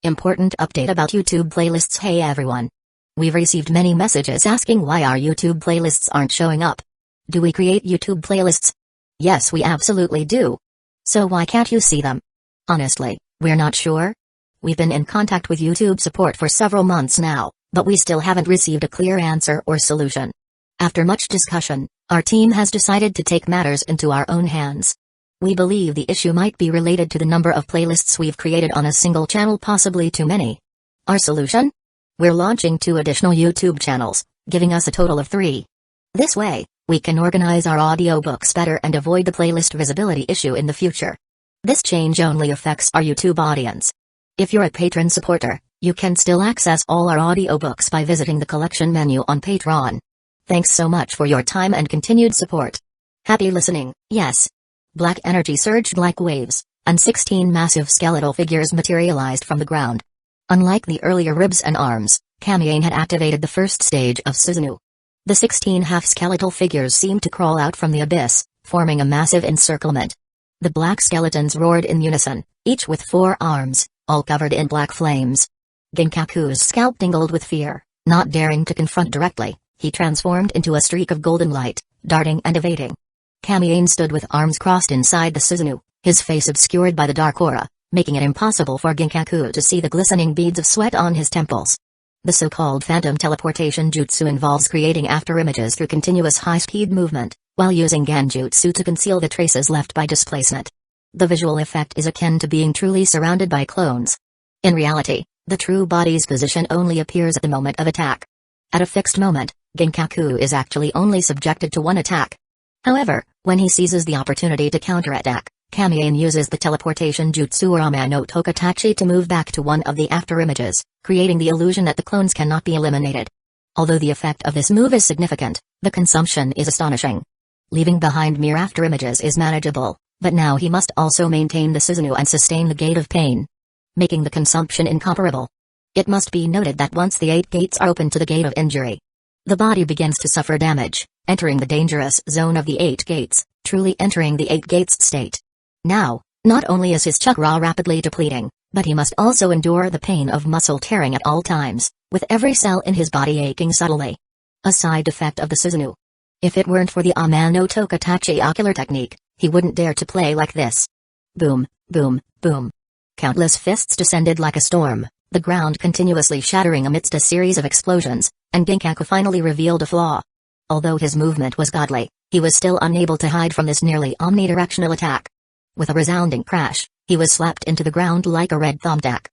Important update about YouTube playlists. Hey everyone. We've received many messages asking why our YouTube playlists aren't showing up. Do we create YouTube playlists? Yes, we absolutely do. So why can't you see them? Honestly, we're not sure. We've been in contact with YouTube support for several months now, but we still haven't received a clear answer or solution. After much discussion, our team has decided to take matters into our own hands. We believe the issue might be related to the number of playlists we've created on a single channel, possibly too many. Our solution? We're launching 2 additional YouTube channels, giving us a total of 3. This way, we can organize our audiobooks better and avoid the playlist visibility issue in the future. This change only affects our YouTube audience. If you're a patron supporter, you can still access all our audiobooks by visiting the collection menu on Patreon. Thanks so much for your time and continued support. Happy listening. Yes. Black energy surged like waves, and 16 massive skeletal figures materialized from the ground. Unlike the earlier ribs and arms, Kamiane had activated the first stage of Susanoo. The 16 half-skeletal figures seemed to crawl out from the abyss, forming a massive encirclement. The black skeletons roared in unison, each with 4 arms, all covered in black flames. Ginkaku's scalp tingled with fear. Not daring to confront directly, he transformed into a streak of golden light, darting and evading. Kamiane stood with arms crossed inside the Susanoo, his face obscured by the dark aura, making it impossible for Ginkaku to see the glistening beads of sweat on his temples. The so-called phantom teleportation jutsu involves creating afterimages through continuous high-speed movement, while using Genjutsu to conceal the traces left by displacement. The visual effect is akin to being truly surrounded by clones. In reality, the true body's position only appears at the moment of attack. At a fixed moment, Ginkaku is actually only subjected to 1 attack. However, when he seizes the opportunity to counterattack, Kamiane uses the teleportation jutsu or Ama no Tokatachi to move back to one of the afterimages, creating the illusion that the clones cannot be eliminated. Although the effect of this move is significant, the consumption is astonishing. Leaving behind mere afterimages is manageable, but now he must also maintain the Susanoo and sustain the Gate of Pain, making the consumption incomparable. It must be noted that once the 8 gates are open to the Gate of Injury, the body begins to suffer damage, entering the dangerous zone of the 8 gates, truly entering the 8 gates state. Now, not only is his chakra rapidly depleting, but he must also endure the pain of muscle tearing at all times, with every cell in his body aching subtly. A side effect of the Susanoo. If it weren't for the Ama no Tokatachi ocular technique, he wouldn't dare to play like this. Boom, boom, boom. Countless fists descended like a storm, the ground continuously shattering amidst a series of explosions, and Ginkaku finally revealed a flaw. Although his movement was godly, he was still unable to hide from this nearly omnidirectional attack. With a resounding crash, he was slapped into the ground like a red thumbtack.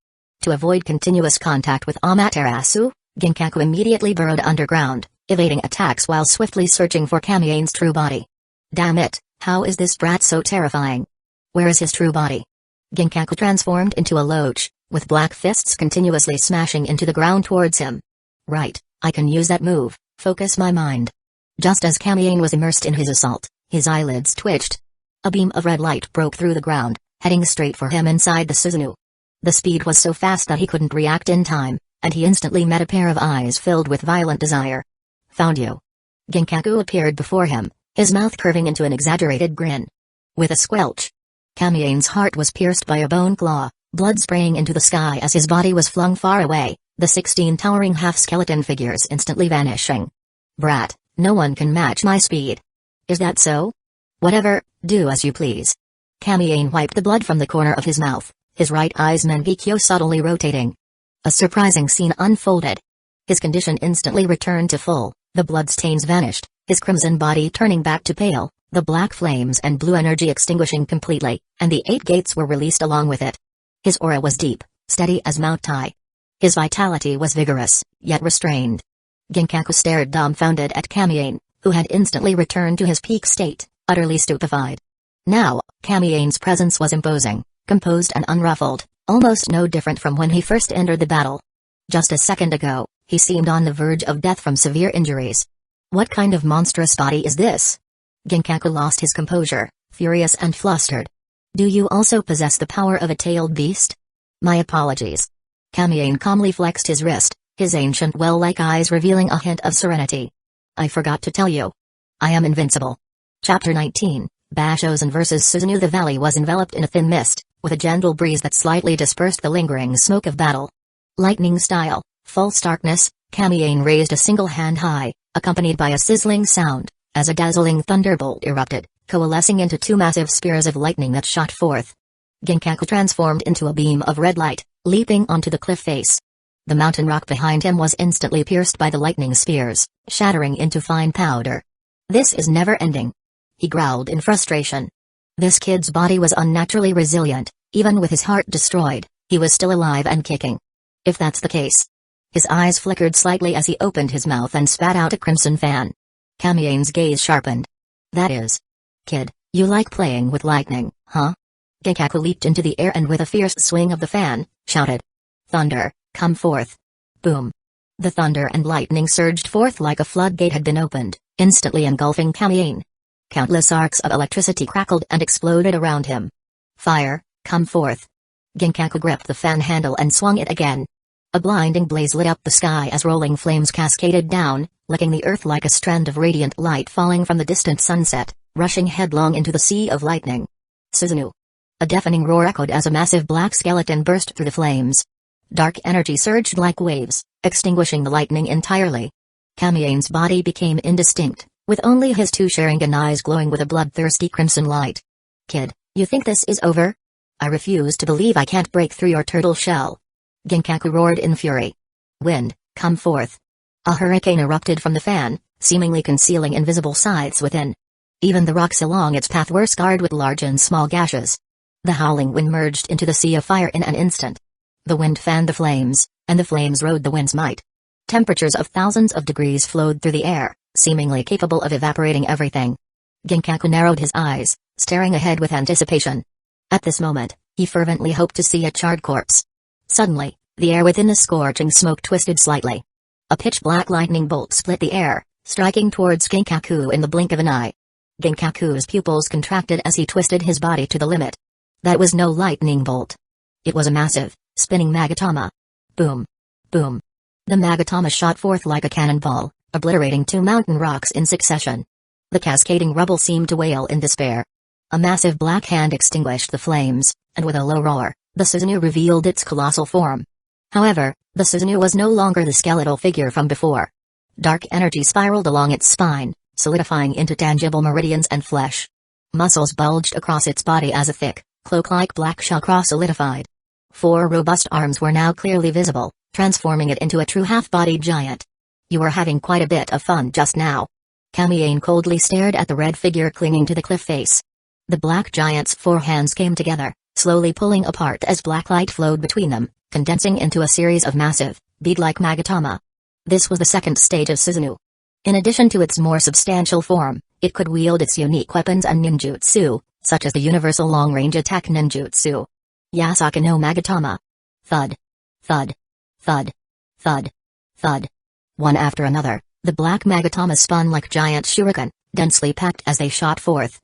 To avoid continuous contact with Amaterasu, Ginkaku immediately burrowed underground, evading attacks while swiftly searching for Kamiane's true body. Damn it, how is this brat so terrifying? Where is his true body? Ginkaku transformed into a loach, with black fists continuously smashing into the ground towards him. Right, I can use that move, focus my mind. Just as Kamiane was immersed in his assault, his eyelids twitched. A beam of red light broke through the ground, heading straight for him inside the Susanoo. The speed was so fast that he couldn't react in time, and he instantly met a pair of eyes filled with violent desire. Found you. Ginkaku appeared before him, his mouth curving into an exaggerated grin. With a squelch, Kamiane's heart was pierced by a bone claw, blood spraying into the sky as his body was flung far away, the 16 towering half-skeleton figures instantly vanishing. Brat, no one can match my speed. Is that so? Whatever, do as you please. Kamiane wiped the blood from the corner of his mouth, his right eye's Mangekyo subtly rotating. A surprising scene unfolded. His condition instantly returned to full, the bloodstains vanished, his crimson body turning back to pale, the black flames and blue energy extinguishing completely, and the 8 gates were released along with it. His aura was deep, steady as Mount Tai. His vitality was vigorous, yet restrained. Ginkaku stared dumbfounded at Kamiane, who had instantly returned to his peak state, utterly stupefied. Now, Kamiane's presence was imposing, composed and unruffled, almost no different from when he first entered the battle. Just a second ago, he seemed on the verge of death from severe injuries. What kind of monstrous body is this? Ginkaku lost his composure, furious and flustered. Do you also possess the power of a tailed beast? My apologies. Kamiane calmly flexed his wrist, his ancient well-like eyes revealing a hint of serenity. I forgot to tell you. I am invincible. Chapter 19, Bashosen vs. Susanoo. The valley was enveloped in a thin mist, with a gentle breeze that slightly dispersed the lingering smoke of battle. Lightning style, full starkness, Kamiane raised a single hand high, accompanied by a sizzling sound, as a dazzling thunderbolt erupted, coalescing into two massive spears of lightning that shot forth. Ginkaku transformed into a beam of red light, leaping onto the cliff face. The mountain rock behind him was instantly pierced by the lightning spears, shattering into fine powder. This is never ending. He growled in frustration. This kid's body was unnaturally resilient, even with his heart destroyed, he was still alive and kicking. If that's the case. His eyes flickered slightly as he opened his mouth and spat out a crimson fan. Kamiane's gaze sharpened. That is. Kid, you like playing with lightning, huh? Ginkaku leaped into the air and with a fierce swing of the fan, shouted. Thunder, come forth. Boom. The thunder and lightning surged forth like a floodgate had been opened, instantly engulfing Kamiane. Countless arcs of electricity crackled and exploded around him. Fire, come forth. Ginkaku gripped the fan handle and swung it again. A blinding blaze lit up the sky as rolling flames cascaded down, licking the earth like a strand of radiant light falling from the distant sunset, rushing headlong into the sea of lightning. Susanoo. A deafening roar echoed as a massive black skeleton burst through the flames. Dark energy surged like waves, extinguishing the lightning entirely. Kamiane's body became indistinct, with only his two Sharingan eyes glowing with a bloodthirsty crimson light. Kid, you think this is over? I refuse to believe I can't break through your turtle shell. Ginkaku roared in fury. Wind, come forth. A hurricane erupted from the fan, seemingly concealing invisible scythes within. Even the rocks along its path were scarred with large and small gashes. The howling wind merged into the sea of fire in an instant. The wind fanned the flames, and the flames rode the wind's might. Temperatures of thousands of degrees flowed through the air, seemingly capable of evaporating everything. Ginkaku narrowed his eyes, staring ahead with anticipation. At this moment, he fervently hoped to see a charred corpse. Suddenly, the air within the scorching smoke twisted slightly. A pitch-black lightning bolt split the air, striking towards Ginkaku in the blink of an eye. Ginkaku's pupils contracted as he twisted his body to the limit. That was no lightning bolt. It was a massive, spinning magatama. Boom. Boom. The magatama shot forth like a cannonball, obliterating two mountain rocks in succession. The cascading rubble seemed to wail in despair. A massive black hand extinguished the flames, and with a low roar, the Susanoo revealed its colossal form. However, the Susanoo was no longer the skeletal figure from before. Dark energy spiraled along its spine, solidifying into tangible meridians and flesh. Muscles bulged across its body as a thick, cloak-like black chakra solidified. 4 robust arms were now clearly visible, transforming it into a true half-bodied giant. You were having quite a bit of fun just now. Kamiane coldly stared at the red figure clinging to the cliff face. The black giant's 4 hands came together, slowly pulling apart as black light flowed between them, condensing into a series of massive, bead-like magatama. This was the second stage of Susanoo. In addition to its more substantial form, it could wield its unique weapons and ninjutsu, such as the universal long-range attack ninjutsu. Yasaka no Magatama. Thud. Thud. Thud. Thud. Thud. One after another, the black Magatama spun like giant shuriken, densely packed as they shot forth.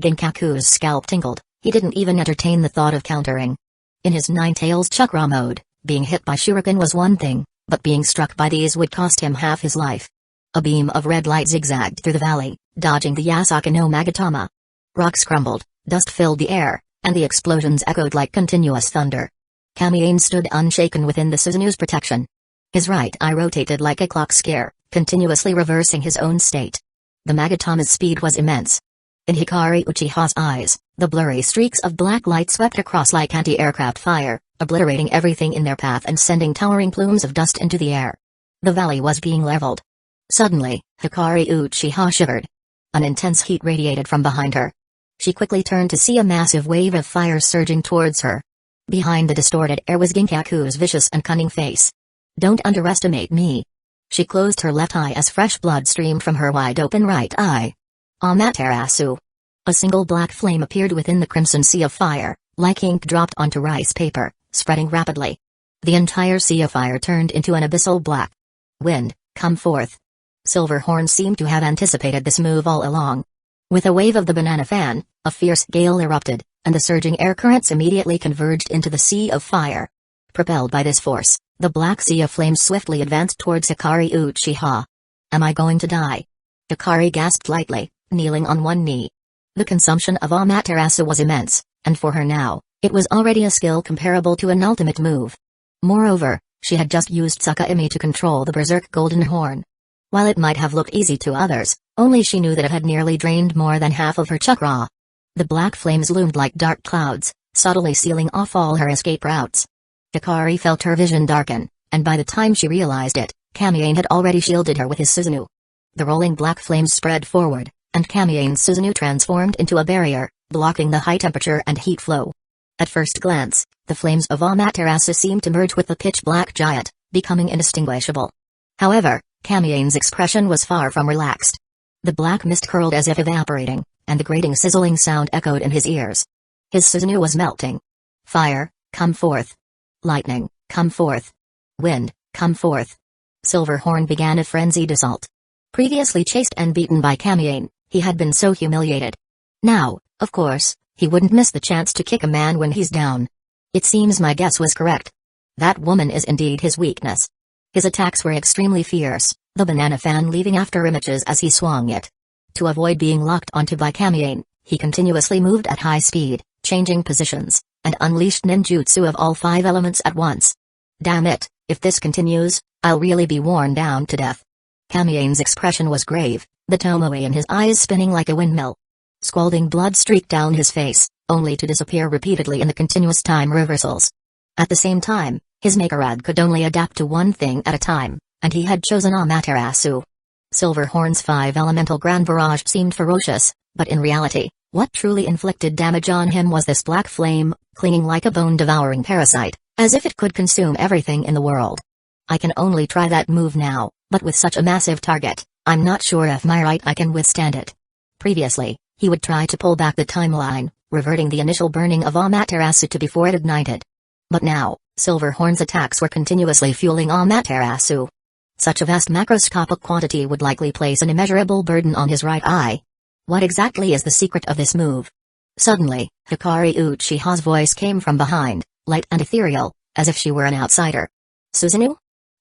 Ginkaku's scalp tingled, he didn't even entertain the thought of countering. In his Nine Tails chakra mode, being hit by shuriken was one thing, but being struck by these would cost him half his life. A beam of red light zigzagged through the valley, dodging the Yasaka no Magatama. Rocks crumbled, dust filled the air, and the explosions echoed like continuous thunder. Kamiane stood unshaken within the Susanoo's protection. His right eye rotated like a clock scare, continuously reversing his own state. The Magatama's speed was immense. In Hikari Uchiha's eyes, the blurry streaks of black light swept across like anti-aircraft fire, obliterating everything in their path and sending towering plumes of dust into the air. The valley was being leveled. Suddenly, Hikari Uchiha shivered. An intense heat radiated from behind her. She quickly turned to see a massive wave of fire surging towards her. Behind the distorted air was Ginkaku's vicious and cunning face. Don't underestimate me. She closed her left eye as fresh blood streamed from her wide-open right eye. Amaterasu. A single black flame appeared within the crimson sea of fire, like ink dropped onto rice paper, spreading rapidly. The entire sea of fire turned into an abyssal black. Wind, come forth. Silverhorn seemed to have anticipated this move all along. With a wave of the banana fan, a fierce gale erupted, and the surging air currents immediately converged into the sea of fire. Propelled by this force, the black sea of flames swiftly advanced towards Hikari Uchiha. Am I going to die? Hikari gasped lightly, kneeling on one knee. The consumption of Amaterasu was immense, and for her now, It was already a skill comparable to an ultimate move. Moreover, she had just used Tsukahime to control the Berserk Golden Horn. While it might have looked easy to others, only she knew that it had nearly drained more than half of her chakra. The black flames loomed like dark clouds, subtly sealing off all her escape routes. Hikari felt her vision darken, and by the time she realized it, Kamiane had already shielded her with his Susanoo. The rolling black flames spread forward, and Kamiane's Susanoo transformed into a barrier, blocking the high temperature and heat flow. At first glance, the flames of Amaterasu seemed to merge with the pitch-black giant, becoming indistinguishable. However, Kamiane's expression was far from relaxed. The black mist curled as if evaporating, and the grating sizzling sound echoed in his ears. His Susanoo was melting. Fire, come forth. Lightning, come forth. Wind, come forth. Silverhorn began a frenzied assault. Previously chased and beaten by Kamiane, he had been so humiliated. Now, of course, he wouldn't miss the chance to kick a man when he's down. It seems my guess was correct. That woman is indeed his weakness. His attacks were extremely fierce, the banana fan leaving after images as he swung it. To avoid being locked onto by Kamiane, he continuously moved at high speed, changing positions, and unleashed ninjutsu of all 5 elements at once. Damn it, if this continues, I'll really be worn down to death. Kamiane's expression was grave, the tomoe in his eyes spinning like a windmill. Scalding blood streaked down his face, only to disappear repeatedly in the continuous time reversals. At the same time, his Makerad could only adapt to one thing at a time, and he had chosen Amaterasu. Silverhorn's 5 elemental Grand Barrage seemed ferocious, but in reality, what truly inflicted damage on him was this black flame, clinging like a bone-devouring parasite, as if it could consume everything in the world. I can only try that move now, but with such a massive target, I'm not sure if my right eye can withstand it. Previously, he would try to pull back the timeline, reverting the initial burning of Amaterasu to before it ignited. But now, Silverhorn's attacks were continuously fueling Amaterasu. Such a vast macroscopic quantity would likely place an immeasurable burden on his right eye. What exactly is the secret of this move? Suddenly, Hikari Uchiha's voice came from behind, light and ethereal, as if she were an outsider. Susanoo?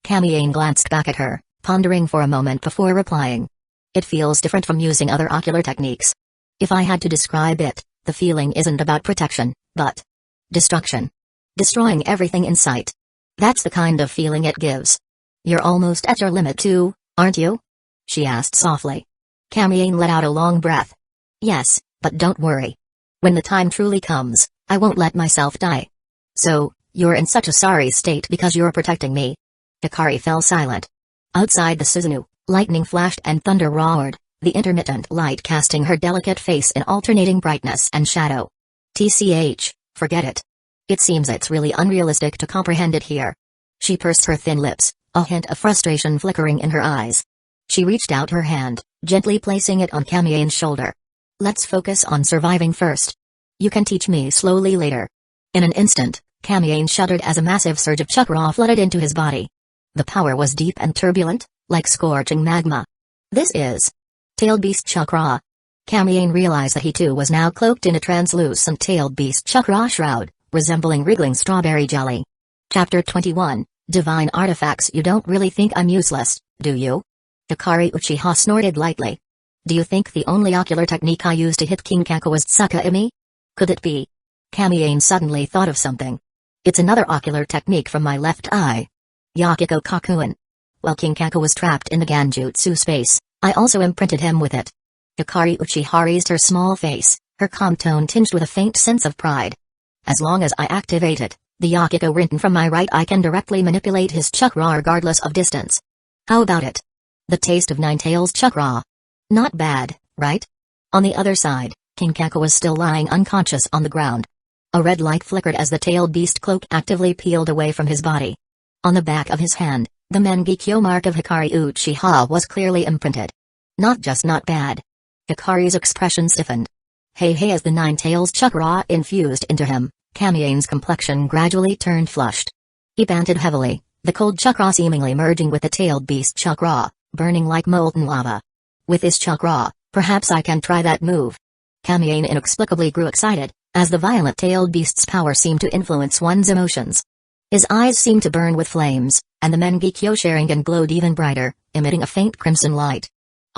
Kamiane glanced back at her, pondering for a moment before replying. It feels different from using other ocular techniques. If I had to describe it, the feeling isn't about protection, but destruction. Destroying everything in sight. That's the kind of feeling it gives. You're almost at your limit too, aren't you? She asked softly. Kamiane let out a long breath. Yes, but don't worry. When the time truly comes, I won't let myself die. So, you're in such a sorry state because you're protecting me. Hikari fell silent. Outside the Susanoo, lightning flashed and thunder roared, the intermittent light casting her delicate face in alternating brightness and shadow. TCH, forget it. It seems it's really unrealistic to comprehend it here. She pursed her thin lips, a hint of frustration flickering in her eyes. She reached out her hand, gently placing it on Kamiane's shoulder. Let's focus on surviving first. You can teach me slowly later. In an instant, Kamiane shuddered as a massive surge of chakra flooded into his body. The power was deep and turbulent, like scorching magma. This is Tailed Beast Chakra. Kamiane realized that he too was now cloaked in a translucent Tailed Beast Chakra shroud, resembling wriggling strawberry jelly. Chapter 21, Divine Artifacts. You don't really think I'm useless, do you? Hikari Uchiha snorted lightly. Do you think the only ocular technique I used to hit Kinkaku was Tsukahime? Could it be? Kamiane suddenly thought of something. It's another ocular technique from my left eye. Yakiko Kakuen. While Kinkaku was trapped in the Ganjutsu space, I also imprinted him with it. Hikari Uchiha raised her small face, her calm tone tinged with a faint sense of pride. As long as I activate it, the Yakiko written from my right eye can directly manipulate his chakra regardless of distance. How about it? The taste of Ninetales chakra. Not bad, right? On the other side, Kinkaku was still lying unconscious on the ground. A red light flickered as the tailed beast cloak actively peeled away from his body. On the back of his hand, the Mangekyo mark of Hikari Uchiha was clearly imprinted. Not just not bad. Hikari's expression stiffened. Hey as the Ninetales chakra infused into him, Kamiane's complexion gradually turned flushed. He panted heavily, the cold chakra seemingly merging with the tailed beast chakra, burning like molten lava. With this chakra, perhaps I can try that move. Kamiane inexplicably grew excited, as the violent tailed beast's power seemed to influence one's emotions. His eyes seemed to burn with flames, and the Mangekyo Sharingan glowed even brighter, emitting a faint crimson light.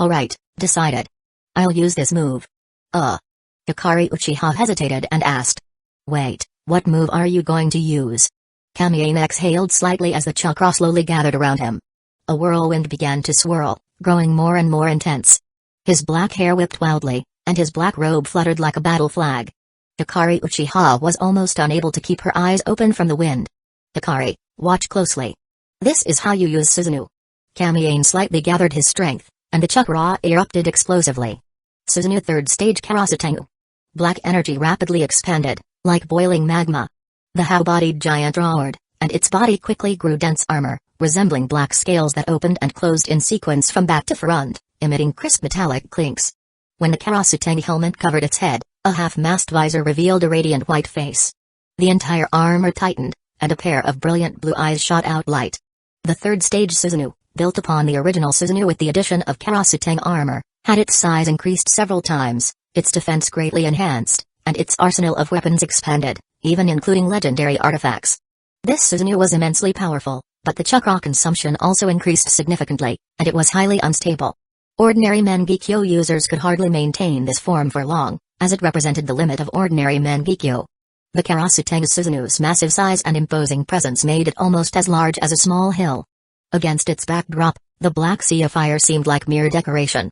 Alright, decided. I'll use this move. Hikari Uchiha hesitated and asked. Wait, What move are you going to use? Kamiyane exhaled slightly as the chakra slowly gathered around him. A whirlwind began to swirl, growing more and more intense. His black hair whipped wildly, and his black robe fluttered like a battle flag. Hikari Uchiha was almost unable to keep her eyes open from the wind. Hikari, watch closely. This is how you use Susanoo. Kamiyane slightly gathered his strength, and the chakra erupted explosively. Susanoo third stage Karasutengu. Black energy rapidly expanded, like boiling magma. The how-bodied giant roared, and its body quickly grew dense armor, resembling black scales that opened and closed in sequence from back to front, emitting crisp metallic clinks. When the Karasutengu helmet covered its head, a half-mast visor revealed a radiant white face. The entire armor tightened, and a pair of brilliant blue eyes shot out light. The third stage Susanoo, built upon the original Susanoo with the addition of Karasutengu armor, had its size increased several times, its defense greatly enhanced, and its arsenal of weapons expanded, even including legendary artifacts. This Susanoo was immensely powerful, but the chakra consumption also increased significantly, and it was highly unstable. Ordinary Mangekyo users could hardly maintain this form for long, as it represented the limit of ordinary Mangekyo. The Karasutengu Susanoo's massive size and imposing presence made it almost as large as a small hill. Against its backdrop, the black sea of fire seemed like mere decoration.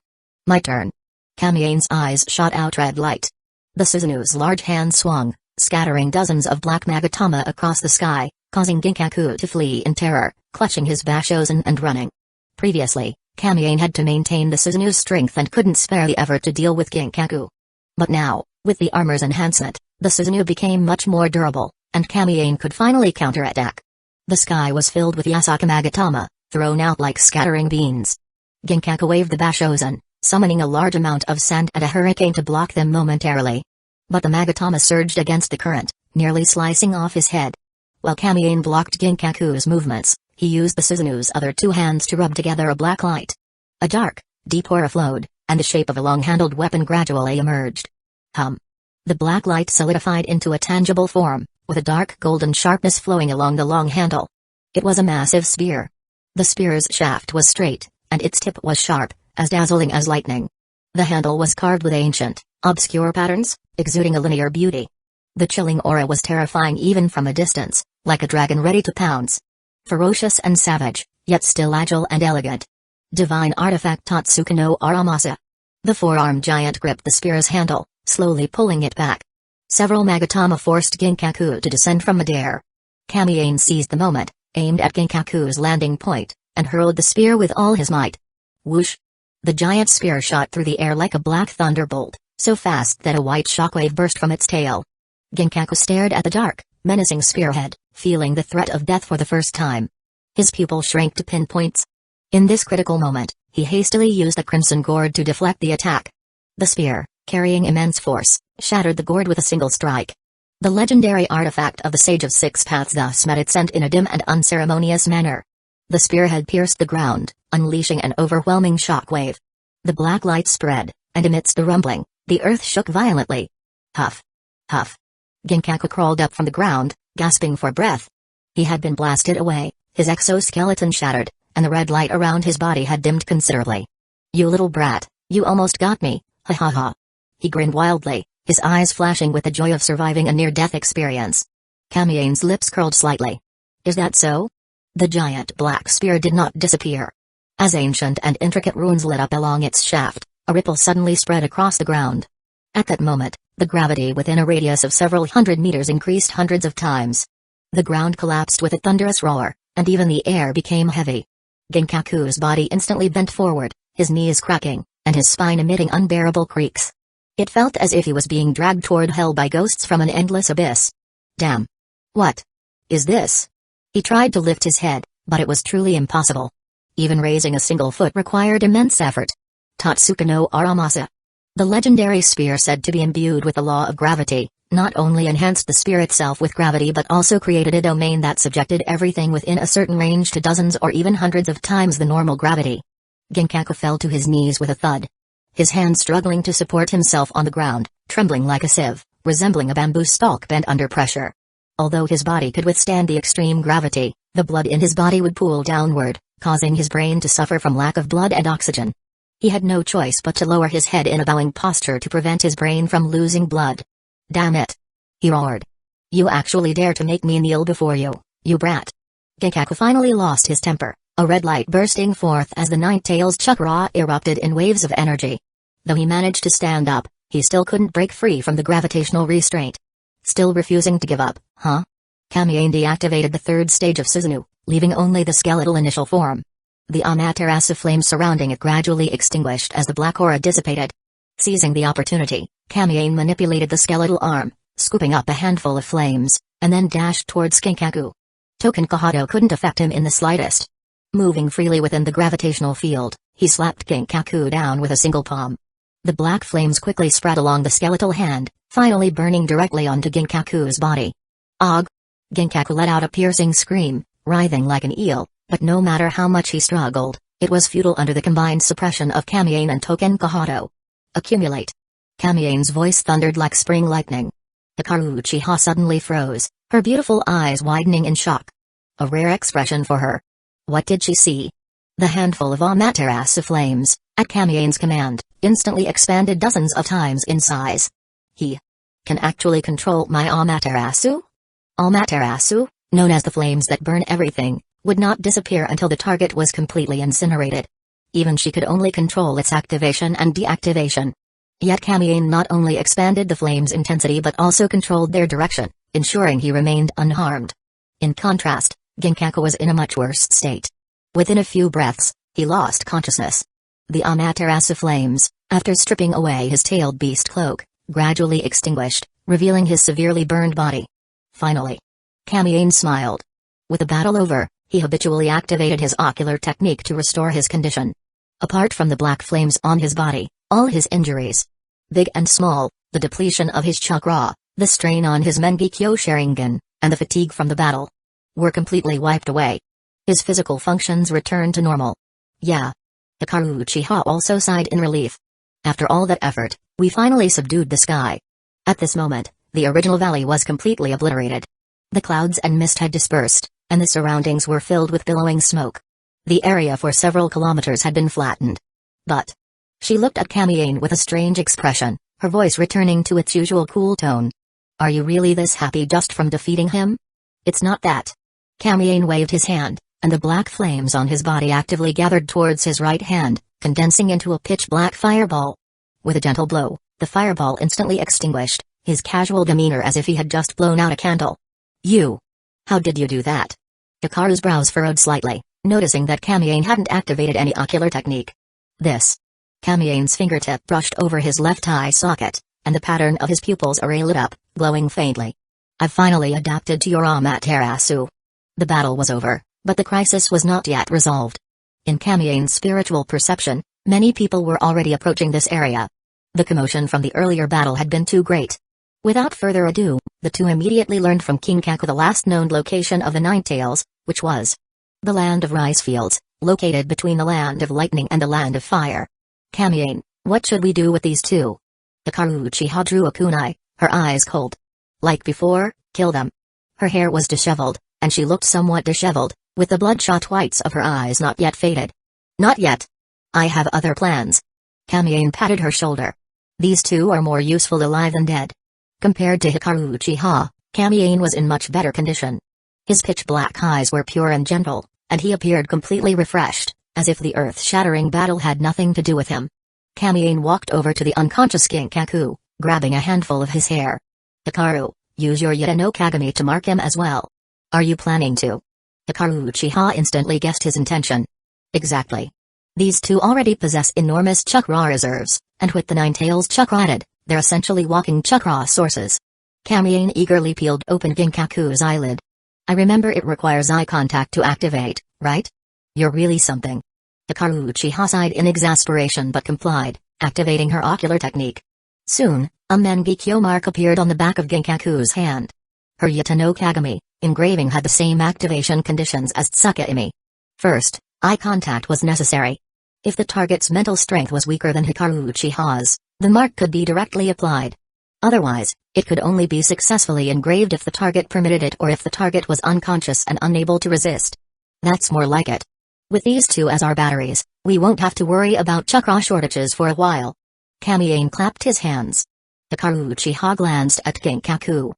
My turn. Kamiyane's eyes shot out red light. The Susanoo's large hand swung, scattering dozens of black magatama across the sky, causing Ginkaku to flee in terror, clutching his bashosen and running. Previously, Kamiyane had to maintain the Susanoo's strength and couldn't spare the effort to deal with Ginkaku. But now, with the armor's enhancement, the Susanoo became much more durable, and Kamiyane could finally counterattack. The sky was filled with Yasaka magatama, thrown out like scattering beans. Ginkaku waved the bashosen, summoning a large amount of sand and a hurricane to block them momentarily. But the magatama surged against the current, nearly slicing off his head. While Kamiyane blocked Ginkaku's movements, he used the Susanoo's other two hands to rub together a black light. A dark, deep aura flowed, and the shape of a long-handled weapon gradually emerged. The black light solidified into a tangible form, with a dark golden sharpness flowing along the long handle. It was a massive spear. The spear's shaft was straight, and its tip was sharp, as dazzling as lightning. The handle was carved with ancient, obscure patterns, exuding a linear beauty. The chilling aura was terrifying even from a distance, like a dragon ready to pounce. Ferocious and savage, yet still agile and elegant. Divine artifact Tatsuka no Aramasa. The four-armed giant gripped the spear's handle, slowly pulling it back. Several magatama forced Ginkaku to descend from midair. Kamiyane seized the moment, aimed at Ginkaku's landing point, and hurled the spear with all his might. Whoosh! The giant spear shot through the air like a black thunderbolt, so fast that a white shockwave burst from its tail. Ginkaku stared at the dark, menacing spearhead, feeling the threat of death for the first time. His pupil shrank to pinpoints. In this critical moment, he hastily used a crimson gourd to deflect the attack. The spear, carrying immense force, shattered the gourd with a single strike. The legendary artifact of the Sage of Six Paths thus met its end in a dim and unceremonious manner. The spear had pierced the ground, unleashing an overwhelming shockwave. The black light spread, and amidst the rumbling, the earth shook violently. Huff! Huff! Ginkaku crawled up from the ground, gasping for breath. He had been blasted away, his exoskeleton shattered, and the red light around his body had dimmed considerably. You little brat, you almost got me, ha ha ha. He grinned wildly, his eyes flashing with the joy of surviving a near-death experience. Kamiyane's lips curled slightly. Is that so? The giant black spear did not disappear. As ancient and intricate runes lit up along its shaft, a ripple suddenly spread across the ground. At that moment, the gravity within a radius of several hundred meters increased hundreds of times. The ground collapsed with a thunderous roar, and even the air became heavy. Ginkaku's body instantly bent forward, his knees cracking, and his spine emitting unbearable creaks. It felt as if he was being dragged toward hell by ghosts from an endless abyss. Damn! What is this? He tried to lift his head, but it was truly impossible. Even raising a single foot required immense effort. Tatsuka no Aramasa. The legendary spear said to be imbued with the law of gravity, not only enhanced the spear itself with gravity but also created a domain that subjected everything within a certain range to dozens or even hundreds of times the normal gravity. Ginkaku fell to his knees with a thud. His hand struggling to support himself on the ground, trembling like a sieve, resembling a bamboo stalk bent under pressure. Although his body could withstand the extreme gravity, the blood in his body would pool downward, causing his brain to suffer from lack of blood and oxygen. He had no choice but to lower his head in a bowing posture to prevent his brain from losing blood. Damn it! He roared. You actually dare to make me kneel before you, you brat. Genkaku finally lost his temper, a red light bursting forth as the Nine-Tails chakra erupted in waves of energy. Though he managed to stand up, he still couldn't break free from the gravitational restraint. Still refusing to give up, huh? Kamiane deactivated the third stage of Susanoo, leaving only the skeletal initial form. The Amaterasu flame surrounding it gradually extinguished as the black aura dissipated. Seizing the opportunity, Kamiane manipulated the skeletal arm, scooping up a handful of flames, and then dashed towards Genkaku. Token Kahado couldn't affect him in the slightest. Moving freely within the gravitational field, he slapped Genkaku down with a single palm. The black flames quickly spread along the skeletal hand, finally burning directly onto Genkaku's body. Og! Genkaku let out a piercing scream, writhing like an eel, but no matter how much he struggled, it was futile under the combined suppression of Kamiane and Token Kahado. Accumulate! Kamiane's voice thundered like spring lightning. Hikaru Uchiha suddenly froze, her beautiful eyes widening in shock. A rare expression for her. What did she see? The handful of Amaterasu flames, at Kamiane's command, instantly expanded dozens of times in size. He can actually control my Amaterasu? Amaterasu, known as the flames that burn everything, would not disappear until the target was completely incinerated. Even she could only control its activation and deactivation. Yet Kamiane not only expanded the flame's intensity but also controlled their direction, ensuring he remained unharmed. In contrast, Genkaku was in a much worse state. Within a few breaths, he lost consciousness. The Amaterasu flames, after stripping away his tailed beast cloak, gradually extinguished, revealing his severely burned body. Finally, Kamiane smiled. With the battle over, he habitually activated his ocular technique to restore his condition. Apart from the black flames on his body, all his injuries, big and small, the depletion of his chakra, the strain on his Mangekyo Sharingan, and the fatigue from the battle, were completely wiped away. His physical functions returned to normal. Yeah. Hikaru Uchiha also sighed in relief. After all that effort, we finally subdued the sky. At this moment, the original valley was completely obliterated. The clouds and mist had dispersed, and the surroundings were filled with billowing smoke. The area for several kilometers had been flattened. But she looked at Kamiane with a strange expression, her voice returning to its usual cool tone. Are you really this happy just from defeating him? It's not that. Kamiane waved his hand, and the black flames on his body actively gathered towards his right hand, condensing into a pitch-black fireball. With a gentle blow, the fireball instantly extinguished, his casual demeanor as if he had just blown out a candle. You! How did you do that? Hikaru's brows furrowed slightly, noticing that Kamiane hadn't activated any ocular technique. This. Kamiane's fingertip brushed over his left eye socket, and the pattern of his pupils array lit up, glowing faintly. I've finally adapted to your Amaterasu. The battle was over, but the crisis was not yet resolved. In Kamiane's spiritual perception, many people were already approaching this area. The commotion from the earlier battle had been too great. Without further ado, the two immediately learned from Kinkaku the last known location of the Nine-Tails, which was the land of rice fields, located between the land of lightning and the land of fire. Kamiane, what should we do with these two? Hikaru Uchiha drew a kunai, her eyes cold. Like before, kill them. Her hair was disheveled, and she looked somewhat disheveled, with the bloodshot whites of her eyes not yet faded. Not yet. I have other plans. Kamiane patted her shoulder. These two are more useful alive than dead. Compared to Hikaru Uchiha, Kamiane was in much better condition. His pitch-black eyes were pure and gentle, and he appeared completely refreshed, as if the earth-shattering battle had nothing to do with him. Kamiane walked over to the unconscious Genkaku, grabbing a handful of his hair. Hikaru, use your Yata no Kagami to mark him as well. Are you planning to? Hikaru Uchiha instantly guessed his intention. Exactly. These two already possess enormous chakra reserves, and with the Nine-Tails chakra added, they're essentially walking chakra sources. Kamiane eagerly peeled open Genkaku's eyelid. I remember it requires eye contact to activate, right? You're really something. Hikaru Uchiha sighed in exasperation but complied, activating her ocular technique. Soon, a Mangekyo mark appeared on the back of Genkaku's hand. Her Yata no Kagami engraving had the same activation conditions as Tsukaimi. First, eye contact was necessary. If the target's mental strength was weaker than Hikaru Uchiha's, the mark could be directly applied. Otherwise, it could only be successfully engraved if the target permitted it or if the target was unconscious and unable to resist. That's more like it. With these two as our batteries, we won't have to worry about chakra shortages for a while. Kamiane clapped his hands. Hikaru Uchiha glanced at Genkaku.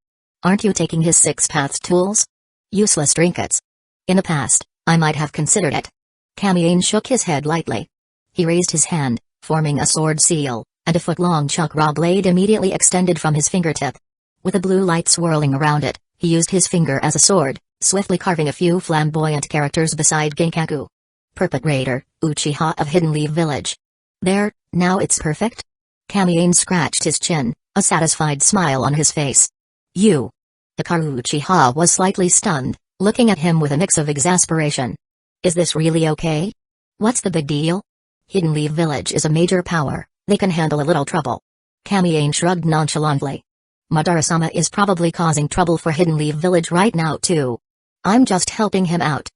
Aren't you taking his six-path tools? Useless trinkets. In the past, I might have considered it. Kamien shook his head lightly. He raised his hand, forming a sword seal, and a foot-long chakra blade immediately extended from his fingertip. With a blue light swirling around it, he used his finger as a sword, swiftly carving a few flamboyant characters beside Genkaku. Perpetrator, Uchiha of Hidden Leaf Village. There, now it's perfect? Kamien scratched his chin, a satisfied smile on his face. You. Hikaru Uchiha was slightly stunned, looking at him with a mix of exasperation. Is this really okay? What's the big deal? Hidden Leaf Village is a major power, they can handle a little trouble. Kamien shrugged nonchalantly. Madara-sama is probably causing trouble for Hidden Leaf Village right now too. I'm just helping him out.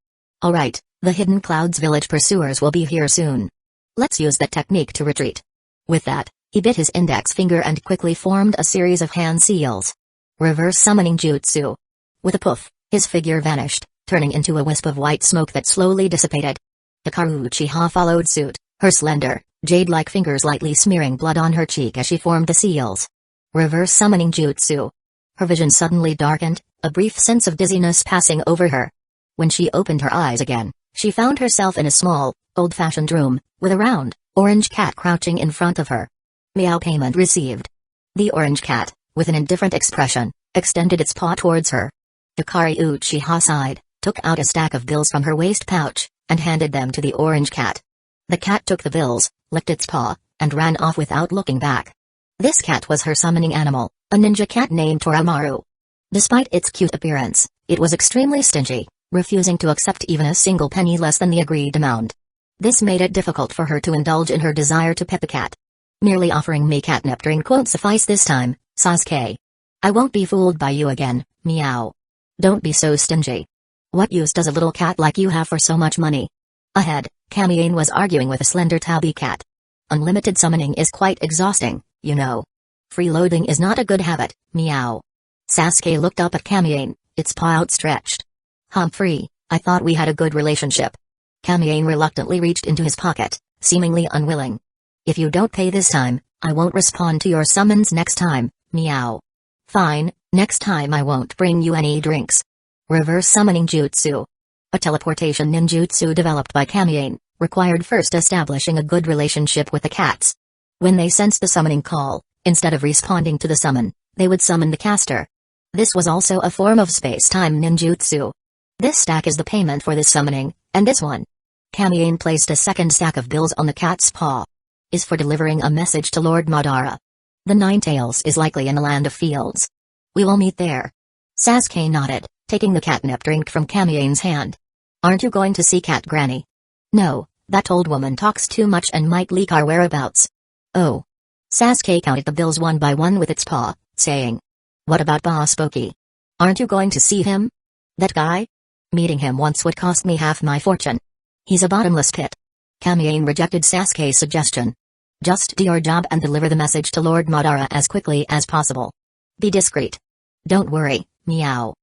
Alright, the Hidden Clouds Village pursuers will be here soon. Let's use that technique to retreat. With that, he bit his index finger and quickly formed a series of hand seals. Reverse summoning jutsu. With a poof, his figure vanished, turning into a wisp of white smoke that slowly dissipated. Hikaru Uchiha followed suit, her slender, jade-like fingers lightly smearing blood on her cheek as she formed the seals. Reverse summoning jutsu. Her vision suddenly darkened, a brief sense of dizziness passing over her. When she opened her eyes again, she found herself in a small, old-fashioned room, with a round, orange cat crouching in front of her. Meow payment received. The orange cat, with an indifferent expression, extended its paw towards her. Hikari Uchiha sighed, took out a stack of bills from her waist pouch, and handed them to the orange cat. The cat took the bills, licked its paw, and ran off without looking back. This cat was her summoning animal, a ninja cat named Toramaru. Despite its cute appearance, it was extremely stingy, refusing to accept even a single penny less than the agreed amount. This made it difficult for her to indulge in her desire to pet the cat. Merely offering me catnip drink won't suffice this time, Sasuke. I won't be fooled by you again, meow. Don't be so stingy. What use does a little cat like you have for so much money? Ahead, Kamien was arguing with a slender tabby cat. Unlimited summoning is quite exhausting, you know. Freeloading is not a good habit, meow. Sasuke looked up at Kamien, its paw outstretched. Humphrey, I thought we had a good relationship. Kamien reluctantly reached into his pocket, seemingly unwilling. If you don't pay this time, I won't respond to your summons next time, meow. Fine, next time I won't bring you any drinks. Reverse summoning jutsu. A teleportation ninjutsu developed by Kamien, required first establishing a good relationship with the cats. When they sensed the summoning call, instead of responding to the summon, they would summon the caster. This was also a form of space-time ninjutsu. This stack is the payment for this summoning, and this one. Kamien placed a second stack of bills on the cat's paw. Is for delivering a message to Lord Madara. The Nine Tails is likely in the Land of Fields. We will meet there. Sasuke nodded, taking the catnip drink from Kamien's hand. Aren't you going to see Cat Granny? No, that old woman talks too much and might leak our whereabouts. Oh. Sasuke counted the bills one by one with its paw, saying. What about Boss Boki? Aren't you going to see him? That guy? Meeting him once would cost me half my fortune. He's a bottomless pit. Kamien rejected Sasuke's suggestion. Just do your job and deliver the message to Lord Madara as quickly as possible. Be discreet. Don't worry, meow.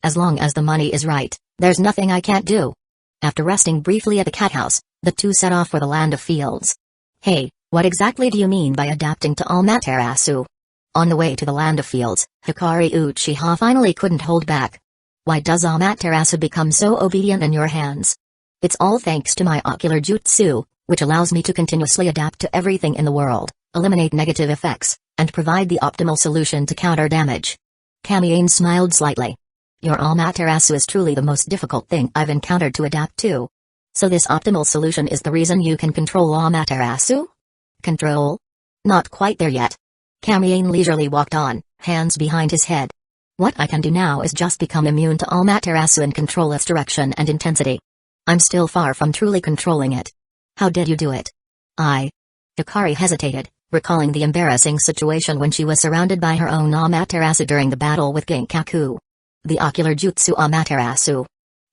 As long as the money is right, there's nothing I can't do. After resting briefly at the cat house, the two set off for the Land of Fields. Hey, what exactly do you mean by adapting to Amaterasu? On the way to the Land of Fields, Hikari Uchiha finally couldn't hold back. Why does Amaterasu become so obedient in your hands? It's all thanks to my ocular jutsu, which allows me to continuously adapt to everything in the world, eliminate negative effects, and provide the optimal solution to counter damage. Kamien smiled slightly. Your Amaterasu is truly the most difficult thing I've encountered to adapt to. So this optimal solution is the reason you can control Amaterasu? Control? Not quite there yet. Kamien leisurely walked on, hands behind his head. What I can do now is just become immune to Amaterasu and control its direction and intensity. I'm still far from truly controlling it. How did you do it? Hikari hesitated, recalling the embarrassing situation when she was surrounded by her own Amaterasu during the battle with Genkaku. The ocular jutsu Amaterasu,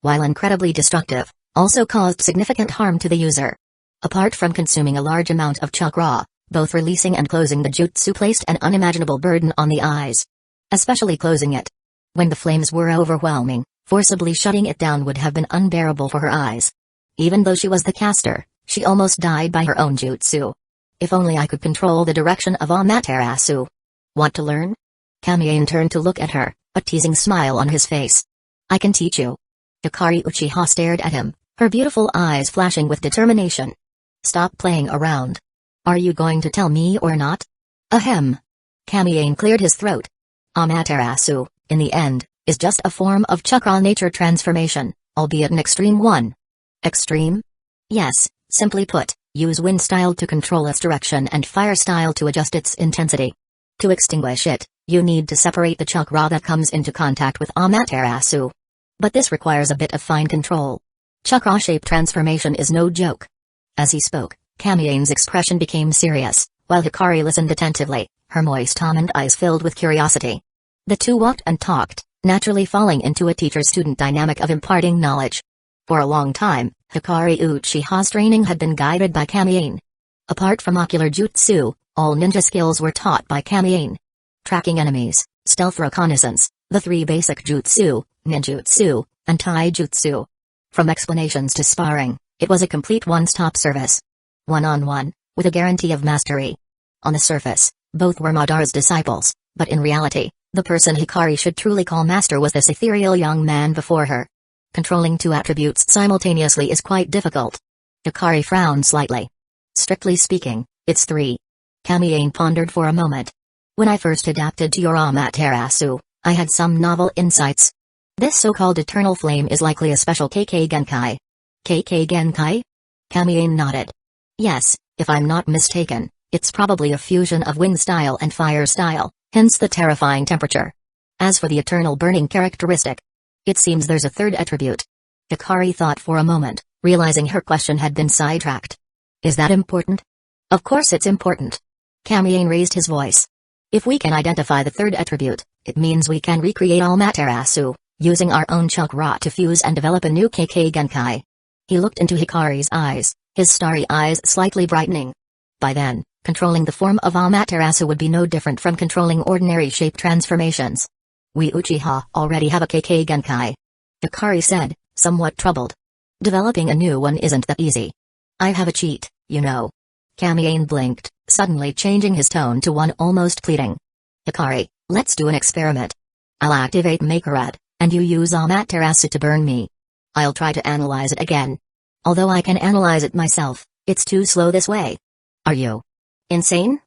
while incredibly destructive, also caused significant harm to the user. Apart from consuming a large amount of chakra, both releasing and closing the jutsu placed an unimaginable burden on the eyes. Especially closing it. When the flames were overwhelming, forcibly shutting it down would have been unbearable for her eyes. Even though she was the caster, she almost died by her own jutsu. If only I could control the direction of Amaterasu. Want to learn? Kamien turned to look at her, a teasing smile on his face. I can teach you. Hikari Uchiha stared at him, her beautiful eyes flashing with determination. Stop playing around. Are you going to tell me or not? Ahem. Kamiyane cleared his throat. Amaterasu, in the end, is just a form of chakra nature transformation, albeit an extreme one. Extreme? Yes, simply put, use wind style to control its direction and fire style to adjust its intensity. To extinguish it, you need to separate the chakra that comes into contact with Amaterasu. But this requires a bit of fine control. Chakra shape transformation is no joke. As he spoke, Kamiyane's expression became serious, while Hikari listened attentively, her moist almond eyes filled with curiosity. The two walked and talked, naturally falling into a teacher-student dynamic of imparting knowledge. For a long time, Hikari Uchiha's training had been guided by Kamiyane. Apart from ocular jutsu, all ninja skills were taught by Kamiyane. Tracking enemies, stealth reconnaissance, the three basic jutsu, ninjutsu, and taijutsu. From explanations to sparring, it was a complete one-stop service. One-on-one, with a guarantee of mastery. On the surface, both were Madara's disciples, but in reality, the person Hikari should truly call master was this ethereal young man before her. Controlling two attributes simultaneously is quite difficult. Hikari frowned slightly. Strictly speaking, it's three. Kamiyane pondered for a moment. When I first adapted to your Amaterasu, I had some novel insights. This so-called eternal flame is likely a special KK Genkai. KK Genkai? Kamiyane nodded. Yes, if I'm not mistaken, it's probably a fusion of wind style and fire style, hence the terrifying temperature. As for the eternal burning characteristic, it seems there's a third attribute. Hikari thought for a moment, realizing her question had been sidetracked. Is that important? Of course it's important. Kamiyane raised his voice. If we can identify the third attribute, it means we can recreate Amaterasu, using our own chakra to fuse and develop a new KK Genkai. He looked into Hikari's eyes, his starry eyes slightly brightening. By then, controlling the form of Amaterasu would be no different from controlling ordinary shape transformations. We Uchiha already have a KK Genkai. Hikari said, somewhat troubled. Developing a new one isn't that easy. I have a cheat, you know. Kamiyane blinked, suddenly changing his tone to one almost pleading. Hikari, let's do an experiment. I'll activate Makerad, and you use Amaterasu to burn me. I'll try to analyze it again. Although I can analyze it myself, it's too slow this way. Are you insane?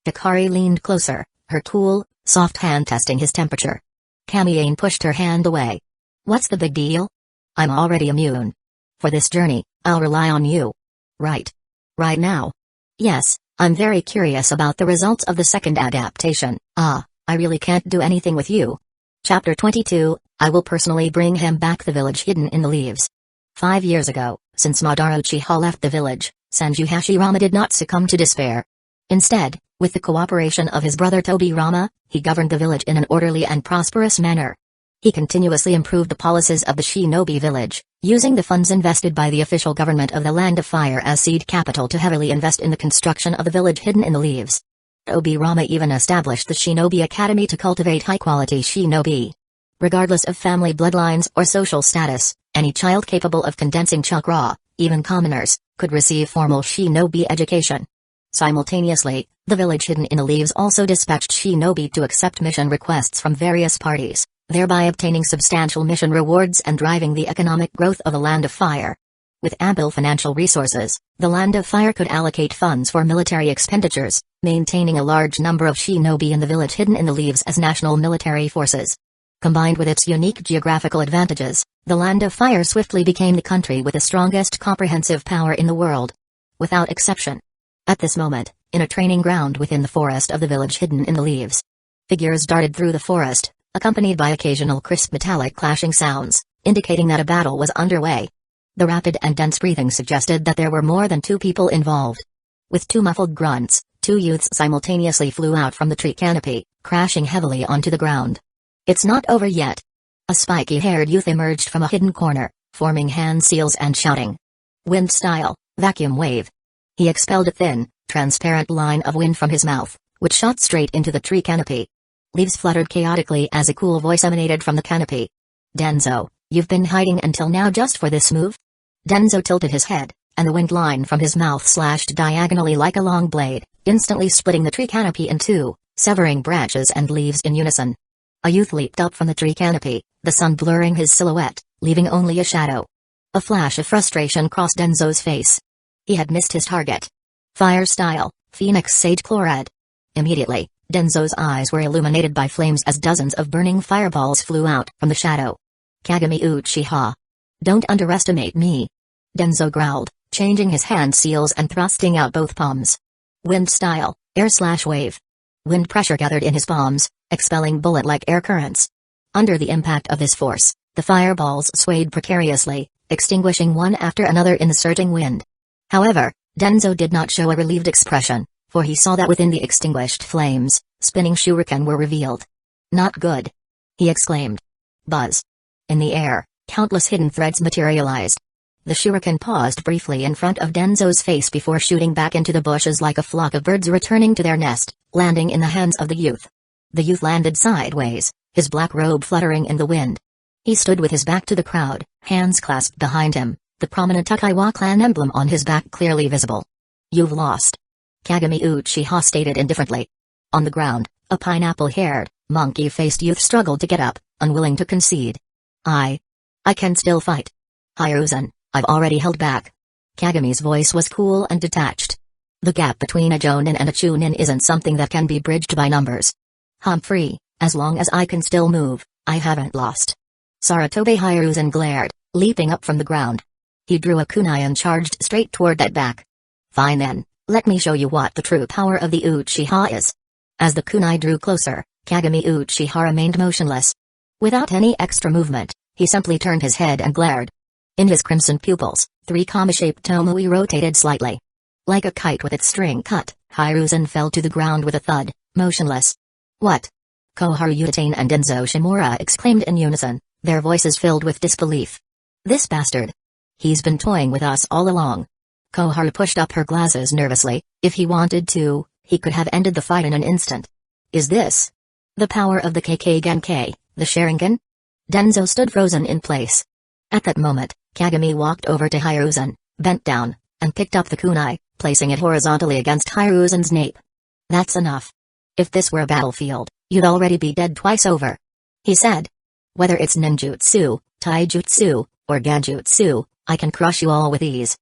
Hikari leaned closer, her cool, soft hand testing his temperature. Kamiyane pushed her hand away. What's the big deal? I'm already immune. For this journey, I'll rely on you. Right. Right now. Yes, I'm very curious about the results of the second adaptation. I really can't do anything with you. Chapter 22, I will personally bring him back. The village hidden in the leaves. 5 years ago, since Madara Uchiha left the village, Senju Hashirama did not succumb to despair. Instead, with the cooperation of his brother Tobirama, he governed the village in an orderly and prosperous manner. He continuously improved the policies of the shinobi village, using the funds invested by the official government of the Land of Fire as seed capital to heavily invest in the construction of the village hidden in the leaves. Tobirama even established the Shinobi Academy to cultivate high-quality shinobi. Regardless of family bloodlines or social status, any child capable of condensing chakra, even commoners, could receive formal shinobi education. Simultaneously, the village hidden in the leaves also dispatched shinobi to accept mission requests from various parties, thereby obtaining substantial mission rewards and driving the economic growth of the Land of Fire. With ample financial resources, the Land of Fire could allocate funds for military expenditures, maintaining a large number of shinobi in the village hidden in the leaves as national military forces. Combined with its unique geographical advantages, the Land of Fire swiftly became the country with the strongest comprehensive power in the world. Without exception. At this moment, in a training ground within the forest of the village hidden in the leaves, figures darted through the forest, accompanied by occasional crisp metallic clashing sounds, indicating that a battle was underway. The rapid and dense breathing suggested that there were more than 2 people involved. With 2 muffled grunts, 2 youths simultaneously flew out from the tree canopy, crashing heavily onto the ground. It's not over yet. A spiky-haired youth emerged from a hidden corner, forming hand seals and shouting. Wind style, vacuum wave. He expelled a thin, transparent line of wind from his mouth, which shot straight into the tree canopy. Leaves fluttered chaotically as a cool voice emanated from the canopy. Denzo, you've been hiding until now just for this move? Denzo tilted his head, and the wind line from his mouth slashed diagonally like a long blade, instantly splitting the tree canopy in 2, severing branches and leaves in unison. A youth leaped up from the tree canopy, the sun blurring his silhouette, leaving only a shadow. A flash of frustration crossed Denzo's face. He had missed his target. Fire style, Phoenix Sage Chloride. Immediately, Denzo's eyes were illuminated by flames as dozens of burning fireballs flew out from the shadow. Kagami Uchiha. Don't underestimate me. Denzo growled, changing his hand seals and thrusting out both palms. Wind style, air/wave. Wind pressure gathered in his palms, expelling bullet-like air currents. Under the impact of this force, the fireballs swayed precariously, extinguishing one after another in the surging wind. However, Denzo did not show a relieved expression, for he saw that within the extinguished flames, spinning shuriken were revealed. Not good. He exclaimed. Buzz. In the air, countless hidden threads materialized. The shuriken paused briefly in front of Denzo's face before shooting back into the bushes like a flock of birds returning to their nest, landing in the hands of the youth. The youth landed sideways, his black robe fluttering in the wind. He stood with his back to the crowd, hands clasped behind him, the prominent Takaiwa clan emblem on his back clearly visible. You've lost. Kagami Uchiha stated indifferently. On the ground, a pineapple-haired, monkey-faced youth struggled to get up, unwilling to concede. I can still fight. Hiruzen, I've already held back. Kagami's voice was cool and detached. The gap between a Jonin and a Chunin isn't something that can be bridged by numbers. Humphrey, as long as I can still move, I haven't lost. Saratobe Hiruzen glared, leaping up from the ground. He drew a kunai and charged straight toward that back. Fine then, let me show you what the true power of the Uchiha is. As the kunai drew closer, Kagami Uchiha remained motionless. Without any extra movement, he simply turned his head and glared. In his crimson pupils, 3 comma-shaped tomui rotated slightly. Like a kite with its string cut, Hiruzen fell to the ground with a thud, motionless. What? Koharu Utatane and Denzo Shimura exclaimed in unison, their voices filled with disbelief. This bastard. He's been toying with us all along. Koharu pushed up her glasses nervously. If he wanted to, he could have ended the fight in an instant. Is this the power of the KK Genkai, the Sharingan? Denzo stood frozen in place. At that moment, Kagami walked over to Hiruzen, bent down, and picked up the kunai, placing it horizontally against Hiruzen's nape. That's enough. If this were a battlefield, you'd already be dead twice over. He said. Whether it's ninjutsu, taijutsu, or genjutsu, I can crush you all with ease.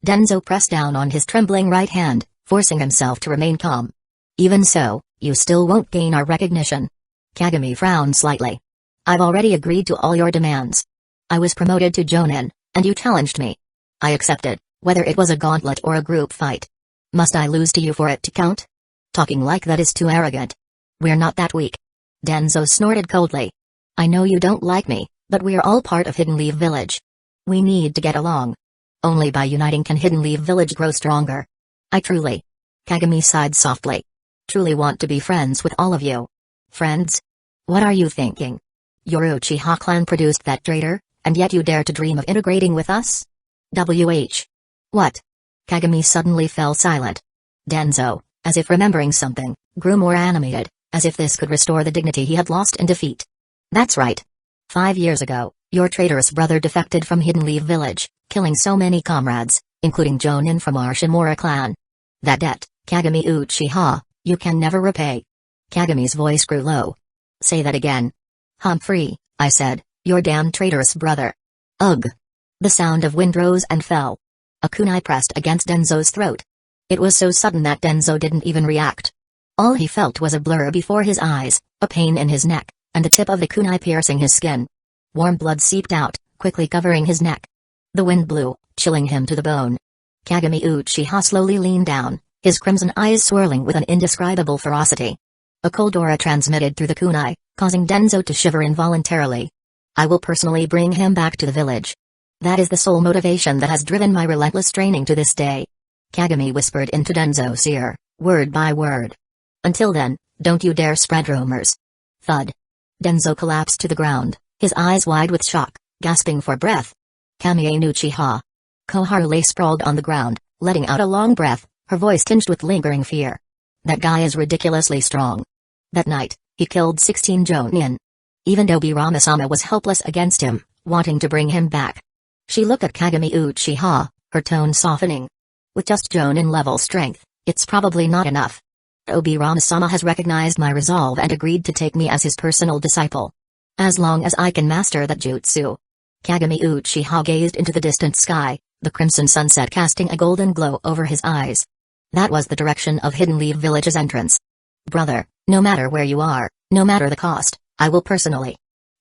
Denzo pressed down on his trembling right hand, forcing himself to remain calm. Even so, you still won't gain our recognition. Kagami frowned slightly. I've already agreed to all your demands. I was promoted to Jonin, and you challenged me. I accepted, whether it was a gauntlet or a group fight. Must I lose to you for it to count? Talking like that is too arrogant. We're not that weak. Denzo snorted coldly. I know you don't like me, but we're all part of Hidden Leaf Village. We need to get along. Only by uniting can Hidden Leaf Village grow stronger. I truly. Kagami sighed softly. Truly want to be friends with all of you. Friends? What are you thinking? Your Uchiha clan produced that traitor, and yet you dare to dream of integrating with us? What? Kagami suddenly fell silent. Denzo, as if remembering something, grew more animated, as if this could restore the dignity he had lost in defeat. That's right. 5 years ago, your traitorous brother defected from Hidden Leaf Village, killing so many comrades, including Jonin from our Shimura clan. That debt, Kagami Uchiha, you can never repay. Kagami's voice grew low. Say that again. Humphrey, I said, your damn traitorous brother. Ugh. The sound of wind rose and fell. A kunai pressed against Denzo's throat. It was so sudden that Denzo didn't even react. All he felt was a blur before his eyes, a pain in his neck, and the tip of the kunai piercing his skin. Warm blood seeped out, quickly covering his neck. The wind blew, chilling him to the bone. Kagami Uchiha slowly leaned down, his crimson eyes swirling with an indescribable ferocity. A cold aura transmitted through the kunai, causing Denzo to shiver involuntarily. I will personally bring him back to the village. That is the sole motivation that has driven my relentless training to this day. Kagami whispered into Denzo's ear, word by word. Until then, don't you dare spread rumors. Thud. Denzo collapsed to the ground, his eyes wide with shock, gasping for breath. Kamie Uchiha. Koharu lay sprawled on the ground, letting out a long breath, her voice tinged with lingering fear. That guy is ridiculously strong. That night, he killed 16 Jonin. Even Dobirama-sama was helpless against him, wanting to bring him back. She looked at Kagami Uchiha, her tone softening. With just Jonin-level strength, it's probably not enough. Obi-Rama-sama has recognized my resolve and agreed to take me as his personal disciple. As long as I can master that jutsu. Kagami Uchiha gazed into the distant sky, the crimson sunset casting a golden glow over his eyes. That was the direction of Hidden Leaf Village's entrance. Brother, no matter where you are, no matter the cost, I will personally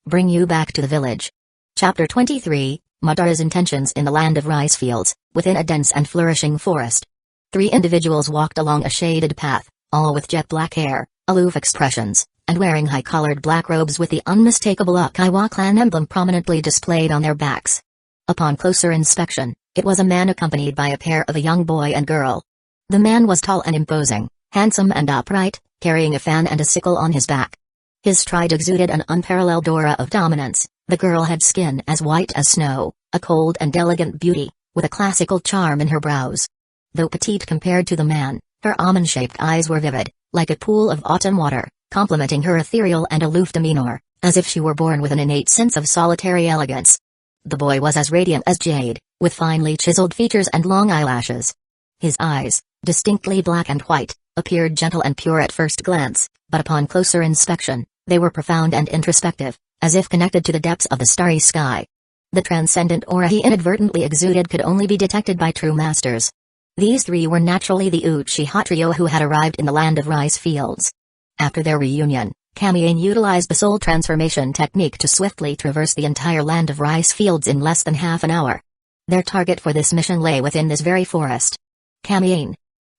bring you back to the village. Chapter 23, Madara's intentions in the land of rice fields, within a dense and flourishing forest. 3 individuals walked along a shaded path, all with jet black hair, aloof expressions, and wearing high-collared black robes with the unmistakable Uchiwa clan emblem prominently displayed on their backs. Upon closer inspection, it was a man accompanied by a pair of a young boy and girl. The man was tall and imposing, handsome and upright, carrying a fan and a sickle on his back. His stride exuded an unparalleled aura of dominance. The girl had skin as white as snow, a cold and elegant beauty, with a classical charm in her brows. Though petite compared to the man, her almond-shaped eyes were vivid, like a pool of autumn water, complementing her ethereal and aloof demeanor, as if she were born with an innate sense of solitary elegance. The boy was as radiant as jade, with finely chiseled features and long eyelashes. His eyes, distinctly black and white, appeared gentle and pure at first glance, but upon closer inspection, they were profound and introspective, as if connected to the depths of the starry sky. The transcendent aura he inadvertently exuded could only be detected by true masters. These 3 were naturally the Uchiha trio who had arrived in the land of rice fields. After their reunion, Kamiane utilized the soul transformation technique to swiftly traverse the entire land of rice fields in less than half an hour. Their target for this mission lay within this very forest. Kamiane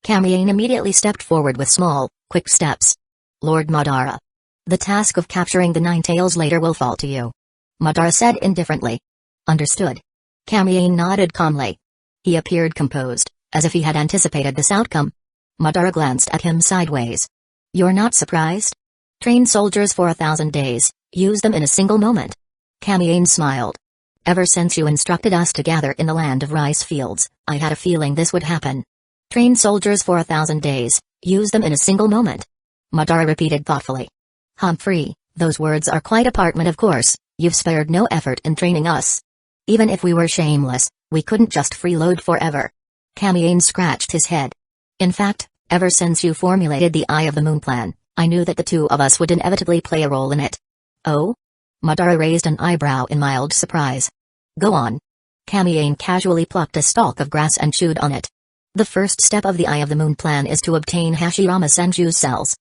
immediately stepped forward with small, quick steps. Lord Madara. The task of capturing the 9 tails later will fall to you. Madara said indifferently. Understood. Kamiane nodded calmly. He appeared composed, as if he had anticipated this outcome. Madara glanced at him sideways. You're not surprised? Train soldiers for 1,000 days, use them in a single moment. Kamiane smiled. Ever since you instructed us to gather in the land of rice fields, I had a feeling this would happen. Train soldiers for 1,000 days, use them in a single moment. Madara repeated thoughtfully. Humphrey, those words are quite apartment of course, you've spared no effort in training us. Even if we were shameless, we couldn't just freeload forever. Kamiane scratched his head. In fact, ever since you formulated the Eye of the Moon plan, I knew that the 2 of us would inevitably play a role in it. Oh? Madara raised an eyebrow in mild surprise. Go on. Kamiane casually plucked a stalk of grass and chewed on it. The first step of the Eye of the Moon plan is to obtain Hashirama Senju's cells.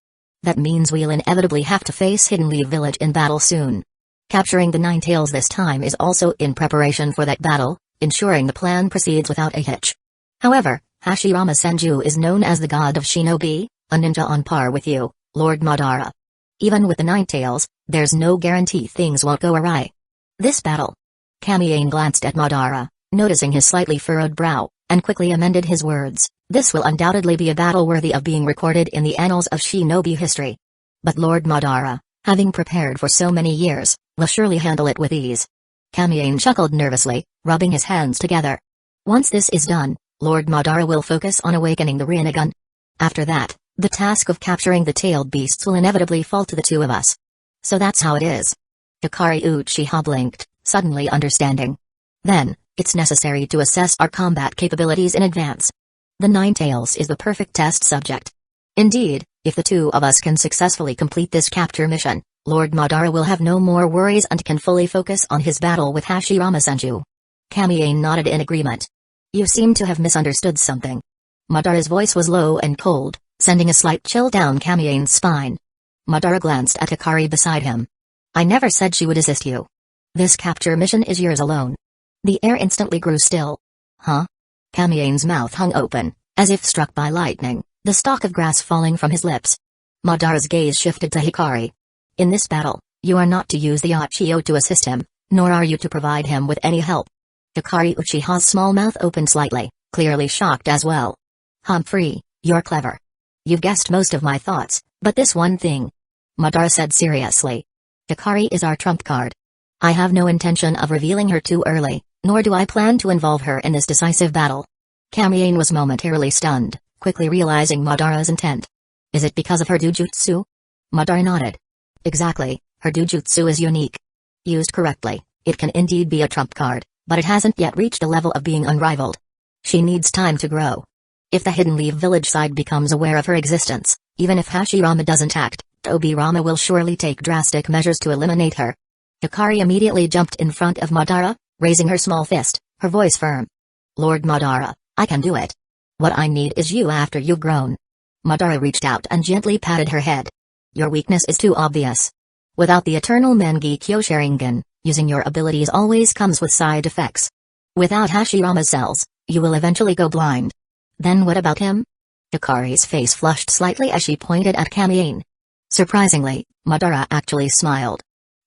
That means we'll inevitably have to face Hidden Leaf Village in battle soon. Capturing the 9 tails this time is also in preparation for that battle, ensuring the plan proceeds without a hitch. However, Hashirama Senju is known as the god of shinobi, a ninja on par with you, Lord Madara. Even with the 9 tails, there's no guarantee things won't go awry. This battle. Kamiane glanced at Madara, noticing his slightly furrowed brow, and quickly amended his words. This will undoubtedly be a battle worthy of being recorded in the annals of shinobi history. But Lord Madara, having prepared for so many years, will surely handle it with ease. Kamiane chuckled nervously, rubbing his hands together. Once this is done, Lord Madara will focus on awakening the Rinnegan. After that, the task of capturing the tailed beasts will inevitably fall to the 2 of us. So that's how it is. Hikari Uchiha blinked, suddenly understanding. Then, it's necessary to assess our combat capabilities in advance. The 9 tails is the perfect test subject. Indeed, if the 2 of us can successfully complete this capture mission, Lord Madara will have no more worries and can fully focus on his battle with Hashirama Senju. Kamiane nodded in agreement. You seem to have misunderstood something. Madara's voice was low and cold, sending a slight chill down Kamiane's spine. Madara glanced at Hikari beside him. I never said she would assist you. This capture mission is yours alone. The air instantly grew still. Huh? Kamiane's mouth hung open, as if struck by lightning, the stalk of grass falling from his lips. Madara's gaze shifted to Hikari. In this battle, you are not to use the Uchiyo to assist him, nor are you to provide him with any help. Hikari Uchiha's small mouth opened slightly, clearly shocked as well. Humphrey, you're clever. You've guessed most of my thoughts, but this one thing. Madara said seriously. Hikari is our trump card. I have no intention of revealing her too early, nor do I plan to involve her in this decisive battle. Kamiane was momentarily stunned, quickly realizing Madara's intent. Is it because of her dujutsu? Madara nodded. Exactly, her dujutsu is unique. Used correctly, it can indeed be a trump card, but it hasn't yet reached a level of being unrivaled. She needs time to grow. If the Hidden Leaf Village side becomes aware of her existence, Even if Hashirama doesn't act, Tobirama will surely take drastic measures to eliminate her. Hikari immediately jumped in front of Madara, raising her small fist, her voice firm. Lord Madara, I can do it. What I need is you after you've grown. Madara reached out and gently patted her head. Your weakness is too obvious. Without the eternal Mangekyo Sharingan, using your abilities always comes with side effects. Without Hashirama's cells, you will eventually go blind. Then what about him? Hikari's face flushed slightly as she pointed at Kamiane. Surprisingly, Madara actually smiled.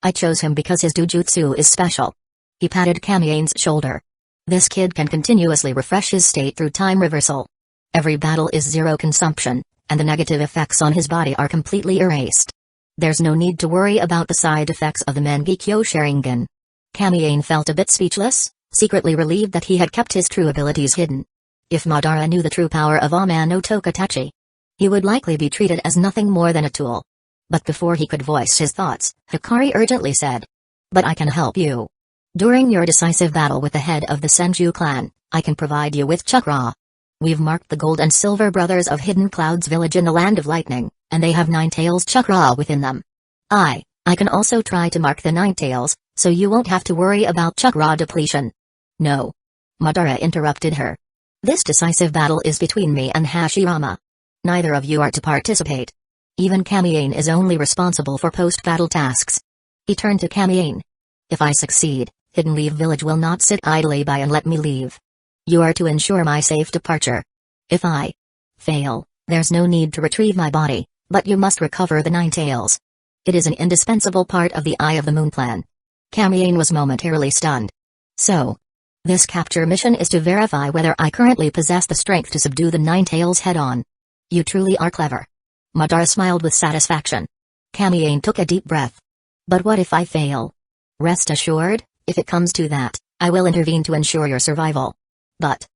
I chose him because his dojutsu is special. He patted Kamiane's shoulder. This kid can continuously refresh his state through time reversal. Every battle is zero consumption, and the negative effects on his body are completely erased. There's no need to worry about the side effects of the Mangekyo Sharingan. Kamiane felt a bit speechless, secretly relieved that he had kept his true abilities hidden. If Madara knew the true power of Ama no Tokatachi, he would likely be treated as nothing more than a tool. But before he could voice his thoughts, Hikari urgently said, "But I can help you. During your decisive battle with the head of the Senju clan, I can provide you with chakra. We've marked the gold and silver brothers of Hidden Cloud's village in the Land of Lightning, and they have 9 tails chakra within them. I can also try to mark the 9 tails, so you won't have to worry about chakra depletion." No. Madara interrupted her. This decisive battle is between me and Hashirama. Neither of you are to participate. Even Kamiane is only responsible for post-battle tasks. He turned to Kamiane. If I succeed, Hidden Leaf Village will not sit idly by and let me leave. You are to ensure my safe departure. If I fail, there's no need to retrieve my body, but you must recover the 9 tails. It is an indispensable part of the Eye of the Moon plan. Kamiane was momentarily stunned. So, this capture mission is to verify whether I currently possess the strength to subdue the 9 tails head-on. You truly are clever. Madara smiled with satisfaction. Kamiane took a deep breath. But what if I fail? Rest assured, if it comes to that, I will intervene to ensure your survival. But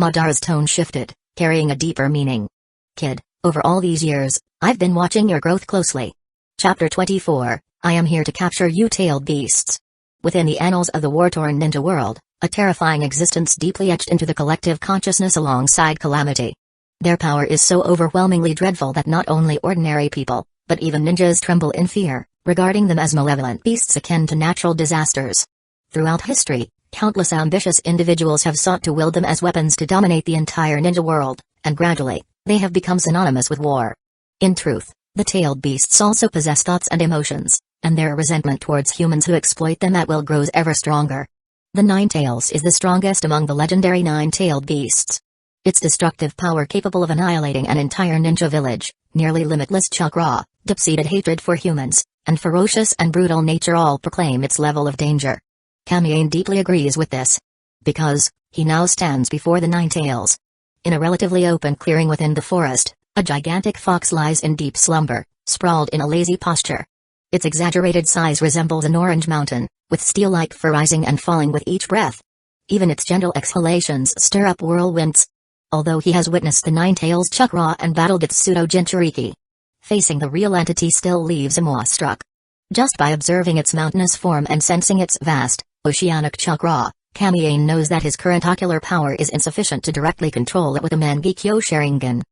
Madara's tone shifted, carrying a deeper meaning. Kid, over all these years, I've been watching your growth closely. Chapter 24, I am here to capture you tailed beasts. Within the annals of the war-torn ninja world, a terrifying existence deeply etched into the collective consciousness alongside calamity. Their power is so overwhelmingly dreadful that not only ordinary people, but even ninjas tremble in fear, regarding them as malevolent beasts akin to natural disasters. Throughout history, countless ambitious individuals have sought to wield them as weapons to dominate the entire ninja world, and gradually, they have become synonymous with war. In truth, the tailed beasts also possess thoughts and emotions, and their resentment towards humans who exploit them at will grows ever stronger. The 9 tails is the strongest among the legendary 9-tailed beasts. Its destructive power capable of annihilating an entire ninja village, nearly limitless chakra, deep-seated hatred for humans, and ferocious and brutal nature all proclaim its level of danger. Kamiane deeply agrees with this. Because, he now stands before the 9 tails. In a relatively open clearing within the forest, a gigantic fox lies in deep slumber, sprawled in a lazy posture. Its exaggerated size resembles an orange mountain, with steel-like fur rising and falling with each breath. Even its gentle exhalations stir up whirlwinds. Although he has witnessed the 9 tails chakra and battled its pseudo-jinchuriki, facing the real entity still leaves him awestruck. Just by observing its mountainous form and sensing its vast, oceanic chakra, Kamiane knows that his current ocular power is insufficient to directly control it with a Mangekyo Sharingan.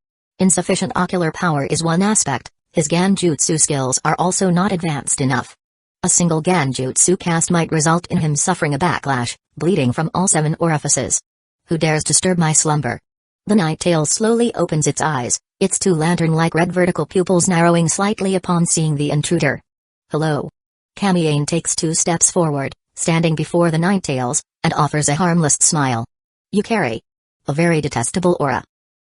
Insufficient ocular power is one aspect, his Ganjutsu skills are also not advanced enough. A single Ganjutsu cast might result in him suffering a backlash, bleeding from all 7 orifices. Who dares disturb my slumber? The 9 tails slowly opens its eyes, its 2 lantern-like red vertical pupils narrowing slightly upon seeing the intruder. Hello. Kamiane takes 2 steps forward, standing before the 9 tails, and offers a harmless smile. You carry a very detestable aura.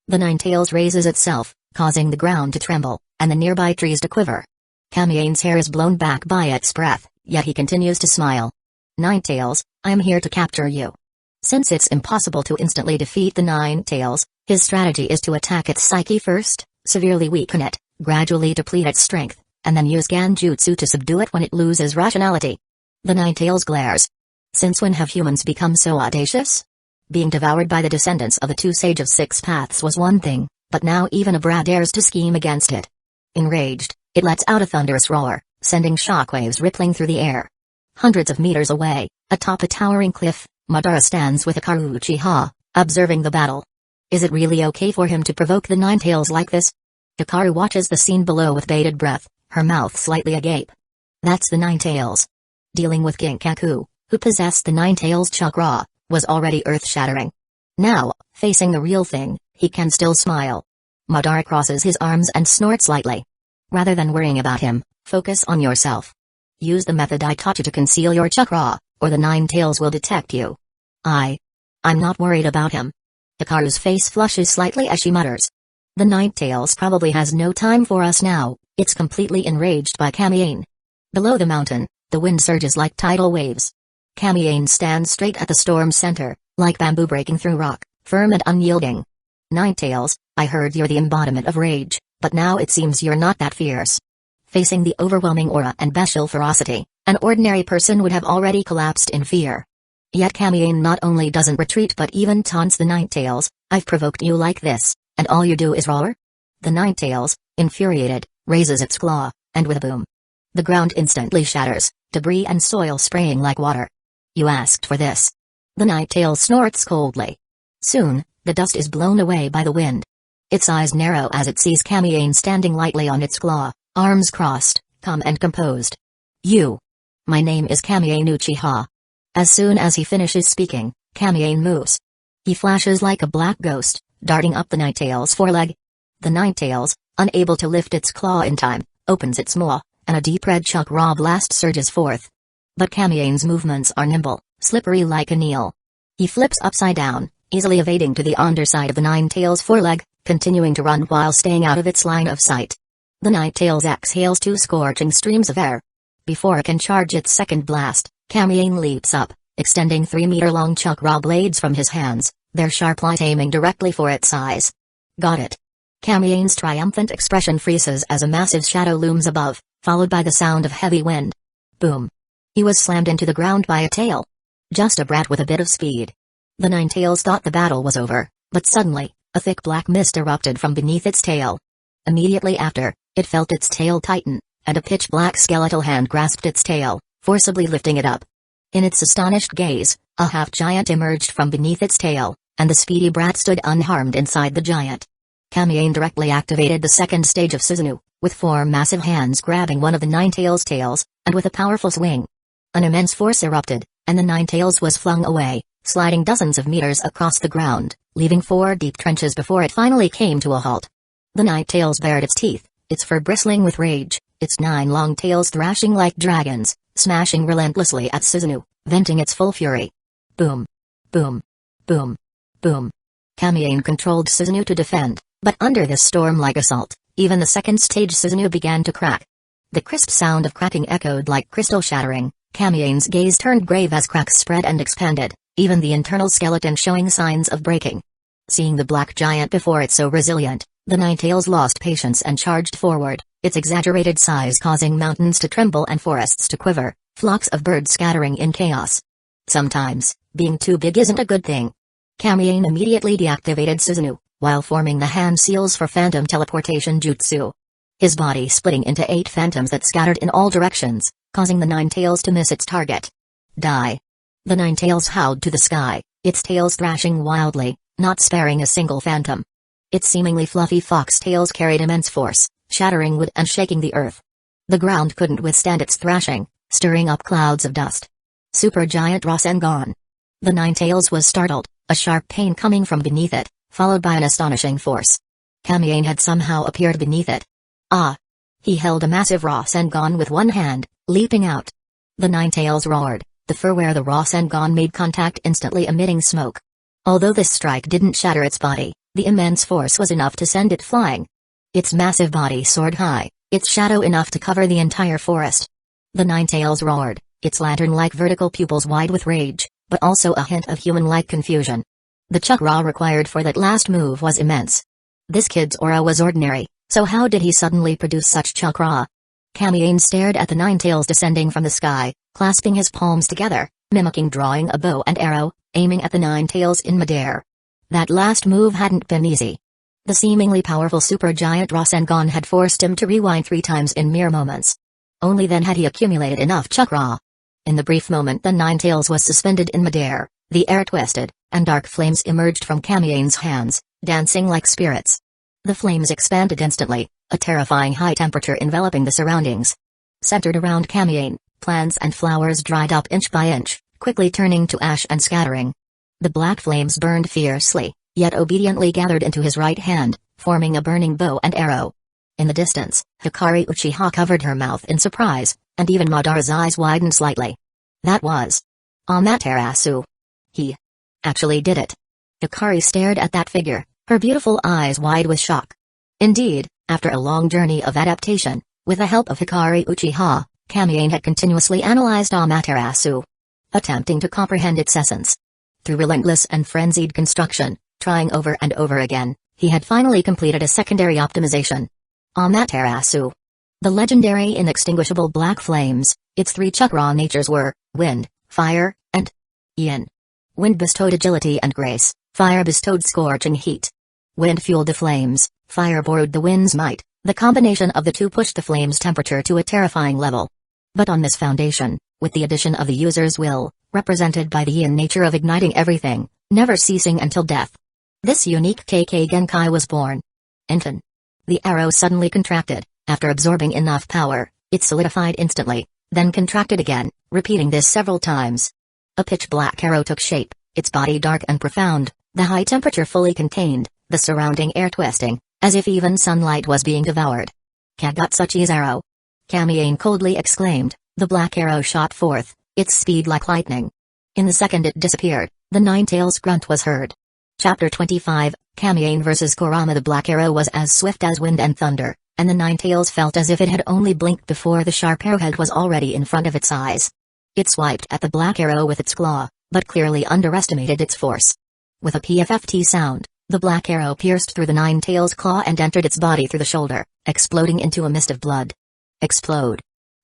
The 9 tails raises itself, causing the ground to tremble, and the nearby trees to quiver. Kamiane's hair is blown back by its breath, yet he continues to smile. 9 tails, I am here to capture you. Since it's impossible to instantly defeat the 9 tails, his strategy is to attack its psyche first, severely weaken it, gradually deplete its strength, and then use Ganjutsu to subdue it when it loses rationality. The 9 tails glares. Since when have humans become so audacious? Being devoured by the descendants of the 2 Sage of 6 Paths was one thing, but now even a brat dares to scheme against it. Enraged, it lets out a thunderous roar, sending shockwaves rippling through the air. Hundreds of meters away, atop a towering cliff, Madara stands with Hikaru Uchiha, observing the battle. Is it really okay for him to provoke the 9 tails like this? Hikaru watches the scene below with bated breath, her mouth slightly agape. That's the Nine Tails. Dealing with Ginkaku, who possessed the Nine Tails chakra, was already earth-shattering. Now, facing the real thing, he can still smile. Madara crosses his arms and snorts lightly. Rather than worrying about him, focus on yourself. Use the method I taught you to conceal your chakra, or the Nine Tails will detect you. I'm not worried about him. Hikaru's face flushes slightly as she mutters. The Nine Tails probably has no time for us now, it's completely enraged by Kamiane. Below the mountain, the wind surges like tidal waves. Kamiane stands straight at the storm's center, like bamboo breaking through rock, firm and unyielding. Nine Tails, I heard you're the embodiment of rage, but now it seems you're not that fierce. Facing the overwhelming aura and bestial ferocity, an ordinary person would have already collapsed in fear. Yet Kamiane not only doesn't retreat but even taunts the Nine Tails. I've provoked you like this, and all you do is roar? The Nine Tails, infuriated, raises its claw, and with a boom, the ground instantly shatters, debris and soil spraying like water. You asked for this. The Nine Tails snorts coldly. Soon, the dust is blown away by the wind. Its eyes narrow as it sees Kamiane standing lightly on its claw, arms crossed, calm and composed. You. My name is Kamiane Uchiha. As soon as he finishes speaking, Kamiane moves. He flashes like a black ghost, darting up the Nine Tails' foreleg. The Nine Tails, unable to lift its claw in time, opens its maw, and a deep red chakra blast surges forth. But Kamiane's movements are nimble, slippery like an eel. He flips upside down, easily evading to the underside of the Nine Tails' foreleg, continuing to run while staying out of its line of sight. The Nine Tails exhales 2 scorching streams of air. Before it can charge its second blast, Kamiane leaps up, extending 3-meter-long chakra blades from his hands, their sharp light aiming directly for its eyes. Got it. Kamiane's triumphant expression freezes as a massive shadow looms above, followed by the sound of heavy wind. Boom. He was slammed into the ground by a tail. Just a brat with a bit of speed. The Nine Tails thought the battle was over, but suddenly, a thick black mist erupted from beneath its tail. Immediately after, it felt its tail tighten, and a pitch-black skeletal hand grasped its tail, forcibly lifting it up. In its astonished gaze, a half-giant emerged from beneath its tail, and the speedy brat stood unharmed inside the giant. Kamiane directly activated the second stage of Susanoo, with 4 massive hands grabbing one of the Nine Tails' tails, and with a powerful swing. An immense force erupted, and the Nine Tails was flung away, sliding dozens of meters across the ground, leaving 4 deep trenches before it finally came to a halt. The Nine Tails bared its teeth, its fur bristling with rage, its 9 long tails thrashing like dragons, smashing relentlessly at Susanoo, venting its full fury. Boom. Boom. Boom. Boom. Kamiane controlled Susanoo to defend, but under this storm-like assault, even the second stage Susanoo began to crack. The crisp sound of cracking echoed like crystal shattering. Kamiane's gaze turned grave as cracks spread and expanded, even the internal skeleton showing signs of breaking. Seeing the black giant before it so resilient, the Nine Tails lost patience and charged forward, its exaggerated size causing mountains to tremble and forests to quiver, flocks of birds scattering in chaos. Sometimes, being too big isn't a good thing. Kamiane immediately deactivated Susanoo, while forming the hand seals for phantom teleportation jutsu. His body splitting into 8 phantoms that scattered in all directions, causing the Nine Tails to miss its target. Die. The Nine Tails howled to the sky, its tails thrashing wildly, not sparing a single phantom. Its seemingly fluffy fox tails carried immense force, shattering wood and shaking the earth. The ground couldn't withstand its thrashing, stirring up clouds of dust. Supergiant Rasengan. The Nine Tails was startled, a sharp pain coming from beneath it, followed by an astonishing force. Kamiane had somehow appeared beneath it. Ah! He held a massive Rasengan with one hand, leaping out. The Nine Tails roared, the fur where the Rasengan made contact instantly emitting smoke. Although this strike didn't shatter its body, the immense force was enough to send it flying. Its massive body soared high, its shadow enough to cover the entire forest. The Nine Tails roared, its lantern-like vertical pupils wide with rage, but also a hint of human-like confusion. The chakra required for that last move was immense. This kid's aura was ordinary, so how did he suddenly produce such chakra? Kamiane stared at the Nine Tails descending from the sky, clasping his palms together, mimicking drawing a bow and arrow, aiming at the Nine Tails in midair. That last move hadn't been easy. The seemingly powerful supergiant Rasengan had forced him to rewind 3 times in mere moments. Only then had he accumulated enough chakra. In the brief moment the Nine Tails was suspended in midair, the air twisted, and dark flames emerged from Kamiane's hands, dancing like spirits. The flames expanded instantly, a terrifying high temperature enveloping the surroundings. Centered around Kamiyane, plants and flowers dried up inch by inch, quickly turning to ash and scattering. The black flames burned fiercely, yet obediently gathered into his right hand, forming a burning bow and arrow. In the distance, Hikari Uchiha covered her mouth in surprise, and even Madara's eyes widened slightly. That was Amaterasu. He actually did it. Hikari stared at that figure, her beautiful eyes wide with shock. Indeed, after a long journey of adaptation, with the help of Hikari Uchiha, Kamiyane had continuously analyzed Amaterasu, attempting to comprehend its essence. Through relentless and frenzied construction, trying over and over again, he had finally completed a secondary optimization. Amaterasu. The legendary inextinguishable black flames, its three chakra natures were wind, fire, and yin. Wind bestowed agility and grace, fire bestowed scorching heat. Wind fueled the flames, fire borrowed the wind's might. The combination of the two pushed the flame's temperature to a terrifying level. But on this foundation, with the addition of the user's will, represented by the yin nature of igniting everything, never ceasing until death, this unique KK Genkai was born. Inton. The arrow suddenly contracted. After absorbing enough power, it solidified instantly, then contracted again, repeating this several times. A pitch-black arrow took shape, its body dark and profound, the high temperature fully contained, the surrounding air twisting, as if even sunlight was being devoured. Kagatsuchi's arrow. Kamiyane coldly exclaimed. The black arrow shot forth, its speed like lightning. In the second it disappeared, the nine-tails grunt was heard. Chapter 25, Kamiyane vs. Kurama. The black arrow was as swift as wind and thunder, and the nine-tails felt as if it had only blinked before the sharp arrowhead was already in front of its eyes. It swiped at the black arrow with its claw, but clearly underestimated its force. With a PFFT sound, the black arrow pierced through the nine-tails claw and entered its body through the shoulder, exploding into a mist of blood. Explode.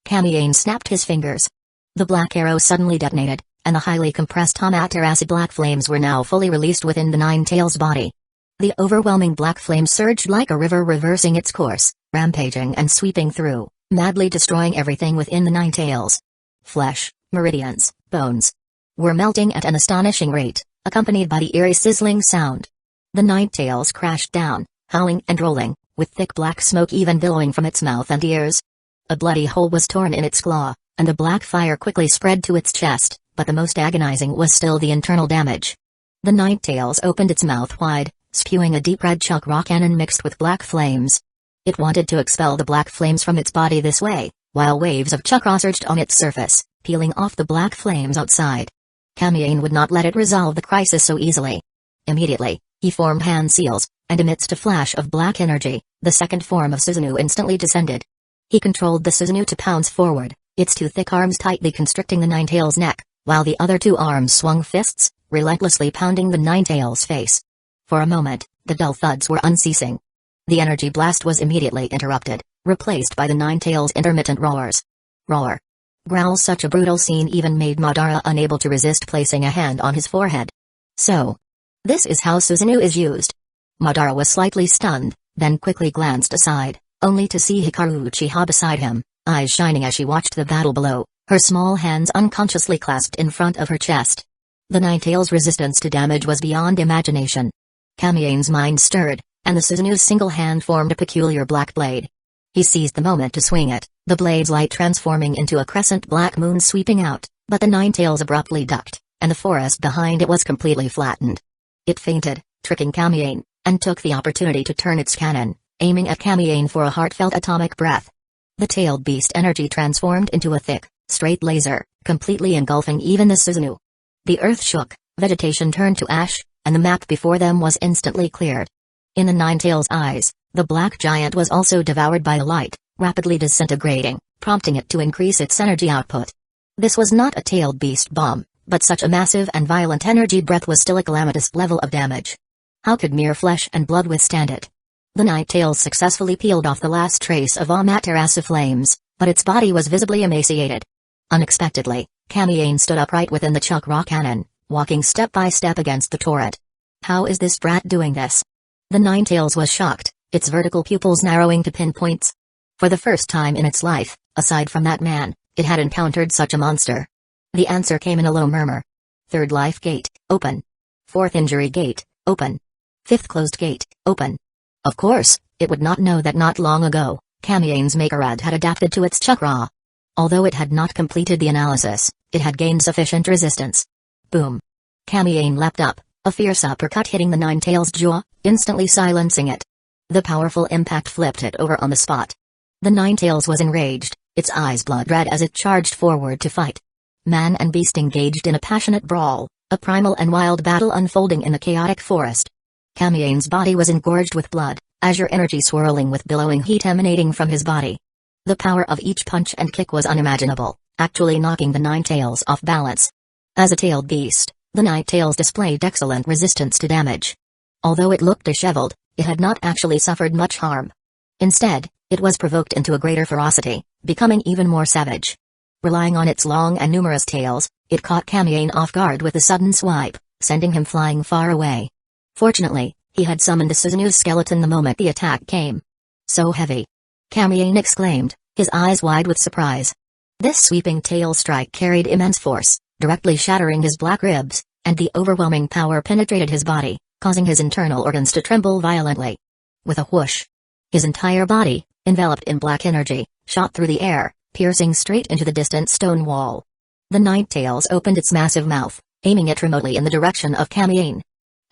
Kamiyane snapped his fingers. The black arrow suddenly detonated, and the highly compressed Amaterasu black flames were now fully released within the nine-tails body. The overwhelming black flame surged like a river reversing its course, rampaging and sweeping through, madly destroying everything within the nine-tails. Flesh, meridians, bones were melting at an astonishing rate, accompanied by the eerie sizzling sound. The nine-tails crashed down, howling and rolling, with thick black smoke even billowing from its mouth and ears. A bloody hole was torn in its claw, and the black fire quickly spread to its chest, but the most agonizing was still the internal damage. The nine-tails opened its mouth wide, spewing a deep red chakra cannon mixed with black flames. It wanted to expel the black flames from its body this way, while waves of chakra surged on its surface, peeling off the black flames outside. Kamiyane would not let it resolve the crisis so easily. Immediately, he formed hand seals, and amidst a flash of black energy, the second form of Susanoo instantly descended. He controlled the Susanoo to pounce forward, its two thick arms tightly constricting the nine-tails neck, while the other two arms swung fists, relentlessly pounding the nine-tails face. For a moment, the dull thuds were unceasing. The energy blast was immediately interrupted, replaced by the nine-tails' intermittent roars. Roar. Growl. Such a brutal scene even made Madara unable to resist placing a hand on his forehead. So, this is how Susanoo is used. Madara was slightly stunned, then quickly glanced aside, only to see Hikaru Uchiha beside him, eyes shining as she watched the battle below, her small hands unconsciously clasped in front of her chest. The nine-tails' resistance to damage was beyond imagination. Kamiyane's mind stirred, and the Susanoo's single hand formed a peculiar black blade. He seized the moment to swing it, the blade's light transforming into a crescent black moon sweeping out, but the nine-tails abruptly ducked, and the forest behind it was completely flattened. It feinted, tricking Kamiyane, and took the opportunity to turn its cannon, aiming at Kamiyane for a heartfelt atomic breath. The tailed beast energy transformed into a thick, straight laser, completely engulfing even the Susanoo. The earth shook, vegetation turned to ash, and the map before them was instantly cleared. In the nine-tails' eyes, the black giant was also devoured by the light, rapidly disintegrating, prompting it to increase its energy output. This was not a tailed beast bomb, but such a massive and violent energy breath was still a calamitous level of damage. How could mere flesh and blood withstand it? The nine-tails successfully peeled off the last trace of Amaterasu flames, but its body was visibly emaciated. Unexpectedly, Kamiyane stood upright within the chakra cannon, walking step by step against the turret. How is this brat doing this? The nine-tails was shocked, its vertical pupils narrowing to pinpoints. For the first time in its life, aside from that man, it had encountered such a monster. The answer came in a low murmur. Third life gate, open. Fourth injury gate, open. Fifth closed gate, open. Of course, it would not know that not long ago, Kamien's Makerad had adapted to its chakra. Although it had not completed the analysis, it had gained sufficient resistance. Boom. Kamien leapt up, a fierce uppercut hitting the Ninetales' jaw, instantly silencing it. The powerful impact flipped it over on the spot. The Ninetales was enraged, its eyes blood red as it charged forward to fight. Man and beast engaged in a passionate brawl, a primal and wild battle unfolding in the chaotic forest. Kamien's body was engorged with blood, azure energy swirling with billowing heat emanating from his body. The power of each punch and kick was unimaginable, actually knocking the Ninetales off balance. As a tailed beast, the Ninetales displayed excellent resistance to damage. Although it looked disheveled, it had not actually suffered much harm. Instead, it was provoked into a greater ferocity, becoming even more savage. Relying on its long and numerous tails, it caught Kamien off guard with a sudden swipe, sending him flying far away. Fortunately, he had summoned the Suzunu's skeleton the moment the attack came. So heavy! Kamien exclaimed, his eyes wide with surprise. This sweeping tail strike carried immense force, directly shattering his black ribs, and the overwhelming power penetrated his body, causing his internal organs to tremble violently. With a whoosh, his entire body, enveloped in black energy, shot through the air, piercing straight into the distant stone wall. The Ninetales opened its massive mouth, aiming it remotely in the direction of Kamien.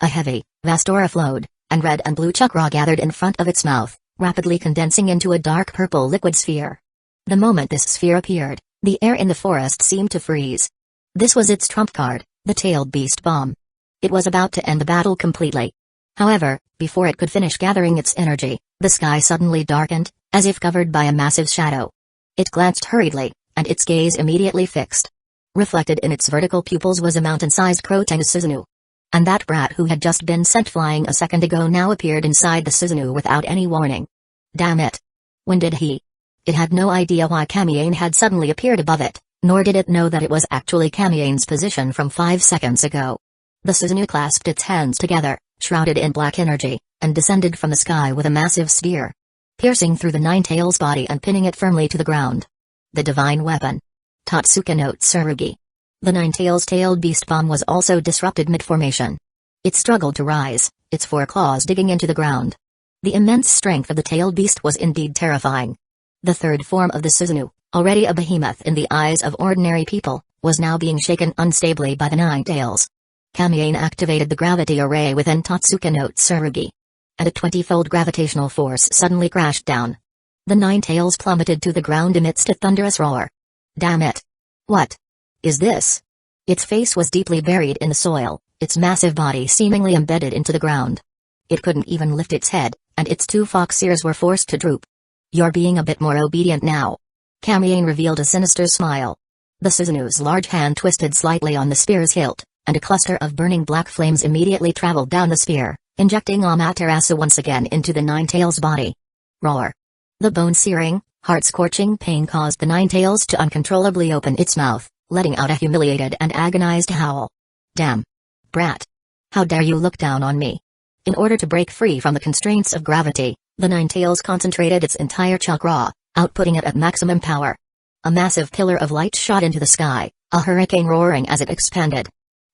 A heavy, vast aura flowed, and red and blue chakra gathered in front of its mouth, rapidly condensing into a dark purple liquid sphere. The moment this sphere appeared, the air in the forest seemed to freeze. This was its trump card, the tailed beast bomb. It was about to end the battle completely. However, before it could finish gathering its energy, the sky suddenly darkened, as if covered by a massive shadow. It glanced hurriedly, and its gaze immediately fixed. Reflected in its vertical pupils was a mountain-sized Crotang Susanoo. And that brat who had just been sent flying a second ago now appeared inside the Susanoo without any warning. Damn it! When did he? It had no idea why Kamien had suddenly appeared above it, nor did it know that it was actually Kamien's position from 5 seconds ago. The Susanoo clasped its hands together, shrouded in black energy, and descended from the sky with a massive spear, piercing through the Ninetales' body and pinning it firmly to the ground. The divine weapon. Totsuka no Tsurugi. The Ninetales' tailed beast bomb was also disrupted mid-formation. It struggled to rise, its 4 claws digging into the ground. The immense strength of the tailed beast was indeed terrifying. The third form of the Susanoo, already a behemoth in the eyes of ordinary people, was now being shaken unstably by the Ninetales. Kamien activated the gravity array within Totsuka no Tsurugi. And a 20-fold gravitational force suddenly crashed down. The Ninetales plummeted to the ground amidst a thunderous roar. Damn it! What is this? Its face was deeply buried in the soil, its massive body seemingly embedded into the ground. It couldn't even lift its head, and its 2 fox ears were forced to droop. You're being a bit more obedient now. Kamien revealed a sinister smile. The Susanoo's large hand twisted slightly on the spear's hilt, and a cluster of burning black flames immediately traveled down the spear, injecting Amaterasu once again into the Ninetales' body. Roar! The bone-searing, heart-scorching pain caused the Ninetales to uncontrollably open its mouth, letting out a humiliated and agonized howl. Damn! Brat! How dare you look down on me? In order to break free from the constraints of gravity, the Ninetales concentrated its entire chakra, outputting it at maximum power. A massive pillar of light shot into the sky, a hurricane roaring as it expanded.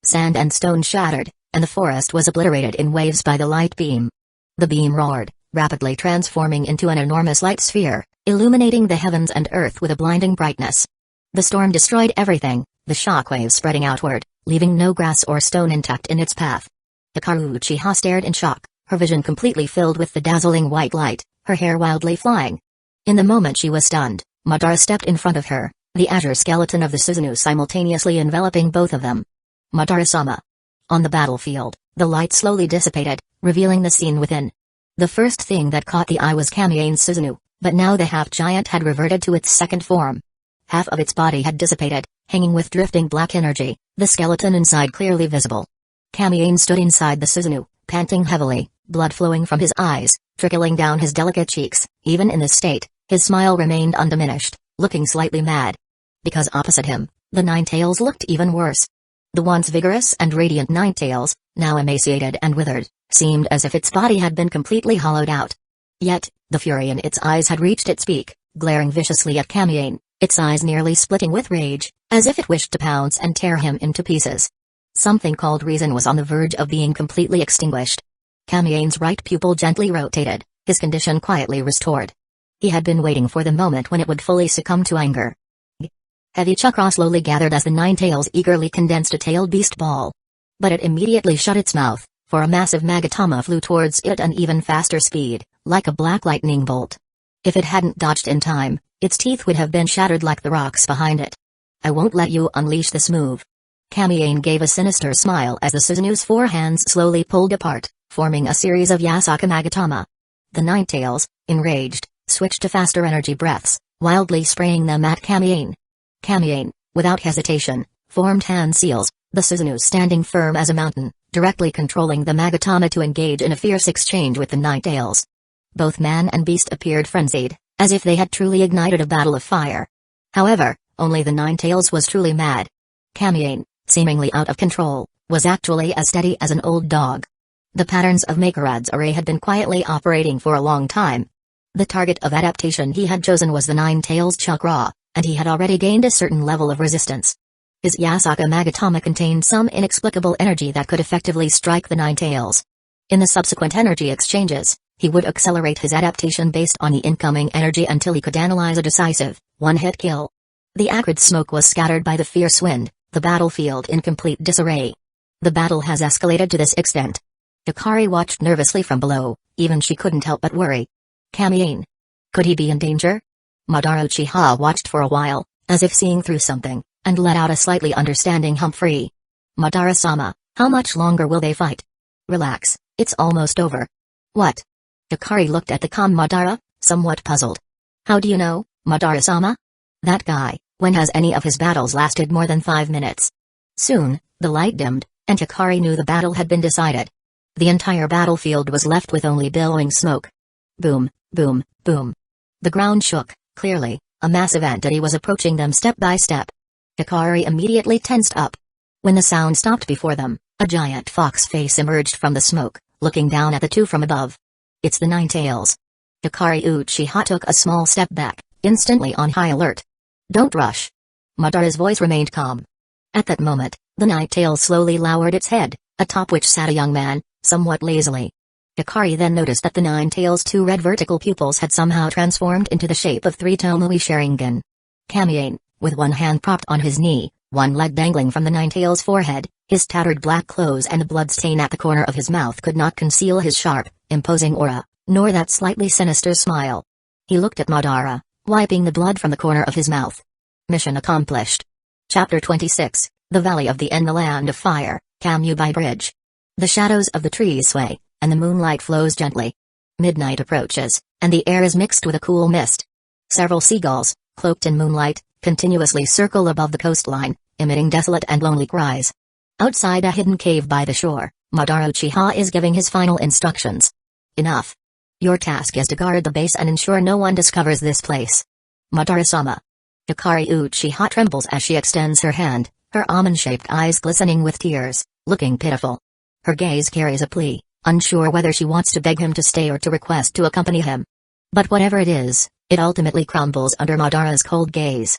Sand and stone shattered, and the forest was obliterated in waves by the light beam. The beam roared, rapidly transforming into an enormous light sphere, illuminating the heavens and earth with a blinding brightness. The storm destroyed everything, the shockwaves spreading outward, leaving no grass or stone intact in its path. Hikaru Uchiha stared in shock, her vision completely filled with the dazzling white light, her hair wildly flying. In the moment she was stunned, Madara stepped in front of her, the azure skeleton of the Susanoo simultaneously enveloping both of them. Madara-sama. On the battlefield, the light slowly dissipated, revealing the scene within. The first thing that caught the eye was Kamien's Susanoo, but now the half-giant had reverted to its second form. Half of its body had dissipated, hanging with drifting black energy, the skeleton inside clearly visible. Kamien stood inside the Susanoo, panting heavily, blood flowing from his eyes, trickling down his delicate cheeks. Even in this state, his smile remained undiminished, looking slightly mad. Because opposite him, the Ninetales looked even worse. The once vigorous and radiant Ninetales, now emaciated and withered, seemed as if its body had been completely hollowed out. Yet, the fury in its eyes had reached its peak, glaring viciously at Kamien, its eyes nearly splitting with rage, as if it wished to pounce and tear him into pieces. Something called reason was on the verge of being completely extinguished. Kamien's right pupil gently rotated, his condition quietly restored. He had been waiting for the moment when it would fully succumb to anger. Heavy chakra slowly gathered as the nine tails eagerly condensed a tailed beast ball. But it immediately shut its mouth, for a massive magatama flew towards it at an even faster speed, like a black lightning bolt. If it hadn't dodged in time, its teeth would have been shattered like the rocks behind it. I won't let you unleash this move. Kamien gave a sinister smile as the Suzanu's four hands slowly pulled apart, forming a series of Yasaka Magatama. The nine tails, enraged, switched to faster energy breaths, wildly spraying them at Kamien. Kamien, without hesitation, formed hand seals, the Suzaну standing firm as a mountain, directly controlling the Magatama to engage in a fierce exchange with the nine tails. Both man and beast appeared frenzied, as if they had truly ignited a battle of fire. However, only the nine tails was truly mad. Kamien, seemingly out of control, was actually as steady as an old dog. The patterns of Makurad's array had been quietly operating for a long time. The target of adaptation he had chosen was the nine tails chakra, and he had already gained a certain level of resistance. His Yasaka Magatama contained some inexplicable energy that could effectively strike the nine tails. In the subsequent energy exchanges, he would accelerate his adaptation based on the incoming energy until he could analyze a decisive, one-hit kill. The acrid smoke was scattered by the fierce wind, the battlefield in complete disarray. The battle has escalated to this extent. Hikari watched nervously from below, even she couldn't help but worry. Kamien. Could he be in danger? Madara Uchiha watched for a while, as if seeing through something, and let out a slightly understanding Humphrey. Madara-sama, how much longer will they fight? Relax, it's almost over. What? Hikari looked at the calm Madara, somewhat puzzled. How do you know, Madara-sama? That guy, when has any of his battles lasted more than 5 minutes? Soon, the light dimmed, and Hikari knew the battle had been decided. The entire battlefield was left with only billowing smoke. Boom, boom, boom. The ground shook, clearly, a massive entity was approaching them step by step. Hikari immediately tensed up. When the sound stopped before them, a giant fox face emerged from the smoke, looking down at the two from above. It's the nine tails. Hikari Uchiha took a small step back, instantly on high alert. Don't rush. Madara's voice remained calm. At that moment, the nine tails slowly lowered its head, atop which sat a young man, somewhat lazily. Hikari then noticed that the nine tails' two red vertical pupils had somehow transformed into the shape of three Tomoe Sharingan. Kamien, with one hand propped on his knee, one leg dangling from the nine tails' forehead, his tattered black clothes and the blood stain at the corner of his mouth could not conceal his sharp, imposing aura, nor that slightly sinister smile. He looked at Madara, wiping the blood from the corner of his mouth. Mission accomplished. Chapter 26, The Valley of the End, the Land of Fire, Kamubai Bridge. The shadows of the trees sway, and the moonlight flows gently. Midnight approaches, and the air is mixed with a cool mist. Several seagulls, cloaked in moonlight, continuously circle above the coastline, emitting desolate and lonely cries. Outside a hidden cave by the shore, Madara Uchiha is giving his final instructions. Enough. Your task is to guard the base and ensure no one discovers this place. Madara-sama. Hikari Uchiha trembles as she extends her hand, her almond-shaped eyes glistening with tears, looking pitiful. Her gaze carries a plea, unsure whether she wants to beg him to stay or to request to accompany him. But whatever it is, it ultimately crumbles under Madara's cold gaze.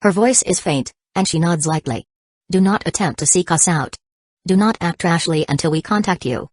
Her voice is faint, and she nods lightly. Do not attempt to seek us out. Do not act rashly until we contact you.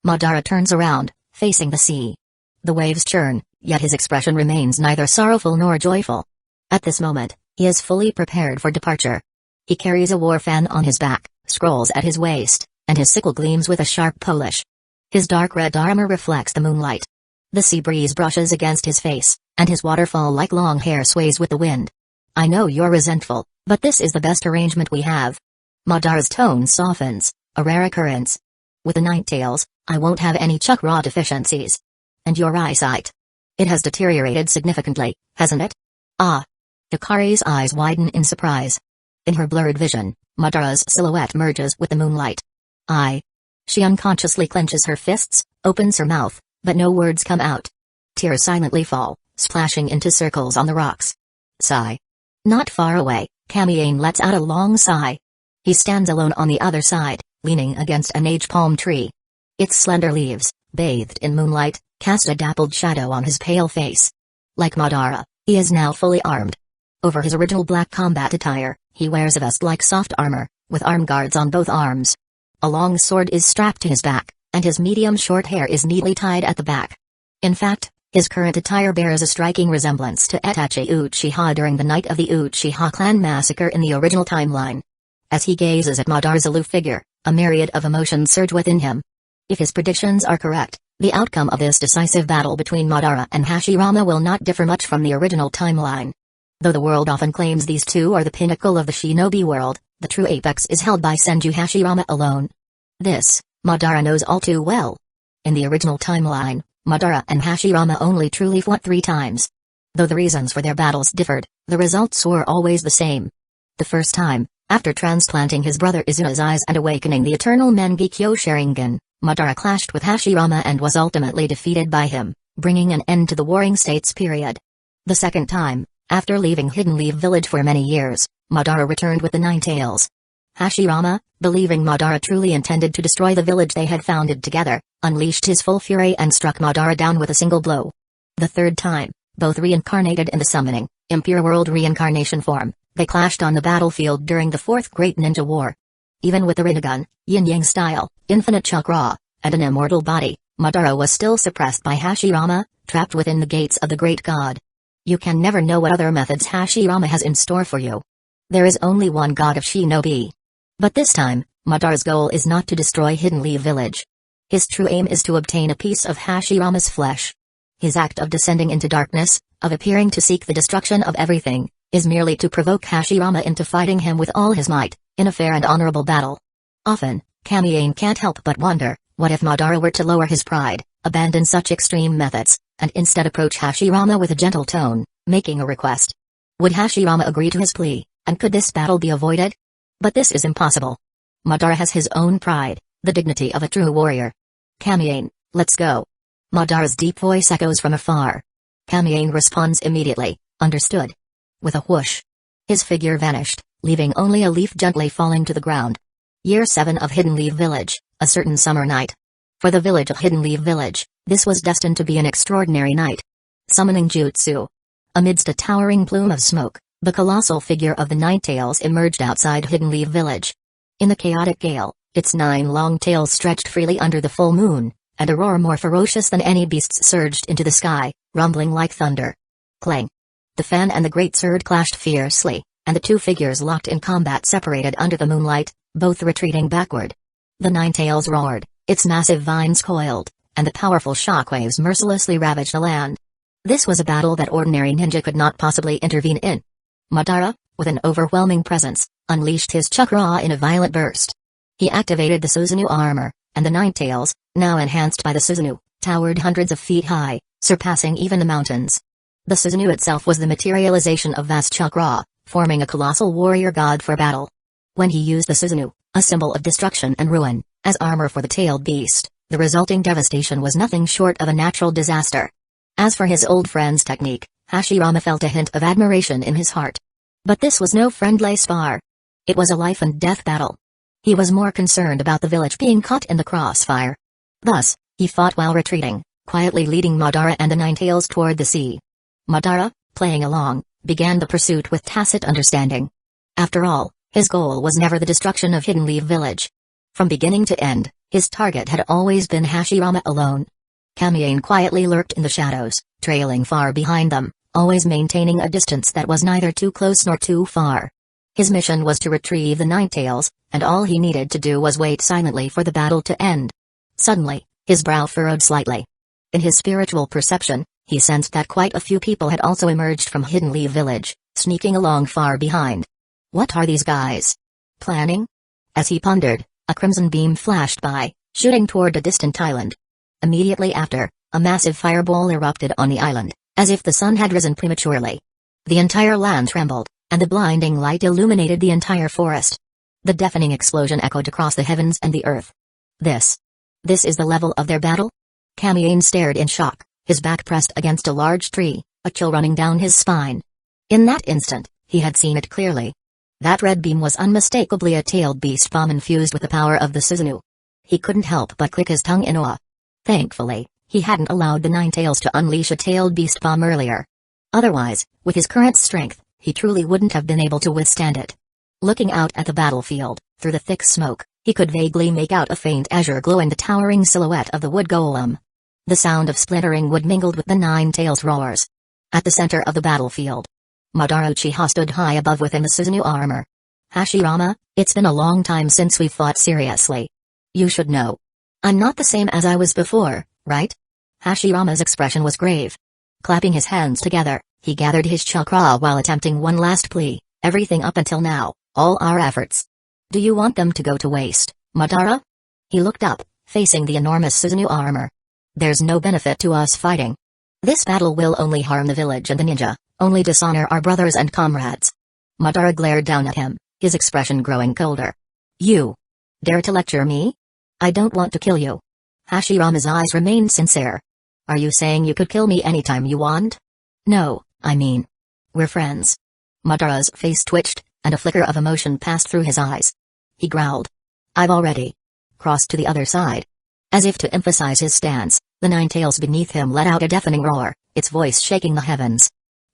Madara turns around, facing the sea. The waves churn, yet his expression remains neither sorrowful nor joyful. At this moment, he is fully prepared for departure. He carries a war fan on his back, scrolls at his waist, and his sickle gleams with a sharp polish. His dark red armor reflects the moonlight. The sea breeze brushes against his face, and his waterfall-like long hair sways with the wind. I know you're resentful, but this is the best arrangement we have. Madara's tone softens, a rare occurrence. With the nine tails, I won't have any chakra deficiencies. And your eyesight. It has deteriorated significantly, hasn't it? Ah. Hikari's eyes widen in surprise. In her blurred vision, Madara's silhouette merges with the moonlight. She unconsciously clenches her fists, opens her mouth, but no words come out. Tears silently fall, splashing into circles on the rocks. Sigh. Not far away, Kamien lets out a long sigh. He stands alone on the other side, leaning against an age palm tree. Its slender leaves, bathed in moonlight, cast a dappled shadow on his pale face. Like Madara, he is now fully armed. Over his original black combat attire, he wears a vest like soft armor, with arm guards on both arms. A long sword is strapped to his back, and his medium short hair is neatly tied at the back. In fact, his current attire bears a striking resemblance to Itachi Uchiha during the night of the Uchiha clan massacre in the original timeline. As he gazes at Madara's aloof figure, a myriad of emotions surge within him. If his predictions are correct, the outcome of this decisive battle between Madara and Hashirama will not differ much from the original timeline. Though the world often claims these two are the pinnacle of the shinobi world, the true apex is held by Senju Hashirama alone. This, Madara knows all too well. In the original timeline, Madara and Hashirama only truly fought 3 times. Though the reasons for their battles differed, the results were always the same. The first time, after transplanting his brother Izuna's eyes and awakening the eternal Mangekyo Sharingan, Madara clashed with Hashirama and was ultimately defeated by him, bringing an end to the Warring States period. The second time, after leaving Hidden Leaf Village for many years, Madara returned with the Nine Tails. Hashirama, believing Madara truly intended to destroy the village they had founded together, unleashed his full fury and struck Madara down with a single blow. The third time, both reincarnated in the summoning, impure world reincarnation form, they clashed on the battlefield during the Fourth Great Ninja War. Even with the Rinnegan, yin-yang style, infinite chakra, and an immortal body, Madara was still suppressed by Hashirama, trapped within the gates of the great god. You can never know what other methods Hashirama has in store for you. There is only one god of shinobi. But this time, Madara's goal is not to destroy Hidden Leaf Village. His true aim is to obtain a piece of Hashirama's flesh. His act of descending into darkness, of appearing to seek the destruction of everything, is merely to provoke Hashirama into fighting him with all his might, in a fair and honorable battle. Often, Kamiane can't help but wonder, what if Madara were to lower his pride, abandon such extreme methods, and instead approach Hashirama with a gentle tone, making a request? Would Hashirama agree to his plea, and could this battle be avoided? But this is impossible. Madara has his own pride, the dignity of a true warrior. Kamiane, let's go. Madara's deep voice echoes from afar. Kamiane responds immediately, understood. With a whoosh, his figure vanished, leaving only a leaf gently falling to the ground. Year 7 of Hidden Leaf Village, a certain summer night. For the village of Hidden Leaf Village, this was destined to be an extraordinary night. Summoning jutsu. Amidst a towering plume of smoke, the colossal figure of the Nine Tails emerged outside Hidden Leaf Village. In the chaotic gale, its 9 long tails stretched freely under the full moon, and a roar more ferocious than any beast's surged into the sky, rumbling like thunder. Clang. The fan and the great sword clashed fiercely, and the two figures locked in combat separated under the moonlight, both retreating backward. The Nine Tails roared, its massive vines coiled, and the powerful shockwaves mercilessly ravaged the land. This was a battle that ordinary ninja could not possibly intervene in. Madara, with an overwhelming presence, unleashed his chakra in a violent burst. He activated the Susanoo armor, and the Nine Tails, now enhanced by the Susanoo, towered hundreds of feet high, surpassing even the mountains. The Susanoo itself was the materialization of vast chakra, forming a colossal warrior god for battle. When he used the Susanoo, a symbol of destruction and ruin, as armor for the tailed beast, the resulting devastation was nothing short of a natural disaster. As for his old friend's technique, Hashirama felt a hint of admiration in his heart. But this was no friendly spar. It was a life and death battle. He was more concerned about the village being caught in the crossfire. Thus, he fought while retreating, quietly leading Madara and the Nine Tails toward the sea. Madara, playing along, began the pursuit with tacit understanding. After all, his goal was never the destruction of Hidden Leaf Village. From beginning to end, his target had always been Hashirama alone. Kamiane quietly lurked in the shadows, trailing far behind them, always maintaining a distance that was neither too close nor too far. His mission was to retrieve the Nine Tails, and all he needed to do was wait silently for the battle to end. Suddenly, his brow furrowed slightly. In his spiritual perception, he sensed that quite a few people had also emerged from Hidden Leaf Village, sneaking along far behind. What are these guys planning? As he pondered, a crimson beam flashed by, shooting toward a distant island. Immediately after, a massive fireball erupted on the island, as if the sun had risen prematurely. The entire land trembled, and the blinding light illuminated the entire forest. The deafening explosion echoed across the heavens and the earth. This is the level of their battle? Kamiane stared in shock, his back pressed against a large tree, a chill running down his spine. In that instant, he had seen it clearly. That red beam was unmistakably a tailed beast bomb infused with the power of the Susanoo. He couldn't help but click his tongue in awe. Thankfully, he hadn't allowed the Nine Tails to unleash a tailed beast bomb earlier. Otherwise, with his current strength, he truly wouldn't have been able to withstand it. Looking out at the battlefield, through the thick smoke, He could vaguely make out a faint azure glow in the towering silhouette of the wood golem. The sound of splintering wood mingled with the Nine Tails' roars. At the center of the battlefield, Madara Uchiha stood high above within the Susanoo armor. Hashirama, it's been a long time since we fought seriously. You should know. I'm not the same as I was before, right? Hashirama's expression was grave. Clapping his hands together, he gathered his chakra while attempting one last plea. Everything up until now, all our efforts. Do you want them to go to waste, Madara? He looked up, facing the enormous Susanoo armor. There's no benefit to us fighting. This battle will only harm the village and the ninja, only dishonor our brothers and comrades. Madara glared down at him, his expression growing colder. You dare to lecture me? I don't want to kill you. Hashirama's eyes remained sincere. Are you saying you could kill me anytime you want? No, I mean, we're friends. Madara's face twitched, and a flicker of emotion passed through his eyes. He growled. I've already crossed to the other side. As if to emphasize his stance, the Nine Tails beneath him let out a deafening roar, its voice shaking the heavens.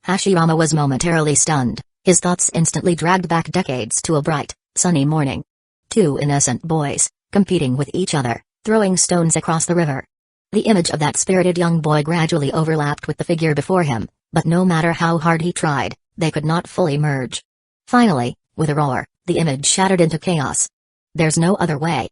Hashirama was momentarily stunned, his thoughts instantly dragged back decades to a bright, sunny morning. Two innocent boys, competing with each other, throwing stones across the river. The image of that spirited young boy gradually overlapped with the figure before him, but no matter how hard he tried, they could not fully merge. Finally, with a roar, the image shattered into chaos. There's no other way.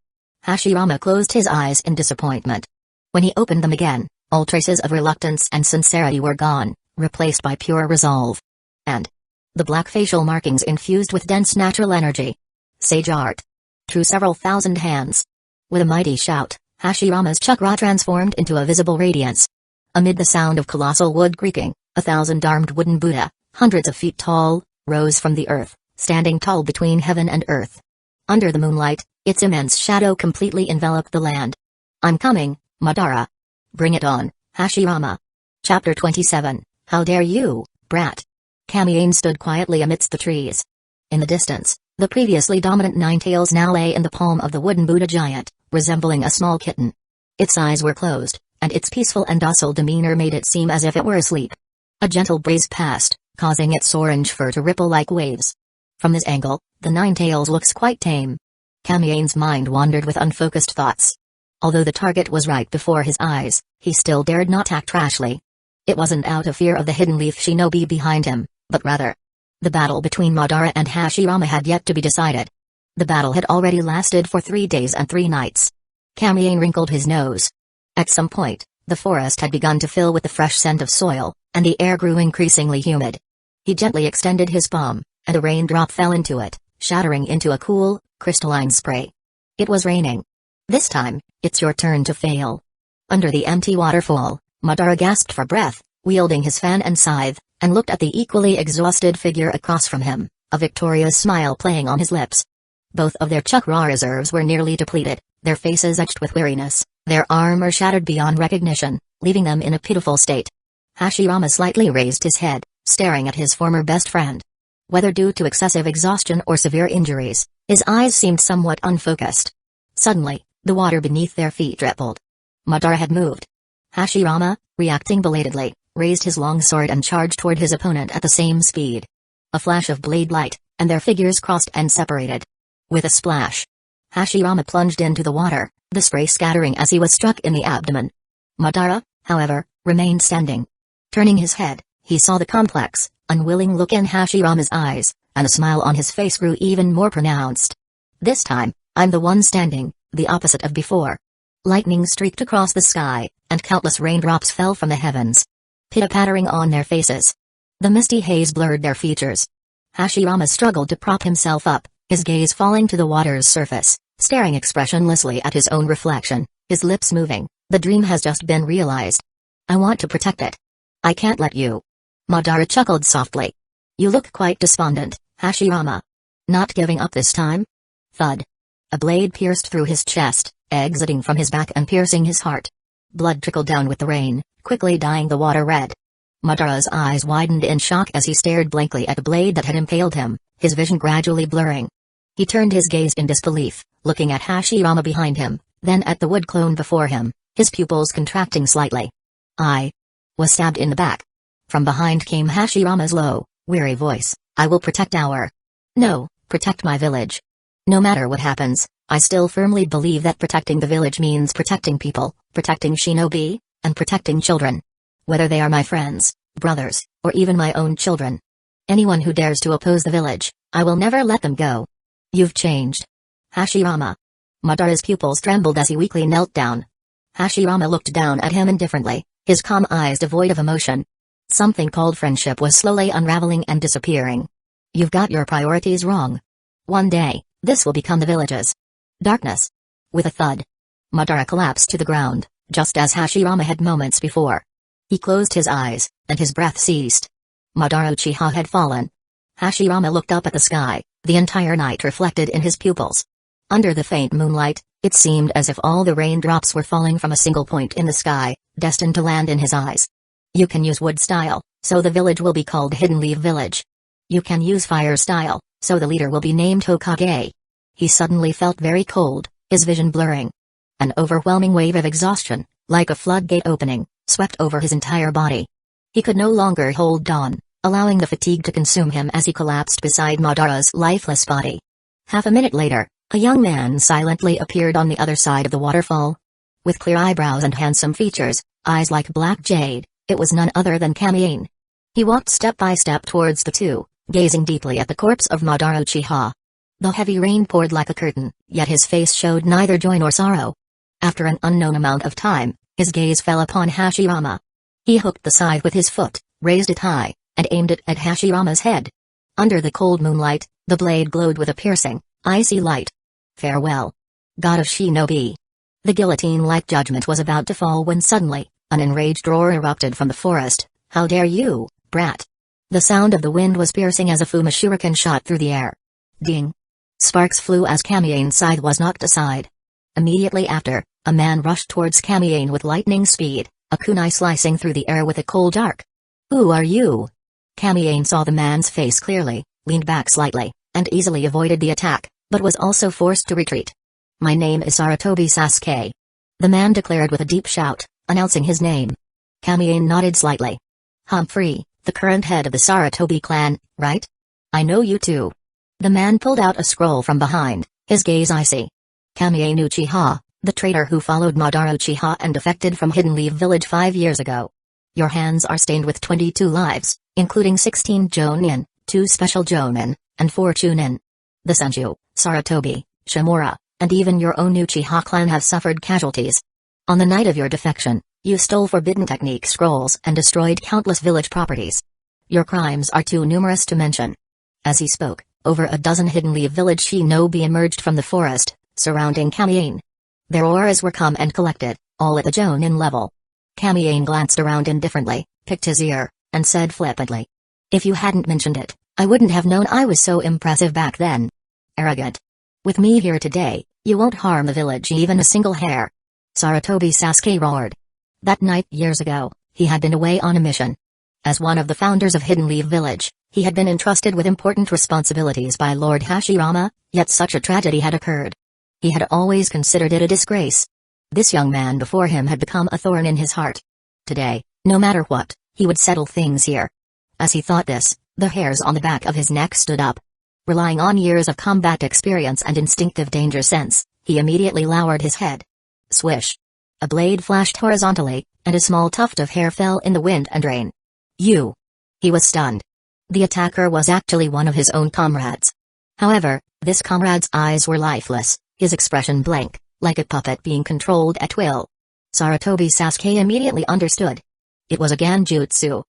Hashirama closed his eyes in disappointment. When he opened them again, all traces of reluctance and sincerity were gone, replaced by pure resolve. And the black facial markings infused with dense natural energy. Sage art. Through several thousand hands. With a mighty shout, Hashirama's chakra transformed into a visible radiance. Amid the sound of colossal wood creaking, 1,000-armed wooden Buddha, hundreds of feet tall, rose from the earth, standing tall between heaven and earth. Under the moonlight, its immense shadow completely enveloped the land. I'm coming, Madara. Bring it on, Hashirama. Chapter 27, How dare you, brat. Kamiane stood quietly amidst the trees. In the distance, the previously dominant Nine Tails now lay in the palm of the wooden Buddha giant, resembling a small kitten. Its eyes were closed, and its peaceful and docile demeanor made it seem as if it were asleep. A gentle breeze passed, causing its orange fur to ripple like waves. From this angle, the Nine Tails looks quite tame. Kamiane's mind wandered with unfocused thoughts. Although the target was right before his eyes, he still dared not act rashly. It wasn't out of fear of the hidden leaf shinobi behind him, but rather, the battle between Madara and Hashirama had yet to be decided. The battle had already lasted for 3 days and 3 nights. Kamiane wrinkled his nose. At some point, the forest had begun to fill with the fresh scent of soil, and the air grew increasingly humid. He gently extended his palm, and a raindrop fell into it, shattering into a cool, crystalline spray. It was raining. This time, it's your turn to fail. Under the empty waterfall, Madara gasped for breath, wielding his fan and scythe, and looked at the equally exhausted figure across from him, a victorious smile playing on his lips. Both of their chakra reserves were nearly depleted, their faces etched with weariness, their armor shattered beyond recognition, leaving them in a pitiful state. Hashirama slightly raised his head, staring at his former best friend. Whether due to excessive exhaustion or severe injuries, his eyes seemed somewhat unfocused. Suddenly, the water beneath their feet rippled. Madara had moved. Hashirama, reacting belatedly, raised his long sword and charged toward his opponent at the same speed. A flash of blade light, and their figures crossed and separated. With a splash, Hashirama plunged into the water, the spray scattering as he was struck in the abdomen. Madara, however, remained standing. Turning his head, he saw the complex, unwilling look in Hashirama's eyes, and a smile on his face grew even more pronounced. This time, I'm the one standing, the opposite of before. Lightning streaked across the sky, and countless raindrops fell from the heavens, pitter-pattering on their faces. The misty haze blurred their features. Hashirama struggled to prop himself up, his gaze falling to the water's surface, staring expressionlessly at his own reflection, his lips moving. The dream has just been realized. I want to protect it. I can't let you. Madara chuckled softly. You look quite despondent, Hashirama. Not giving up this time? Thud. A blade pierced through his chest, exiting from his back and piercing his heart. Blood trickled down with the rain, quickly dyeing the water red. Madara's eyes widened in shock as he stared blankly at the blade that had impaled him, his vision gradually blurring. He turned his gaze in disbelief, looking at Hashirama behind him, then at the wood clone before him, his pupils contracting slightly. I was stabbed in the back. From behind came Hashirama's low, weary voice. I will protect protect my village. No matter what happens, I still firmly believe that protecting the village means protecting people, protecting shinobi, and protecting children. Whether they are my friends, brothers, or even my own children. Anyone who dares to oppose the village, I will never let them go. You've changed. Hashirama. Madara's pupils trembled as he weakly knelt down. Hashirama looked down at him indifferently, his calm eyes devoid of emotion. Something called friendship was slowly unraveling and disappearing. You've got your priorities wrong. One day, this will become the village's darkness. With a thud, Madara collapsed to the ground, just as Hashirama had moments before. He closed his eyes, and his breath ceased. Madara Uchiha had fallen. Hashirama looked up at the sky, the entire night reflected in his pupils. Under the faint moonlight, it seemed as if all the raindrops were falling from a single point in the sky, destined to land in his eyes. You can use wood style, so the village will be called Hidden Leaf Village. You can use fire style, so the leader will be named Hokage. He suddenly felt very cold, his vision blurring. An overwhelming wave of exhaustion, like a floodgate opening, swept over his entire body. He could no longer hold on, allowing the fatigue to consume him as he collapsed beside Madara's lifeless body. Half a minute later, a young man silently appeared on the other side of the waterfall. With clear eyebrows and handsome features, eyes like black jade, it was none other than Kamiane. He walked step by step towards the two, gazing deeply at the corpse of Madara Uchiha. The heavy rain poured like a curtain, yet his face showed neither joy nor sorrow. After an unknown amount of time, his gaze fell upon Hashirama. He hooked the scythe with his foot, raised it high, and aimed it at Hashirama's head. Under the cold moonlight, the blade glowed with a piercing, icy light. Farewell, God of Shinobi. The guillotine-like judgment was about to fall when suddenly, an enraged roar erupted from the forest. How dare you, brat! The sound of the wind was piercing as a Fuma shuriken shot through the air. Ding! Sparks flew as Kamiane's scythe was knocked aside. Immediately after, a man rushed towards Kamiane with lightning speed, a kunai slicing through the air with a cold arc. Who are you? Kamiane saw the man's face clearly, leaned back slightly, and easily avoided the attack, but was also forced to retreat. My name is Sarutobi Sasuke. The man declared with a deep shout, announcing his name. Kamiane nodded slightly. Humphrey, the current head of the Sarutobi clan, right? I know you too. The man pulled out a scroll from behind, his gaze icy. Kamiane Uchiha, the traitor who followed Madara Uchiha and defected from Hidden Leaf Village 5 years ago. Your hands are stained with 22 lives, including 16 Jonin, 2 special Jonin, and 4 Chunin. The Senju, Sarutobi, Shimura, and even your own Uchiha clan have suffered casualties. On the night of your defection, you stole forbidden technique scrolls and destroyed countless village properties. Your crimes are too numerous to mention. As he spoke, over a dozen Hidden Leaf Village shinobi emerged from the forest, surrounding Kamiane. Their auras were come and collected, all at the Jonin level. Kamiane glanced around indifferently, picked his ear, and said flippantly. If you hadn't mentioned it, I wouldn't have known I was so impressive back then. Arrogant. With me here today, you won't harm the village even a single hair. Sarutobi Sasuke roared. That night years ago, he had been away on a mission. As one of the founders of Hidden Leaf Village, he had been entrusted with important responsibilities by Lord Hashirama, yet such a tragedy had occurred. He had always considered it a disgrace. This young man before him had become a thorn in his heart. Today, no matter what, he would settle things here. As he thought this, the hairs on the back of his neck stood up. Relying on years of combat experience and instinctive danger sense, he immediately lowered his head. Swish! A blade flashed horizontally, and a small tuft of hair fell in the wind and rain. You! He was stunned. The attacker was actually one of his own comrades. However, this comrade's eyes were lifeless, his expression blank, like a puppet being controlled at will. Sarutobi Sasuke immediately understood. It was a Genjutsu.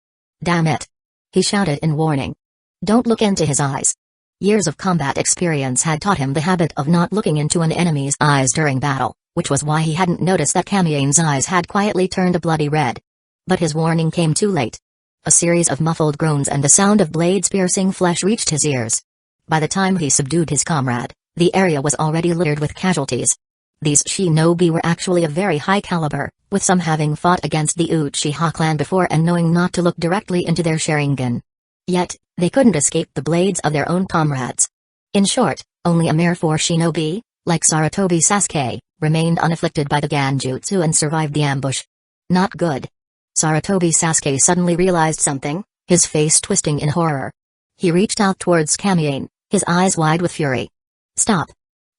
Damn it! He shouted in warning. Don't look into his eyes. Years of combat experience had taught him the habit of not looking into an enemy's eyes during battle, which was why he hadn't noticed that Kamiane's eyes had quietly turned a bloody red. But his warning came too late. A series of muffled groans and the sound of blades piercing flesh reached his ears. By the time he subdued his comrade, the area was already littered with casualties. These shinobi were actually of very high caliber, with some having fought against the Uchiha clan before and knowing not to look directly into their Sharingan. Yet, they couldn't escape the blades of their own comrades. In short, only a mere 4 shinobi, like Sarutobi Sasuke, remained unafflicted by the Genjutsu and survived the ambush. Not good. Sarutobi Sasuke suddenly realized something, his face twisting in horror. He reached out towards Kamiane, his eyes wide with fury. Stop!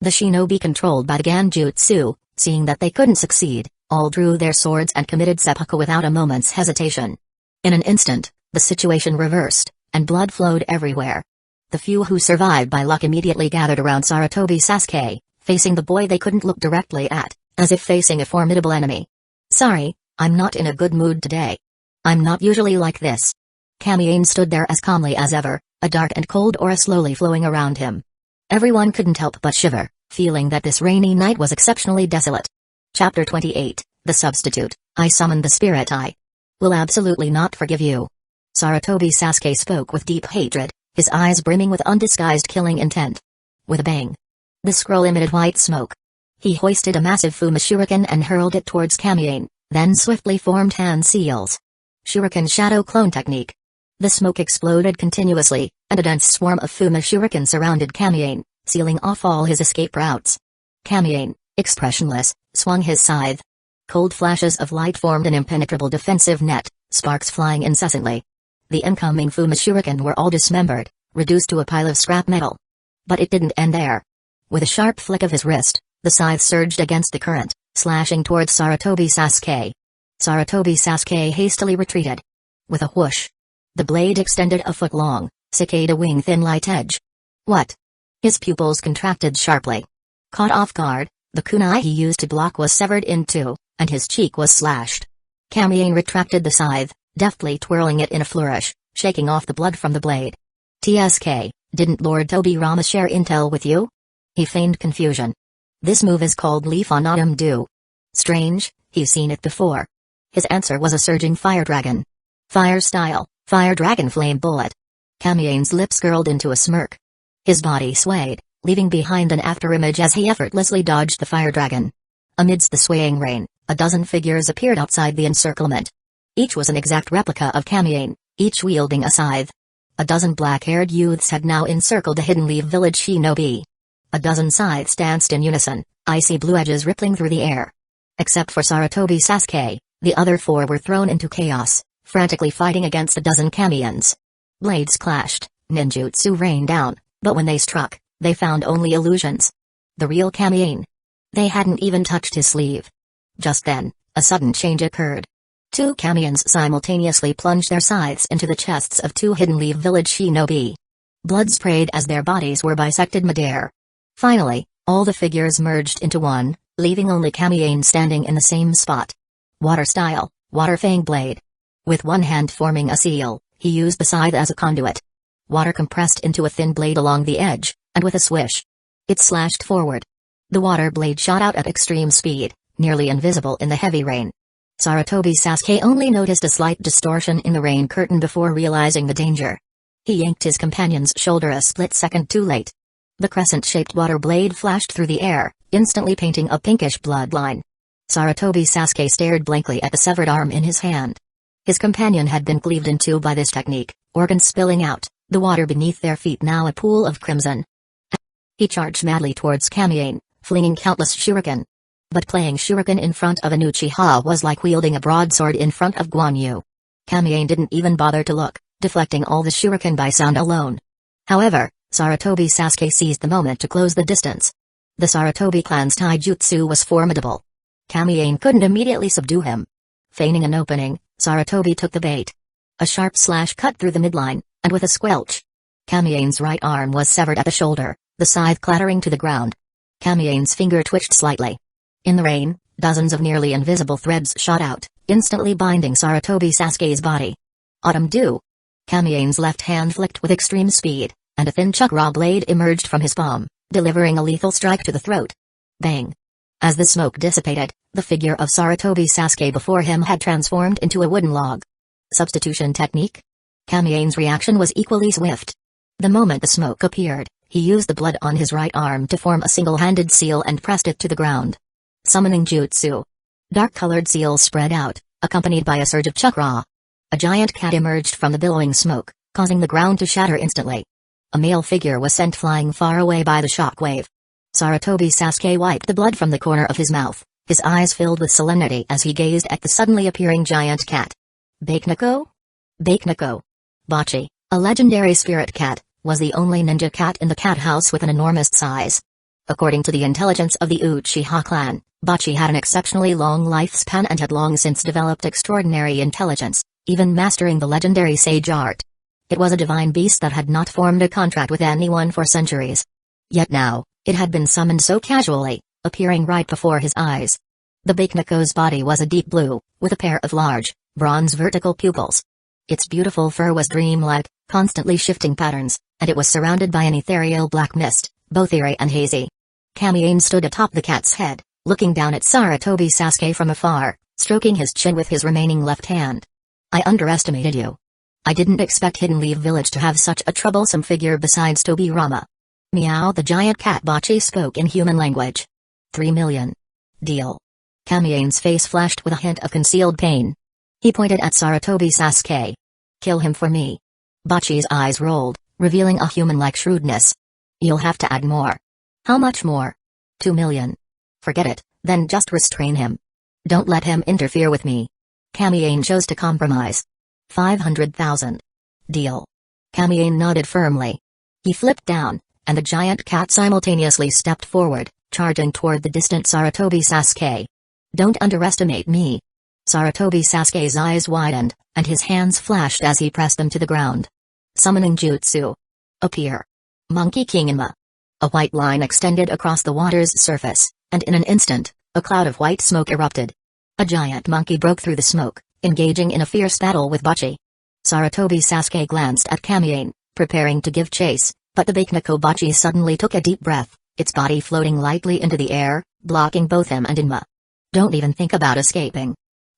The shinobi controlled by the Ganjutsu, seeing that they couldn't succeed, all drew their swords and committed seppuku without a moment's hesitation. In an instant, the situation reversed, and blood flowed everywhere. The few who survived by luck immediately gathered around Sarutobi Sasuke, facing the boy they couldn't look directly at, as if facing a formidable enemy. "Sorry, I'm not in a good mood today. I'm not usually like this." Kamiane stood there as calmly as ever, a dark and cold aura slowly flowing around him. Everyone couldn't help but shiver, feeling that this rainy night was exceptionally desolate. Chapter 28, The Substitute. I summoned the spirit eye. Will absolutely not forgive you. Sarutobi Sasuke spoke with deep hatred, his eyes brimming with undisguised killing intent. With a bang, the scroll emitted white smoke. He hoisted a massive Fuma shuriken and hurled it towards Kamiane, then swiftly formed hand seals. Shuriken Shadow Clone Technique. The smoke exploded continuously, and a dense swarm of Fuma shuriken surrounded Kamiane, sealing off all his escape routes. Kamiane, expressionless, swung his scythe. Cold flashes of light formed an impenetrable defensive net, sparks flying incessantly. The incoming Fuma shuriken were all dismembered, reduced to a pile of scrap metal. But it didn't end there. With a sharp flick of his wrist, the scythe surged against the current, slashing towards Sarutobi Sasuke. Sarutobi Sasuke hastily retreated. With a whoosh, the blade extended a foot long, cicada wing thin light edge. What? His pupils contracted sharply. Caught off guard, the kunai he used to block was severed in two, and his cheek was slashed. Kamiane retracted the scythe, deftly twirling it in a flourish, shaking off the blood from the blade. "TSK, didn't Lord Tobirama share intel with you?" He feigned confusion. "This move is called Leaf on Autumn Dew. Strange, he's seen it before." His answer was a surging fire dragon. "Fire style, fire dragon flame bullet." Kamiane's lips curled into a smirk. His body swayed, leaving behind an afterimage as he effortlessly dodged the fire dragon. Amidst the swaying rain, a dozen figures appeared outside the encirclement. Each was an exact replica of Kamiane, each wielding a scythe. A dozen black-haired youths had now encircled the Hidden Leaf village shinobi. A dozen scythes danced in unison, icy blue edges rippling through the air. Except for Sarutobi Sasuke, the other four were thrown into chaos, frantically fighting against a dozen Kamians. Blades clashed, ninjutsu rained down, but when they struck, they found only illusions. The real Kamiane. They hadn't even touched his sleeve. Just then, a sudden change occurred. Two Kamians simultaneously plunged their scythes into the chests of two Hidden Leaf village shinobi. Blood sprayed as their bodies were bisected midair. Finally, all the figures merged into one, leaving only Kamiane standing in the same spot. Water style, water fang blade. With one hand forming a seal, he used the scythe as a conduit. Water compressed into a thin blade along the edge, and with a swish, it slashed forward. The water blade shot out at extreme speed, nearly invisible in the heavy rain. Sarutobi Sasuke only noticed a slight distortion in the rain curtain before realizing the danger. He yanked his companion's shoulder a split second too late. The crescent-shaped water blade flashed through the air, instantly painting a pinkish bloodline. Sarutobi Sasuke stared blankly at the severed arm in his hand. His companion had been cleaved in two by this technique, organs spilling out, the water beneath their feet now a pool of crimson. He charged madly towards Kamiane, flinging countless shuriken. But playing shuriken in front of an Uchiha was like wielding a broadsword in front of Guan Yu. Kamiane didn't even bother to look, deflecting all the shuriken by sound alone. However, Sarutobi Sasuke seized the moment to close the distance. The Sarutobi clan's taijutsu was formidable. Kamiane couldn't immediately subdue him. Feigning an opening, Sarutobi took the bait. A sharp slash cut through the midline, and with a squelch, Kamiane's right arm was severed at the shoulder, the scythe clattering to the ground. Kamiane's finger twitched slightly. In the rain, dozens of nearly invisible threads shot out, instantly binding Sarutobi Sasuke's body. Autumn Dew. Kamiane's left hand flicked with extreme speed, and a thin chakra blade emerged from his palm, delivering a lethal strike to the throat. Bang! As the smoke dissipated, the figure of Sarutobi Sasuke before him had transformed into a wooden log. Substitution technique? Kamiane's reaction was equally swift. The moment the smoke appeared, he used the blood on his right arm to form a single-handed seal and pressed it to the ground. Summoning jutsu. Dark-colored seals spread out, accompanied by a surge of chakra. A giant cat emerged from the billowing smoke, causing the ground to shatter instantly. A male figure was sent flying far away by the shockwave. Sarutobi Sasuke wiped the blood from the corner of his mouth, his eyes filled with solemnity as he gazed at the suddenly appearing giant cat. Bakeneko? Bakeneko. Bachi, a legendary spirit cat, was the only ninja cat in the cat house with an enormous size. According to the intelligence of the Uchiha clan, Bocce had an exceptionally long lifespan and had long since developed extraordinary intelligence, even mastering the legendary sage art. It was a divine beast that had not formed a contract with anyone for centuries. Yet now, it had been summoned so casually, appearing right before his eyes. The Bakeneko's body was a deep blue, with a pair of large, bronze vertical pupils. Its beautiful fur was dreamlike, constantly shifting patterns, and it was surrounded by an ethereal black mist, both eerie and hazy. Kamiane stood atop the cat's head, looking down at Sarutobi Sasuke from afar, stroking his chin with his remaining left hand. I underestimated you. I didn't expect Hidden Leaf Village to have such a troublesome figure besides Tobirama. Meow, the giant cat Bocce spoke in human language. 3 million. Deal. Kamiane's face flashed with a hint of concealed pain. He pointed at Sarutobi Sasuke. Kill him for me. Bocce's eyes rolled, revealing a human-like shrewdness. You'll have to add more. How much more? 2 million. Forget it, then just restrain him. Don't let him interfere with me. Kamiane chose to compromise. 500,000. Deal. Kamiane nodded firmly. He flipped down, and the giant cat simultaneously stepped forward, charging toward the distant Sarutobi Sasuke. Don't underestimate me. Sarutobi Sasuke's eyes widened, and his hands flashed as he pressed them to the ground. Summoning Jutsu. Appear. Monkey King Inma. A white line extended across the water's surface, and in an instant, a cloud of white smoke erupted. A giant monkey broke through the smoke, engaging in a fierce battle with Bocce. Sarutobi Sasuke glanced at Kamiane, preparing to give chase, but the Bakeneko Bocce suddenly took a deep breath, its body floating lightly into the air, blocking both him and Inma. Don't even think about escaping.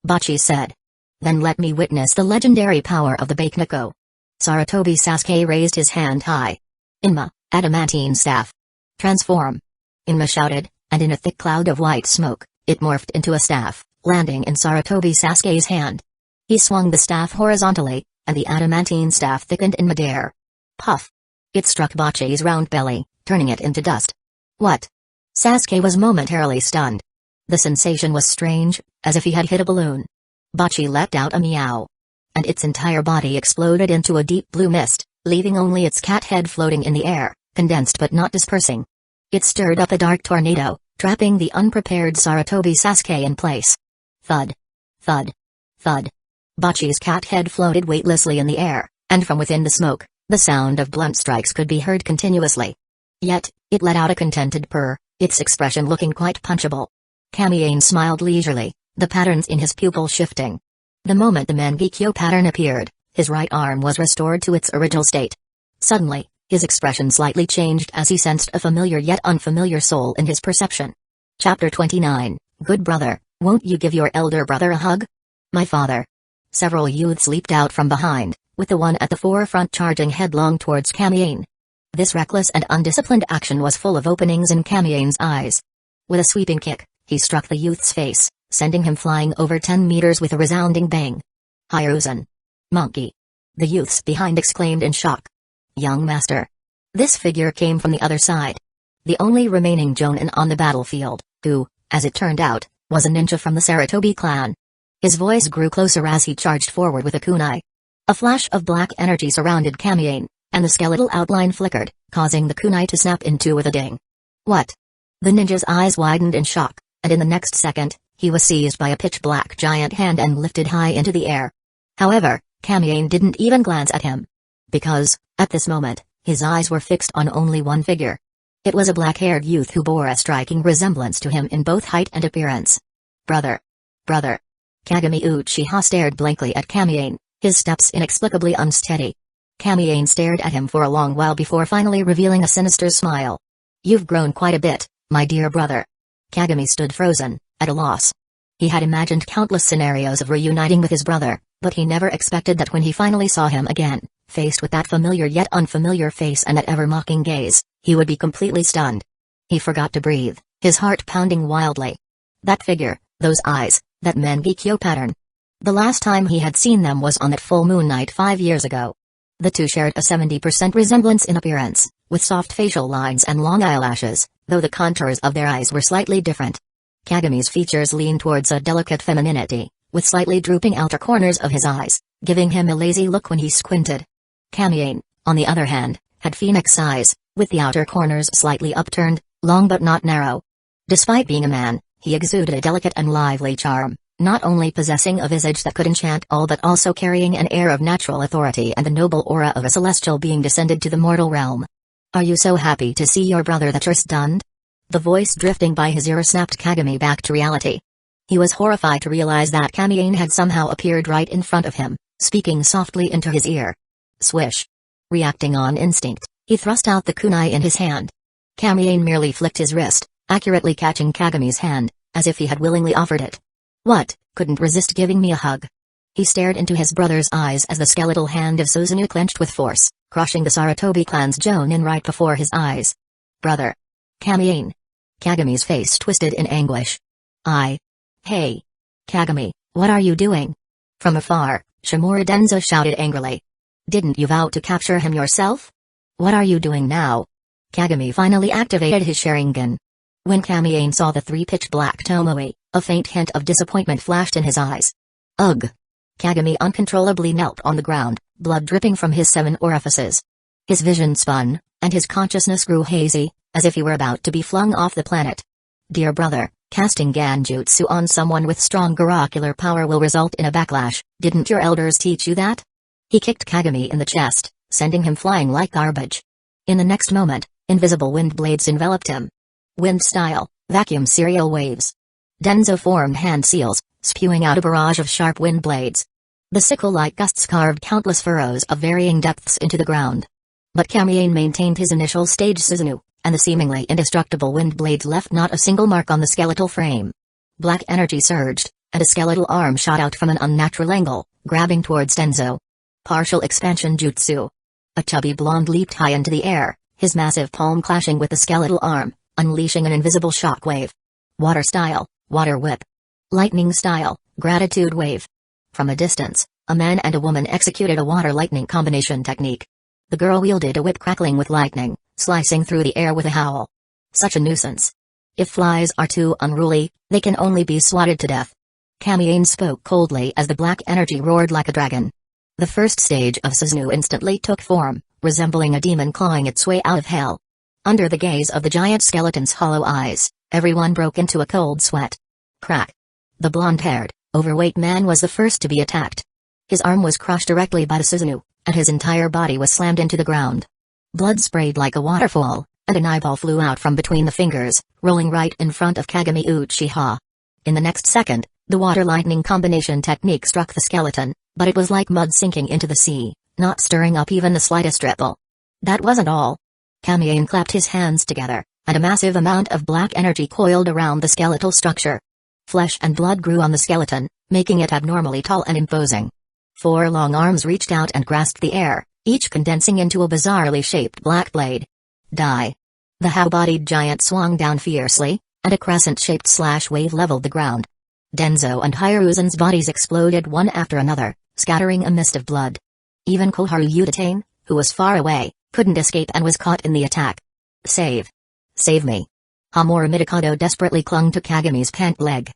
Bocce said. Then let me witness the legendary power of the Bakeneko. Sarutobi Sasuke raised his hand high. Inma, adamantine staff. Transform. Inma shouted, and in a thick cloud of white smoke, it morphed into a staff, landing in Sarutobi Sasuke's hand. He swung the staff horizontally, and the adamantine staff thickened in midair. Puff. It struck Bocce's round belly, turning it into dust. What? Sasuke was momentarily stunned. The sensation was strange, as if he had hit a balloon. Bocce let out a meow. And its entire body exploded into a deep blue mist, leaving only its cat head floating in the air, condensed but not dispersing. It stirred up a dark tornado, trapping the unprepared Sarutobi Sasuke in place. Thud. Thud. Thud. Bocce's cat head floated weightlessly in the air, and from within the smoke, the sound of blunt strikes could be heard continuously. Yet, it let out a contented purr, its expression looking quite punchable. Kamiane smiled leisurely, the patterns in his pupil shifting. The moment the Mangekyo pattern appeared, his right arm was restored to its original state. Suddenly, his expression slightly changed as he sensed a familiar yet unfamiliar soul in his perception. Chapter 29, Good brother, won't you give your elder brother a hug? My father. Several youths leaped out from behind, with the one at the forefront charging headlong towards Kamiane. This reckless and undisciplined action was full of openings in Kamiane's eyes. With a sweeping kick, he struck the youth's face, sending him flying over 10 meters with a resounding bang. Hiruzen. Monkey. The youths behind exclaimed in shock. Young master. This figure came from the other side. The only remaining Jonin on the battlefield, who, as it turned out, was a ninja from the Sarutobi clan. His voice grew closer as he charged forward with a kunai. A flash of black energy surrounded Kamiane, and the skeletal outline flickered, causing the kunai to snap in two with a ding. What? The ninja's eyes widened in shock, and in the next second, he was seized by a pitch-black giant hand and lifted high into the air. However, Kamiane didn't even glance at him. Because, at this moment, his eyes were fixed on only one figure. It was a black-haired youth who bore a striking resemblance to him in both height and appearance. Brother. Brother. Kagami Uchiha stared blankly at Kamiane, his steps inexplicably unsteady. Kamiane stared at him for a long while before finally revealing a sinister smile. You've grown quite a bit, my dear brother. Kagami stood frozen, at a loss. He had imagined countless scenarios of reuniting with his brother, but he never expected that when he finally saw him again, faced with that familiar yet unfamiliar face and that ever-mocking gaze, he would be completely stunned. He forgot to breathe, his heart pounding wildly. That figure, those eyes, that Mangekyo pattern. The last time he had seen them was on that full moon night 5 years ago. The two shared a 70% resemblance in appearance, with soft facial lines and long eyelashes, though the contours of their eyes were slightly different. Kagami's features leaned towards a delicate femininity, with slightly drooping outer corners of his eyes, giving him a lazy look when he squinted. Kamiane, on the other hand, had phoenix eyes, with the outer corners slightly upturned, long but not narrow. Despite being a man, he exuded a delicate and lively charm, not only possessing a visage that could enchant all but also carrying an air of natural authority and the noble aura of a celestial being descended to the mortal realm. "Are you so happy to see your brother that you're stunned?" The voice drifting by his ear snapped Kagami back to reality. He was horrified to realize that Kamiane had somehow appeared right in front of him, speaking softly into his ear. Swish. Reacting on instinct, he thrust out the kunai in his hand. Kamiane merely flicked his wrist, accurately catching Kagami's hand, as if he had willingly offered it. "What, couldn't resist giving me a hug?" He stared into his brother's eyes as the skeletal hand of Suzuno clenched with force, crushing the Sarutobi clan's Jonin right before his eyes. "Brother." "Kamiane." Kagami's face twisted in anguish. Hey. Kagami, what are you doing?" From afar, Shimura Denzo shouted angrily. "Didn't you vow to capture him yourself? What are you doing now?" Kagami finally activated his Sharingan. When Kamiane saw the three pitch-black Tomoe, a faint hint of disappointment flashed in his eyes. "Ugh!" Kagami uncontrollably knelt on the ground, blood dripping from his 7 orifices. His vision spun, and his consciousness grew hazy, as if he were about to be flung off the planet. "Dear brother, casting Ganjutsu on someone with stronger ocular power will result in a backlash, didn't your elders teach you that?" He kicked Kagami in the chest, sending him flying like garbage. In the next moment, invisible wind blades enveloped him. Wind-style, vacuum serial waves. Denzo formed hand seals, spewing out a barrage of sharp wind blades. The sickle-like gusts carved countless furrows of varying depths into the ground. But Kamiane maintained his initial stage Suzuno, and the seemingly indestructible wind blades left not a single mark on the skeletal frame. Black energy surged, and a skeletal arm shot out from an unnatural angle, grabbing towards Denzo. Partial expansion jutsu. A chubby blonde leaped high into the air, his massive palm clashing with the skeletal arm, unleashing an invisible shockwave. Water-style, water whip. Lightning-style, gratitude wave. From a distance, a man and a woman executed a water-lightning combination technique. The girl wielded a whip crackling with lightning, slicing through the air with a howl. Such a nuisance. If flies are too unruly, they can only be swatted to death. Kamiane spoke coldly as the black energy roared like a dragon. The first stage of Suzuno instantly took form, resembling a demon clawing its way out of hell. Under the gaze of the giant skeleton's hollow eyes, everyone broke into a cold sweat. Crack. The blonde-haired, overweight man was the first to be attacked. His arm was crushed directly by the Suzuno, and his entire body was slammed into the ground. Blood sprayed like a waterfall, and an eyeball flew out from between the fingers, rolling right in front of Kagami Uchiha. In the next second, the water-lightning combination technique struck the skeleton, but it was like mud sinking into the sea, not stirring up even the slightest ripple. That wasn't all. Kamiane clapped his hands together, and a massive amount of black energy coiled around the skeletal structure. Flesh and blood grew on the skeleton, making it abnormally tall and imposing. 4 long arms reached out and grasped the air, each condensing into a bizarrely shaped black blade. Die. The how-bodied giant swung down fiercely, and a crescent-shaped slash wave leveled the ground. Denzo and Hiruzen's bodies exploded one after another, scattering a mist of blood. Even Koharu Udatane, who was far away, couldn't escape and was caught in the attack. Save me. Hamura Midokado desperately clung to Kagami's pant leg.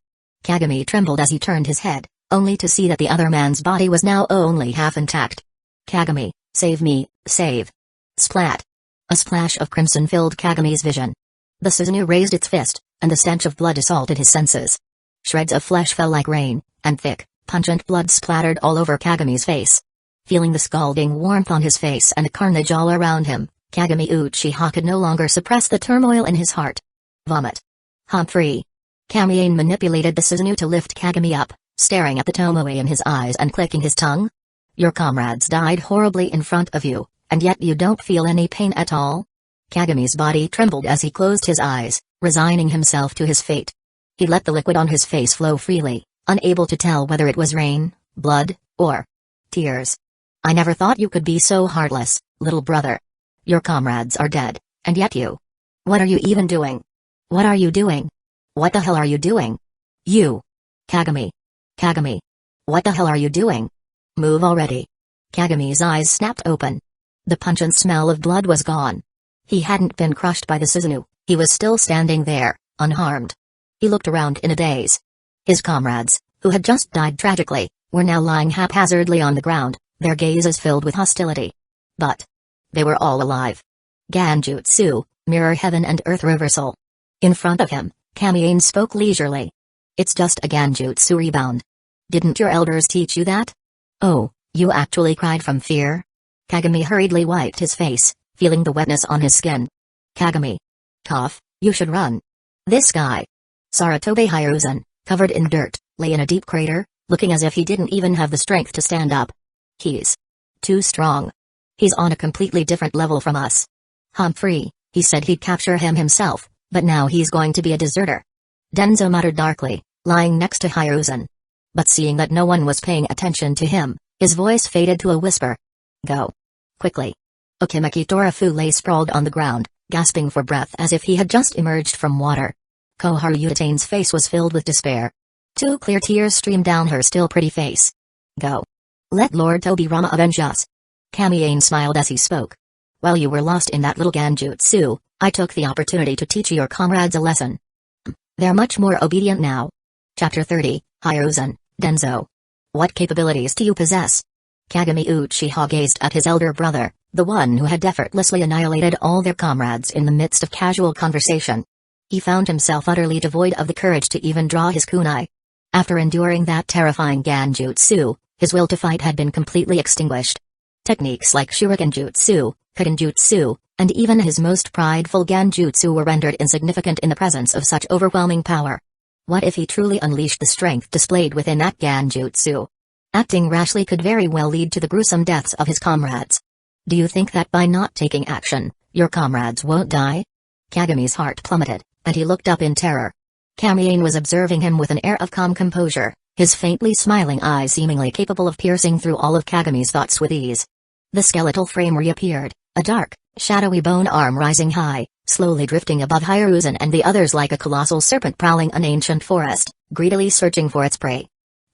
Kagami trembled as he turned his head, only to see that the other man's body was now only half intact. "Kagami, save me, save." Splat. A splash of crimson filled Kagami's vision. The Suzuno raised its fist, and the stench of blood assaulted his senses. Shreds of flesh fell like rain, and thick, pungent blood splattered all over Kagami's face. Feeling the scalding warmth on his face and the carnage all around him, Kagami Uchiha could no longer suppress the turmoil in his heart. Vomit. Humphrey. Kamiane manipulated the Suzuno to lift Kagami up, staring at the Tomoe in his eyes and clicking his tongue. "Your comrades died horribly in front of you, and yet you don't feel any pain at all?" Kagami's body trembled as he closed his eyes, resigning himself to his fate. He let the liquid on his face flow freely, unable to tell whether it was rain, blood, or tears. "I never thought you could be so heartless, little brother. Your comrades are dead, and yet you. What are you even doing? What are you doing? What the hell are you doing? You. Kagami. Kagami. What the hell are you doing? Move already." Kagami's eyes snapped open. The pungent smell of blood was gone. He hadn't been crushed by the Suzuno, he was still standing there, unharmed. He looked around in a daze. His comrades, who had just died tragically, were now lying haphazardly on the ground, their gazes filled with hostility. But they were all alive. Ganjutsu, Mirror heaven and earth reversal. In front of him, Kamiane spoke leisurely. It's just a Genjutsu rebound. Didn't your elders teach you that? Oh, you actually cried from fear? Kagami hurriedly wiped his face, feeling the wetness on his skin. Kagami. Cough, you should run. This guy. Saratobe Hiruzen, covered in dirt, lay in a deep crater, looking as if he didn't even have the strength to stand up. He's too strong. He's on a completely different level from us. Humphrey, he said he'd capture him himself, but now he's going to be a deserter. Denzo muttered darkly, lying next to Hiruzen. But seeing that no one was paying attention to him, his voice faded to a whisper. Go. Quickly. Okimeki Torafu lay sprawled on the ground, gasping for breath as if he had just emerged from water. Koharu Utane's face was filled with despair. 2 clear tears streamed down her still pretty face. Go. Let Lord Tobirama avenge us. Kamiane smiled as he spoke. While you were lost in that little Genjutsu, I took the opportunity to teach your comrades a lesson. They're much more obedient now. Chapter 30, Hiruzen, Denzo. What capabilities do you possess? Kagami Uchiha gazed at his elder brother, the one who had effortlessly annihilated all their comrades in the midst of casual conversation. He found himself utterly devoid of the courage to even draw his kunai. After enduring that terrifying Genjutsu, his will to fight had been completely extinguished. Techniques like Shuriken Jutsu, Kaken Jutsu, and even his most prideful Genjutsu were rendered insignificant in the presence of such overwhelming power. What if he truly unleashed the strength displayed within that Genjutsu? Acting rashly could very well lead to the gruesome deaths of his comrades. Do you think that by not taking action, your comrades won't die? Kagami's heart plummeted, and he looked up in terror. Kamiane was observing him with an air of calm composure, his faintly smiling eyes seemingly capable of piercing through all of Kagami's thoughts with ease. The skeletal frame reappeared, a dark, shadowy bone arm rising high, slowly drifting above Hiruzen and the others like a colossal serpent prowling an ancient forest, greedily searching for its prey.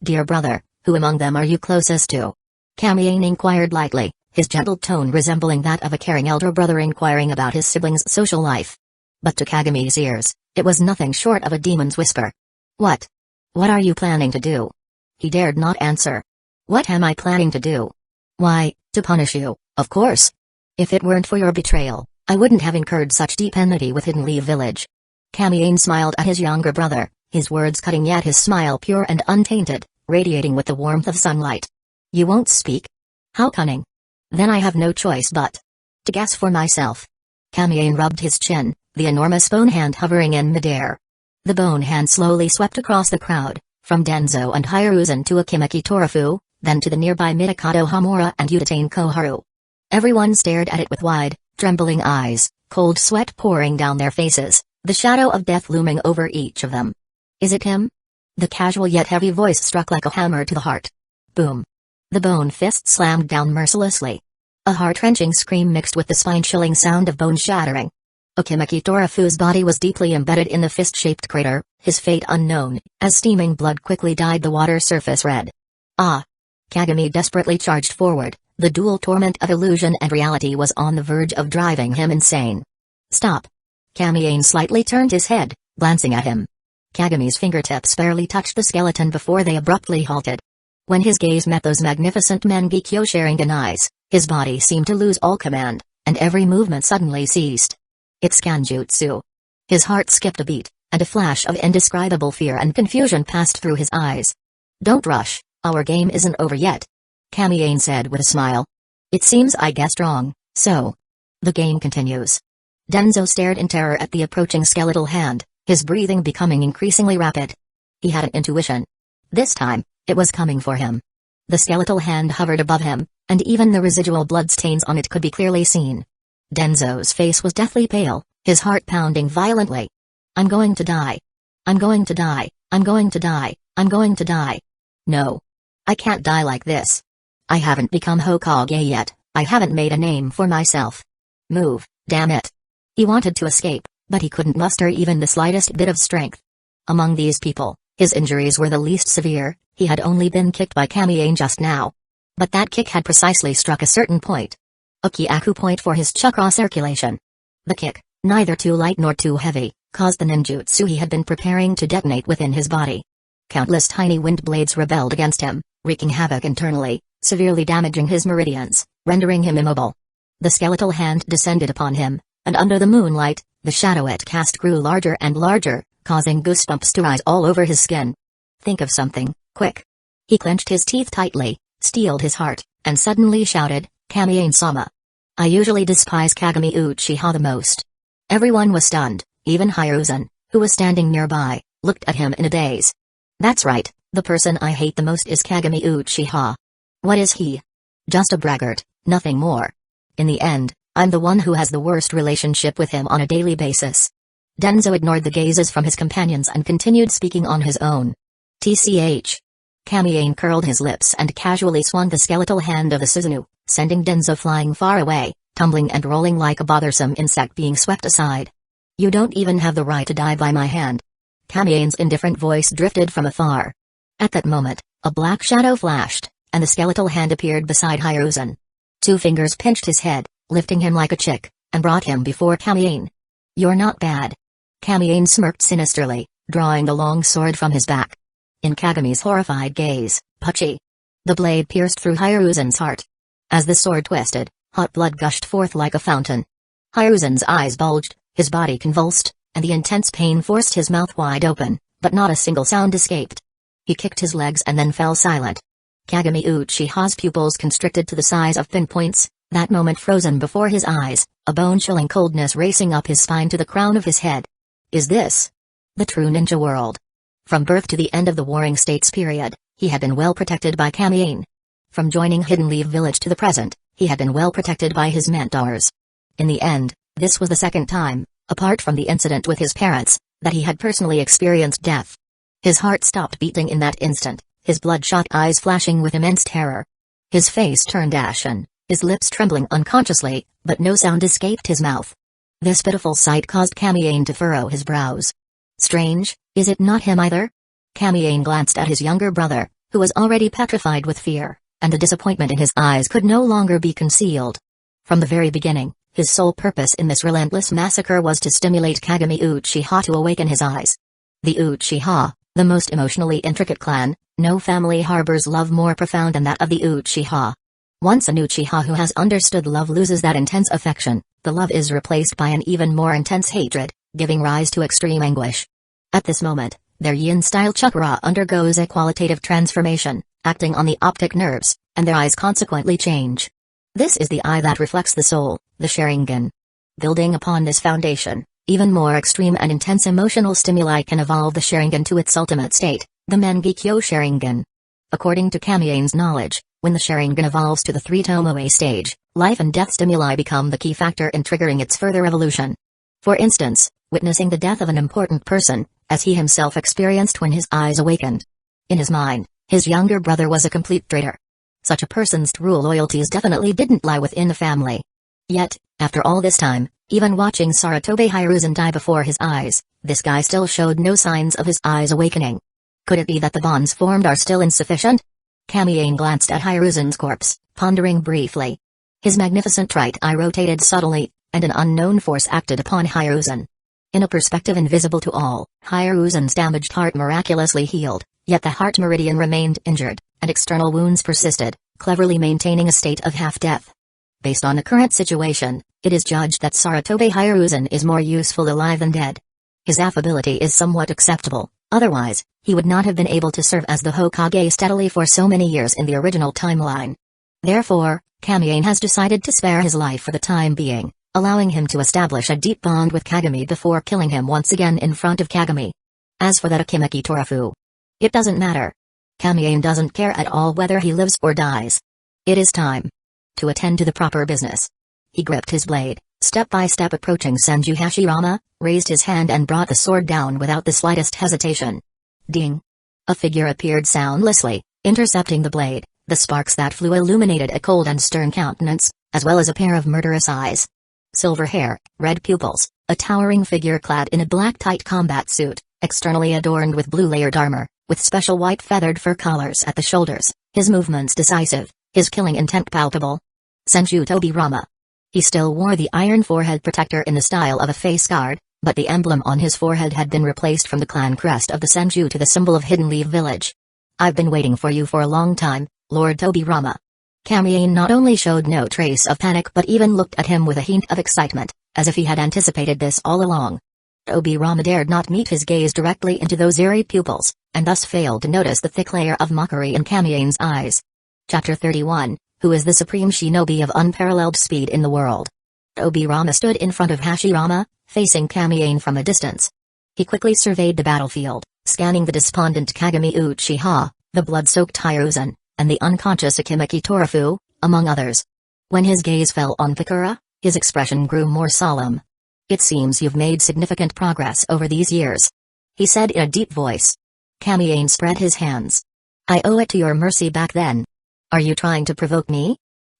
Dear brother, who among them are you closest to? Kamiane inquired lightly, his gentle tone resembling that of a caring elder brother inquiring about his sibling's social life. But to Kagami's ears, it was nothing short of a demon's whisper. What? What are you planning to do? He dared not answer. What am I planning to do? Why, to punish you, of course. If it weren't for your betrayal, I wouldn't have incurred such deep enmity with Hidden Leaf Village. Kamiane smiled at his younger brother, his words cutting yet his smile pure and untainted, radiating with the warmth of sunlight. You won't speak? How cunning. Then I have no choice but to guess for myself. Kamiane rubbed his chin, the enormous bone hand hovering in midair. The bone hand slowly swept across the crowd, from Denzo and Hiruzen to Akimeki Torafu, then to the nearby Midokado Hamura and Utatane Koharu. Everyone stared at it with wide, trembling eyes, cold sweat pouring down their faces, the shadow of death looming over each of them. Is it him? The casual yet heavy voice struck like a hammer to the heart. Boom. The bone fist slammed down mercilessly. A heart-wrenching scream mixed with the spine-chilling sound of bone shattering. Akimeki Torafu's body was deeply embedded in the fist-shaped crater, his fate unknown, as steaming blood quickly dyed the water surface red. Ah! Kagami desperately charged forward, the dual torment of illusion and reality was on the verge of driving him insane. Stop! Kamiane slightly turned his head, glancing at him. Kagami's fingertips barely touched the skeleton before they abruptly halted. When his gaze met those magnificent Mangekyo Sharingan eyes, his body seemed to lose all command, and every movement suddenly ceased. It's Genjutsu. His heart skipped a beat, and a flash of indescribable fear and confusion passed through his eyes. Don't rush, our game isn't over yet. Kamiane said with a smile. It seems I guessed wrong, so the game continues. Denzo stared in terror at the approaching skeletal hand, his breathing becoming increasingly rapid. He had an intuition. This time, it was coming for him. The skeletal hand hovered above him, and even the residual bloodstains on it could be clearly seen. Denzo's face was deathly pale, his heart pounding violently. I'm going to die. I'm going to die. I'm going to die. I'm going to die. No. I can't die like this. I haven't become Hokage yet, I haven't made a name for myself. Move, damn it. He wanted to escape, but he couldn't muster even the slightest bit of strength. Among these people, his injuries were the least severe, he had only been kicked by Kamiane just now. But that kick had precisely struck a certain point. A Kyaku point for his chakra circulation. The kick, neither too light nor too heavy, caused the ninjutsu he had been preparing to detonate within his body. Countless tiny wind blades rebelled against him, wreaking havoc internally, severely damaging his meridians, rendering him immobile. The skeletal hand descended upon him, And under the moonlight, the shadow it cast grew larger and larger, causing goosebumps to rise all over his skin. Think of something, quick. He clenched his teeth tightly, steeled his heart, and suddenly shouted, Kamiane-sama. I usually despise Kagami Uchiha the most. Everyone was stunned, even Hiruzen, who was standing nearby, looked at him in a daze. That's right, the person I hate the most is Kagami Uchiha. What is he? Just a braggart, nothing more. In the end, I'm the one who has the worst relationship with him on a daily basis. Denzo ignored the gazes from his companions and continued speaking on his own. TCH. Kamiane curled his lips and casually swung the skeletal hand of the Susanoo, sending Denzo flying far away, tumbling and rolling like a bothersome insect being swept aside. You don't even have the right to die by my hand. Kamiane's indifferent voice drifted from afar. At that moment, a black shadow flashed, and the skeletal hand appeared beside Hiruzen. Two fingers pinched his head, lifting him like a chick, and brought him before Kamiane. You're not bad. Kamiane smirked sinisterly, drawing the long sword from his back. In Kagami's horrified gaze, Pucci. The blade pierced through Hiruzen's heart. As the sword twisted, hot blood gushed forth like a fountain. Hiruzen's eyes bulged, his body convulsed, and the intense pain forced his mouth wide open, but not a single sound escaped. He kicked his legs and then fell silent. Kagami Uchiha's pupils constricted to the size of pinpoints, that moment frozen before his eyes, a bone-chilling coldness racing up his spine to the crown of his head. Is this the true ninja world? From birth to the end of the Warring States period, he had been well protected by Kamiane. From joining Hidden Leaf Village to the present, he had been well protected by his mentors. In the end, this was the second time, apart from the incident with his parents, that he had personally experienced death. His heart stopped beating in that instant, his bloodshot eyes flashing with immense terror. His face turned ashen, his lips trembling unconsciously, but no sound escaped his mouth. This pitiful sight caused Kamiane to furrow his brows. Strange, is it not him either? Kamiane glanced at his younger brother, who was already petrified with fear, and the disappointment in his eyes could no longer be concealed. From the very beginning, his sole purpose in this relentless massacre was to stimulate Kagami Uchiha to awaken his eyes. The Uchiha, the most emotionally intricate clan, no family harbors love more profound than that of the Uchiha. Once an Uchiha who has understood love loses that intense affection, the love is replaced by an even more intense hatred, giving rise to extreme anguish. At this moment, their yin-style chakra undergoes a qualitative transformation, acting on the optic nerves, and their eyes consequently change. This is the eye that reflects the soul, the Sharingan. Building upon this foundation, even more extreme and intense emotional stimuli can evolve the Sharingan to its ultimate state, the Mangekyo Sharingan. According to Kamiane's knowledge, when the Sharingan evolves to the 3 Tomoe stage, life and death stimuli become the key factor in triggering its further evolution. For instance, witnessing the death of an important person, as he himself experienced when his eyes awakened. In his mind, his younger brother was a complete traitor. Such a person's true loyalties definitely didn't lie within the family. Yet, after all this time, even watching Sarutobi Hiruzen die before his eyes, this guy still showed no signs of his eyes awakening. Could it be that the bonds formed are still insufficient? Kamiane glanced at Hiruzen's corpse, pondering briefly. His magnificent right eye rotated subtly, and an unknown force acted upon Hiruzen. In a perspective invisible to all, Hiruzen's damaged heart miraculously healed, yet the heart meridian remained injured, and external wounds persisted, cleverly maintaining a state of half-death. Based on the current situation, it is judged that Sarutobi Hiruzen is more useful alive than dead. His affability is somewhat acceptable, otherwise, he would not have been able to serve as the Hokage steadily for so many years in the original timeline. Therefore, Kamiane has decided to spare his life for the time being, allowing him to establish a deep bond with Kagami before killing him once again in front of Kagami. As for that Akimeki Torafu, it doesn't matter. Kamiane doesn't care at all whether he lives or dies. It is time to attend to the proper business. He gripped his blade, step by step approaching Senju Hashirama, raised his hand and brought the sword down without the slightest hesitation. Ding! A figure appeared soundlessly, intercepting the blade. The sparks that flew illuminated a cold and stern countenance, as well as a pair of murderous eyes. Silver hair, red pupils, a towering figure clad in a black tight combat suit, externally adorned with blue layered armor, with special white feathered fur collars at the shoulders, his movements decisive, his killing intent palpable. Senju Tobirama. He still wore the iron forehead protector in the style of a face guard, but the emblem on his forehead had been replaced from the clan crest of the Senju to the symbol of Hidden Leaf Village. I've been waiting for you for a long time, Lord Tobirama. Kamiane not only showed no trace of panic but even looked at him with a hint of excitement, as if he had anticipated this all along. Obirama dared not meet his gaze directly into those eerie pupils, and thus failed to notice the thick layer of mockery in Kamien's eyes. Chapter 31, Who is the Supreme Shinobi of Unparalleled Speed in the World? Obirama stood in front of Hashirama, facing Kamien from a distance. He quickly surveyed the battlefield, scanning the despondent Kagami Uchiha, the blood-soaked Hiruzen, and the unconscious Akimaki Torafu, among others. When his gaze fell on Pakura, his expression grew more solemn. "It seems you've made significant progress over these years," he said in a deep voice. Kamien spread his hands. "I owe it to your mercy back then. Are you trying to provoke me?"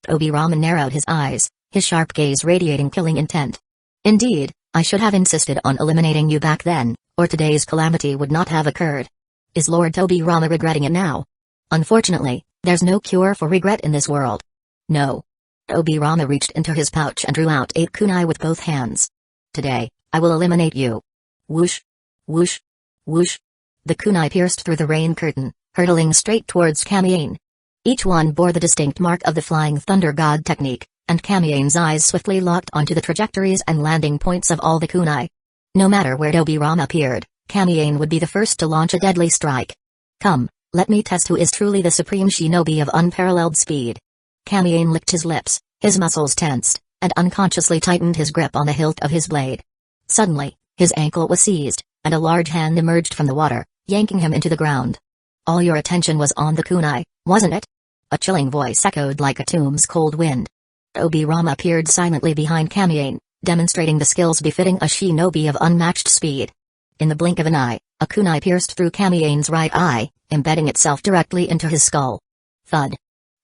Obirama narrowed his eyes, his sharp gaze radiating killing intent. "Indeed, I should have insisted on eliminating you back then, or today's calamity would not have occurred. Is Lord Obirama regretting it now?" "Unfortunately, there's no cure for regret in this world." "No." Obirama reached into his pouch and drew out 8 kunai with both hands. "Today, I will eliminate you." Whoosh! Whoosh! Whoosh! The kunai pierced through the rain curtain, hurtling straight towards Kamien. Each one bore the distinct mark of the Flying Thunder God technique, and Kamien's eyes swiftly locked onto the trajectories and landing points of all the kunai. No matter where Obirama appeared, Kamien would be the first to launch a deadly strike. "Come, let me test who is truly the supreme shinobi of unparalleled speed." Kamien licked his lips, his muscles tensed, and unconsciously tightened his grip on the hilt of his blade. Suddenly, his ankle was seized, and a large hand emerged from the water, yanking him into the ground. "All your attention was on the kunai, wasn't it?" A chilling voice echoed like a tomb's cold wind. Obirama appeared silently behind Kamien, demonstrating the skills befitting a shinobi of unmatched speed. In the blink of an eye, a kunai pierced through Kamien's right eye, embedding itself directly into his skull. Thud.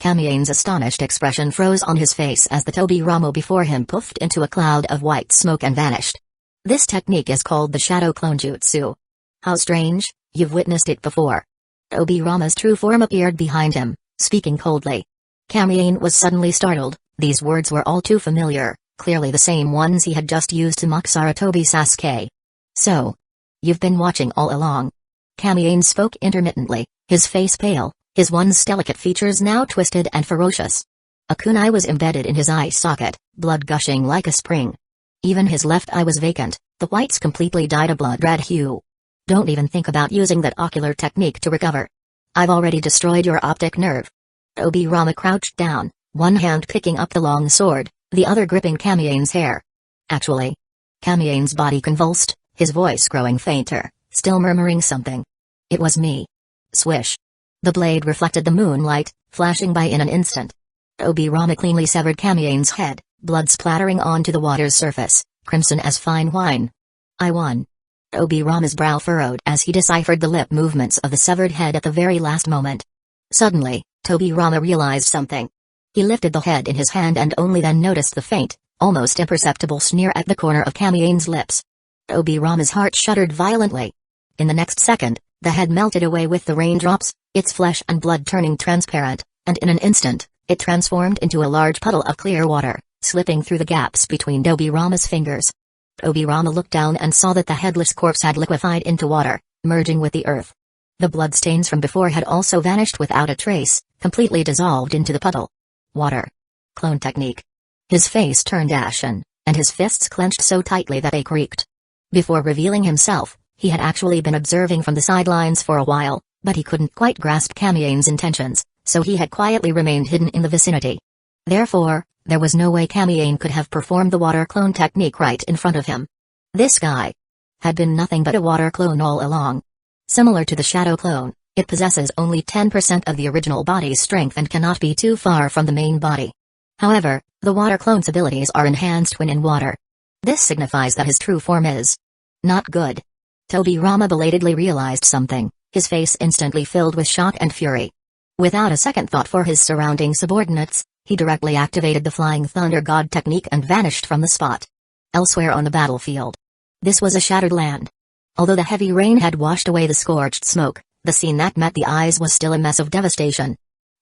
Kamien's astonished expression froze on his face as the Obirama before him puffed into a cloud of white smoke and vanished. "This technique is called the Shadow Clone Jutsu. How strange, you've witnessed it before." Obirama's true form appeared behind him, speaking coldly. Kamien was suddenly startled. These words were all too familiar, clearly the same ones he had just used to mock Sarutobi Sasuke. "So, you've been watching all along." Kamien spoke intermittently, his face pale, his once delicate features now twisted and ferocious. A kunai was embedded in his eye socket, blood gushing like a spring. Even his left eye was vacant, the whites completely dyed a blood-red hue. "Don't even think about using that ocular technique to recover. I've already destroyed your optic nerve." Obirama crouched down, one hand picking up the long sword, the other gripping Kamien's hair. "Actually." Kamien's body convulsed, his voice growing fainter, still murmuring something. "It was me." Swish. The blade reflected the moonlight, flashing by in an instant. Obirama cleanly severed Kamien's head, blood splattering onto the water's surface, crimson as fine wine. "I won." Obirama's brow furrowed as he deciphered the lip movements of the severed head at the very last moment. Suddenly, Obirama realized something. He lifted the head in his hand and only then noticed the faint, almost imperceptible sneer at the corner of Kamien's lips. Obirama's heart shuddered violently. In the next second, the head melted away with the raindrops, its flesh and blood turning transparent, and in an instant, it transformed into a large puddle of clear water, slipping through the gaps between Obirama's fingers. Obirama looked down and saw that the headless corpse had liquefied into water, merging with the earth. The bloodstains from before had also vanished without a trace, completely dissolved into the puddle. Water. Clone technique. His face turned ashen, and his fists clenched so tightly that they creaked. Before revealing himself, he had actually been observing from the sidelines for a while, but he couldn't quite grasp Kamien's intentions, so he had quietly remained hidden in the vicinity. Therefore, there was no way Kamien could have performed the water clone technique right in front of him. This guy had been nothing but a water clone all along. Similar to the shadow clone, it possesses only 10% of the original body's strength and cannot be too far from the main body. However, the water clone's abilities are enhanced when in water. This signifies that his true form is not good. Obirama belatedly realized something, his face instantly filled with shock and fury. Without a second thought for his surrounding subordinates, he directly activated the Flying Thunder God technique and vanished from the spot. Elsewhere on the battlefield, this was a shattered land. Although the heavy rain had washed away the scorched smoke, the scene that met the eyes was still a mess of devastation.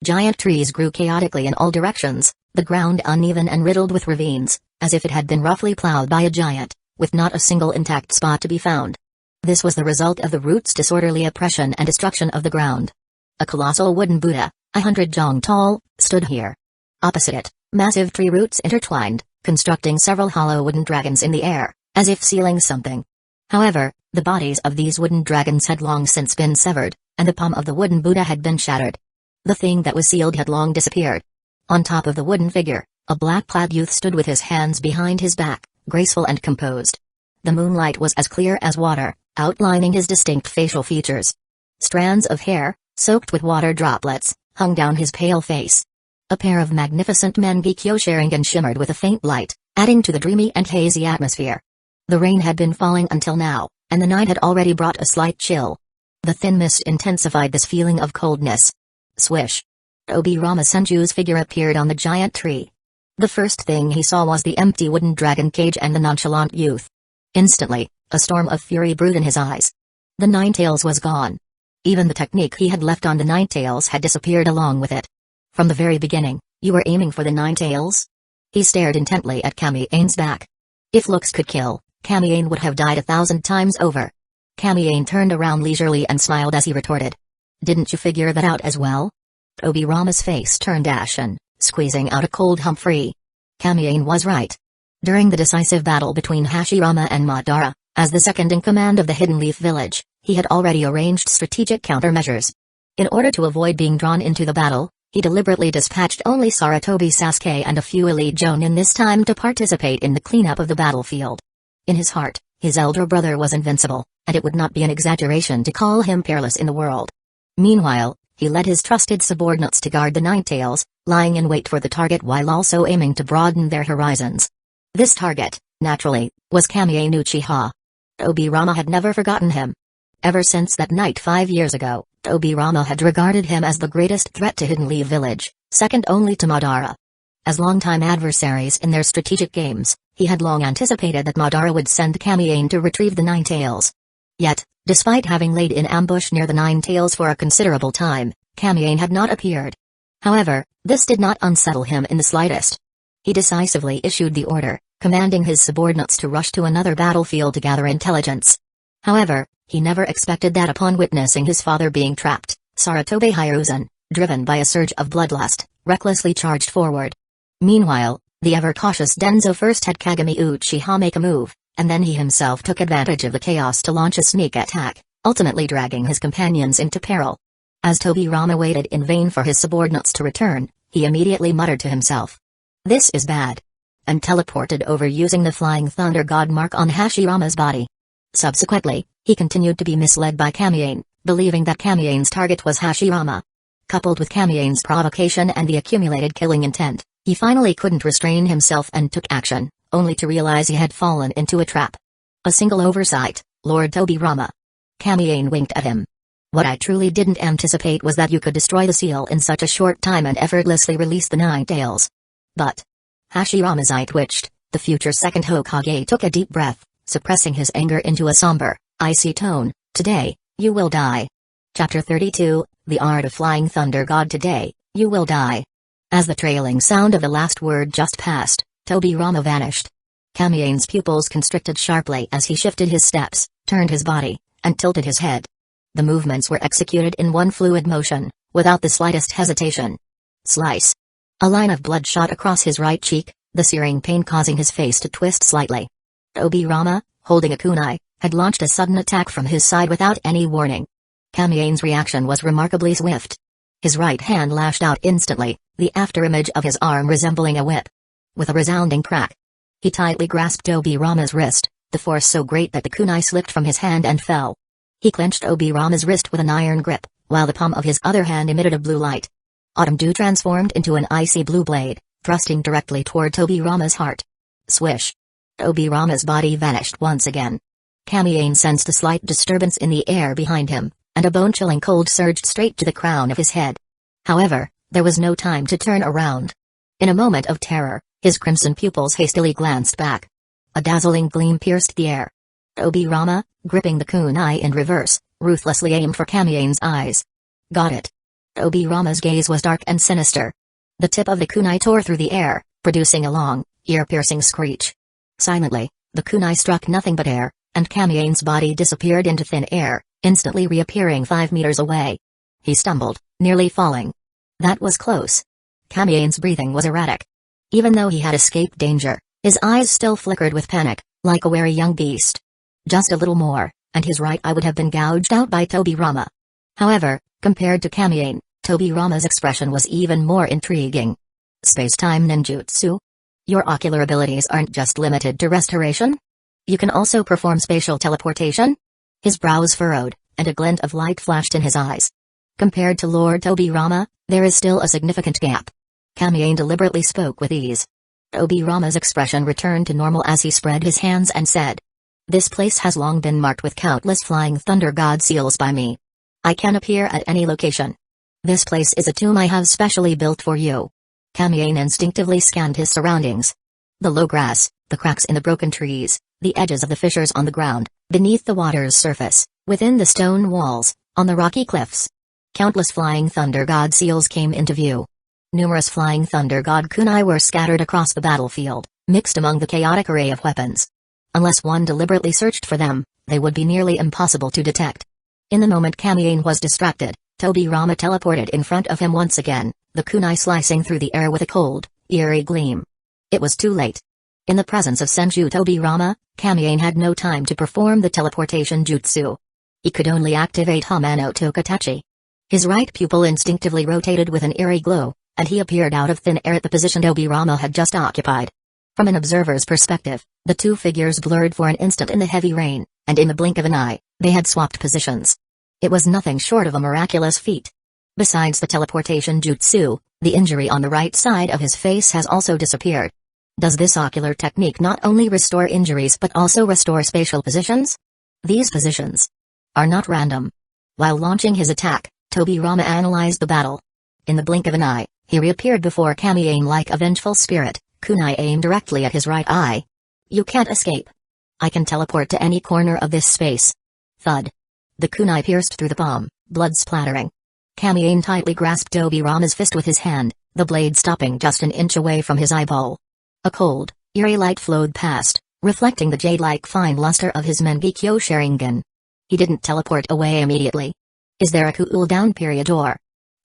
Giant trees grew chaotically in all directions, the ground uneven and riddled with ravines, as if it had been roughly plowed by a giant, with not a single intact spot to be found. This was the result of the roots' disorderly oppression and destruction of the ground. A colossal wooden Buddha, 100 jong tall, stood here. Opposite it, massive tree roots intertwined, constructing several hollow wooden dragons in the air, as if sealing something. However, the bodies of these wooden dragons had long since been severed, and the palm of the wooden Buddha had been shattered. The thing that was sealed had long disappeared. On top of the wooden figure, a black-clad youth stood with his hands behind his back, graceful and composed. The moonlight was as clear as water, outlining his distinct facial features. Strands of hair, soaked with water droplets, hung down his pale face. A pair of magnificent Mangekyo Sharingan shimmered with a faint light, adding to the dreamy and hazy atmosphere. The rain had been falling until now, and the night had already brought a slight chill. The thin mist intensified this feeling of coldness. Swish! Obirama Senju's figure appeared on the giant tree. The first thing he saw was the empty wooden dragon cage and the nonchalant youth. Instantly, a storm of fury brewed in his eyes. The Ninetales was gone. Even the technique he had left on the Ninetales had disappeared along with it. From the very beginning, you were aiming for the Ninetales? He stared intently at Kamiane's back. If looks could kill, Kamiane would have died 1,000 times over. Kamiane turned around leisurely and smiled as he retorted. Didn't you figure that out as well? Obirama's face turned ashen, squeezing out a cold humphrey. Kamiane was right. During the decisive battle between Hashirama and Madara, as the second in command of the Hidden Leaf Village, he had already arranged strategic countermeasures. In order to avoid being drawn into the battle, he deliberately dispatched only Sarutobi Sasuke and a few elite Jonin this time to participate in the cleanup of the battlefield. In his heart, his elder brother was invincible, and it would not be an exaggeration to call him peerless in the world. Meanwhile, he led his trusted subordinates to guard the Ninetales, lying in wait for the target while also aiming to broaden their horizons. This target, naturally, was Kamiane Uchiha. Obirama had never forgotten him. Ever since that night 5 years ago, Obirama had regarded him as the greatest threat to Hidden Leaf Village, second only to Madara. As longtime adversaries in their strategic games, he had long anticipated that Madara would send Kamiane to retrieve the Ninetales. Yet, despite having laid in ambush near the Ninetales for a considerable time, Kamiane had not appeared. However, this did not unsettle him in the slightest. He decisively issued the order, commanding his subordinates to rush to another battlefield to gather intelligence. However, he never expected that upon witnessing his father being trapped, Sarutobi Hiruzen, driven by a surge of bloodlust, recklessly charged forward. Meanwhile, the ever-cautious Denzo first had Kagami Uchiha make a move, and then he himself took advantage of the chaos to launch a sneak attack, ultimately dragging his companions into peril. As Tobirama waited in vain for his subordinates to return, he immediately muttered to himself, "This is bad," and teleported over using the Flying Thunder God mark on Hashirama's body. Subsequently, he continued to be misled by Kamiane, believing that Kamiane's target was Hashirama. Coupled with Kamiane's provocation and the accumulated killing intent, he finally couldn't restrain himself and took action, only to realize he had fallen into a trap. A single oversight, Lord Tobirama. Kamiane winked at him. What I truly didn't anticipate was that you could destroy the seal in such a short time and effortlessly release the Ninetales. But Hashirama's eye twitched, the future second Hokage took a deep breath, suppressing his anger into a somber, icy tone. Today, you will die. Chapter 32, The Art of Flying Thunder God. Today, you will die. As the trailing sound of the last word just passed, Tobirama vanished. Kamiane's pupils constricted sharply as he shifted his steps, turned his body, and tilted his head. The movements were executed in one fluid motion, without the slightest hesitation. Slice. A line of blood shot across his right cheek, the searing pain causing his face to twist slightly. Obirama, holding a kunai, had launched a sudden attack from his side without any warning. Kamiane's reaction was remarkably swift. His right hand lashed out instantly, the afterimage of his arm resembling a whip. With a resounding crack, he tightly grasped Obirama's wrist, the force so great that the kunai slipped from his hand and fell. He clenched Obirama's wrist with an iron grip, while the palm of his other hand emitted a blue light. Autumn dew transformed into an icy blue blade, thrusting directly toward Tobirama's heart. Swish. Obirama's body vanished once again. Kamiane sensed a slight disturbance in the air behind him, and a bone-chilling cold surged straight to the crown of his head. However, there was no time to turn around. In a moment of terror, his crimson pupils hastily glanced back. A dazzling gleam pierced the air. Obirama, gripping the kunai in reverse, ruthlessly aimed for Kamiane's eyes. Got it. Obirama's gaze was dark and sinister. The tip of the kunai tore through the air, producing a long, ear-piercing screech. Silently, the kunai struck nothing but air, and Kamiane's body disappeared into thin air, instantly reappearing 5 meters away. He stumbled, nearly falling. That was close. Kamiane's breathing was erratic. Even though he had escaped danger, His eyes still flickered with panic, like a wary young beast. Just a little more, and his right eye would have been gouged out by Tobirama. However, compared to Kamiyane, Tobirama's expression was even more intriguing. Space-time ninjutsu? Your ocular abilities aren't just limited to restoration? You can also perform spatial teleportation? His brows furrowed, and a glint of light flashed in his eyes. Compared to Lord Tobirama, there is still a significant gap. Kamiyane deliberately spoke with ease. Tobirama's expression returned to normal as he spread his hands and said, "This place has long been marked with countless flying thunder god seals by me. I can appear at any location. This place is a tomb I have specially built for you." Kamiyane instinctively scanned his surroundings. The low grass, the cracks in the broken trees, the edges of the fissures on the ground, beneath the water's surface, within the stone walls, on the rocky cliffs. Countless flying thunder god seals came into view. Numerous flying thunder god kunai were scattered across the battlefield, mixed among the chaotic array of weapons. Unless one deliberately searched for them, they would be nearly impossible to detect. In the moment Kamiyane was distracted, Tobirama teleported in front of him once again, the kunai slicing through the air with a cold, eerie gleam. It was too late. In the presence of Senju Tobirama, Kamiyane had no time to perform the teleportation jutsu. He could only activate Hamano Tokatachi. His right pupil instinctively rotated with an eerie glow, and he appeared out of thin air at the position Tobirama had just occupied. From an observer's perspective, the two figures blurred for an instant in the heavy rain, and in the blink of an eye, they had swapped positions. It was nothing short of a miraculous feat. Besides the teleportation jutsu, the injury on the right side of his face has also disappeared. Does this ocular technique not only restore injuries but also restore spatial positions? These positions are not random. While launching his attack, Tobirama analyzed the battle. In the blink of an eye, he reappeared before Kamiyane like a vengeful spirit, kunai aimed directly at his right eye. "You can't escape. I can teleport to any corner of this space." Thud. The kunai pierced through the palm, blood splattering. Kamiyane tightly grasped Tobirama's fist with his hand, the blade stopping just an inch away from his eyeball. A cold, eerie light flowed past, reflecting the jade-like fine luster of his Mangekyo Sharingan. He didn't teleport away immediately. Is there a cool-down period or?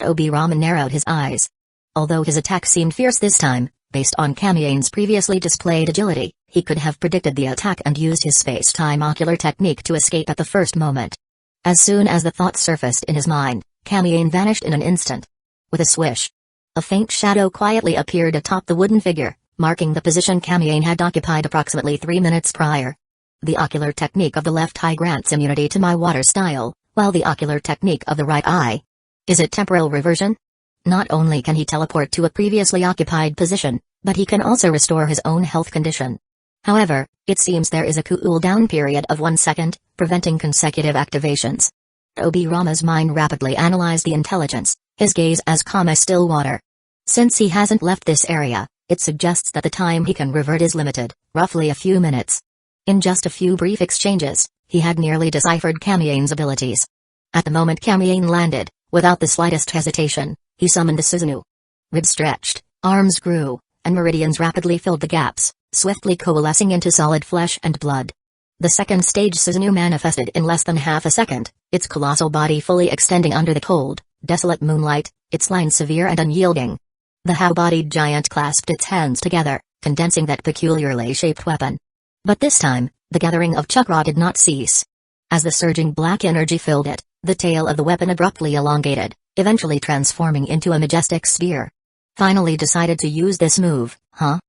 Tobirama narrowed his eyes. Although his attack seemed fierce this time, based on Kamiyane's previously displayed agility, he could have predicted the attack and used his space-time ocular technique to escape at the first moment. As soon as the thought surfaced in his mind, Kamiyane vanished in an instant. With a swish, a faint shadow quietly appeared atop the wooden figure, marking the position Kamiyane had occupied approximately 3 minutes prior. The ocular technique of the left eye grants immunity to my water style, while the ocular technique of the right eye. Is it temporal reversion? Not only can he teleport to a previously occupied position, but he can also restore his own health condition. However, it seems there is a cool-down period of 1 second, preventing consecutive activations. Tobirama's mind rapidly analyzed the intelligence, his gaze as calm as still water. Since he hasn't left this area, it suggests that the time he can revert is limited, roughly a few minutes. In just a few brief exchanges, he had nearly deciphered Kamiyane's abilities. At the moment Kamiyane landed, without the slightest hesitation, he summoned the Susanoo. Ribs stretched, arms grew, and meridians rapidly filled the gaps, swiftly coalescing into solid flesh and blood. The second stage Susanoo manifested in less than half a second, its colossal body fully extending under the cold, desolate moonlight, its lines severe and unyielding. The how-bodied giant clasped its hands together, condensing that peculiarly shaped weapon. But this time, the gathering of chakra did not cease. As the surging black energy filled it, the tail of the weapon abruptly elongated, eventually transforming into a majestic spear. Finally decided to use this move, huh?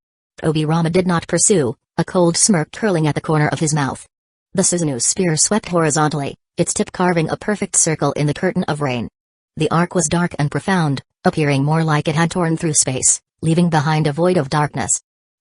Tobirama did not pursue, a cold smirk curling at the corner of his mouth. The Susanoo spear swept horizontally, its tip carving a perfect circle in the curtain of rain. The arc was dark and profound, appearing more like it had torn through space, leaving behind a void of darkness.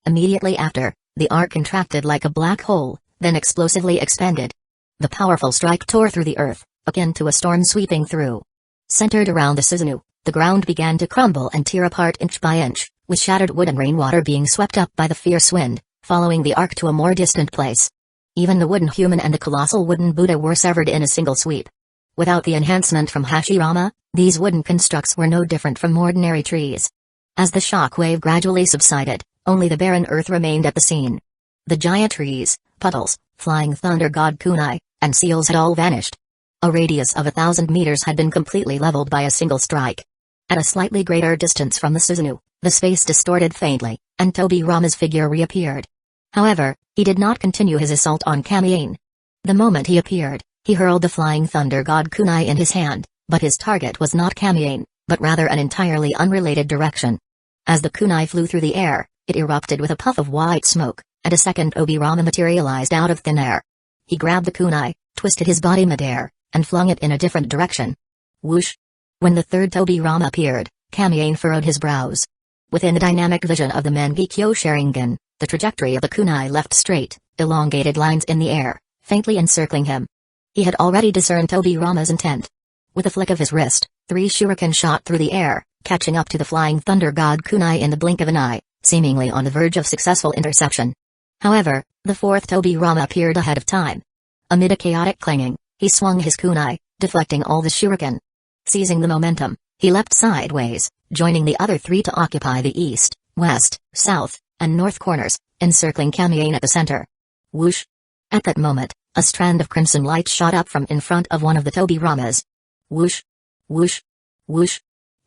Immediately after, the arc contracted like a black hole, then explosively expanded. The powerful strike tore through the earth, akin to a storm sweeping through. Centered around the Susanoo, the ground began to crumble and tear apart inch by inch, with shattered wood and rainwater being swept up by the fierce wind, following the arc to a more distant place. Even the wooden human and the colossal wooden Buddha were severed in a single sweep. Without the enhancement from Hashirama, these wooden constructs were no different from ordinary trees. As the shock wave gradually subsided, only the barren earth remained at the scene. The giant trees, puddles, flying thunder god kunai, and seals had all vanished. A radius of 1,000 meters had been completely leveled by a single strike. At a slightly greater distance from the Susanoo, the space distorted faintly, and Tobirama's figure reappeared. However, he did not continue his assault on Kamiane. The moment he appeared, he hurled the flying thunder god kunai in his hand, but his target was not Kamiane, but rather an entirely unrelated direction. As the kunai flew through the air, it erupted with a puff of white smoke, and a second Obirama materialized out of thin air. He grabbed the kunai, twisted his body midair, and flung it in a different direction. Whoosh! When the third Obirama appeared, Kamiane furrowed his brows. Within the dynamic vision of the Mangekyo Sharingan, the trajectory of the kunai left straight, elongated lines in the air, faintly encircling him. He had already discerned Obirama's intent. With a flick of his wrist, 3 shuriken shot through the air, catching up to the flying thunder god kunai in the blink of an eye, seemingly on the verge of successful interception. However, the fourth Obirama appeared ahead of time. Amid a chaotic clanging, he swung his kunai, deflecting all the shuriken. Seizing the momentum, he leapt sideways, joining the other 3 to occupy the east, west, south, and north corners, encircling Kamiane at the center. Whoosh! At that moment, a strand of crimson light shot up from in front of one of the Obiramas. Whoosh! Whoosh! Whoosh!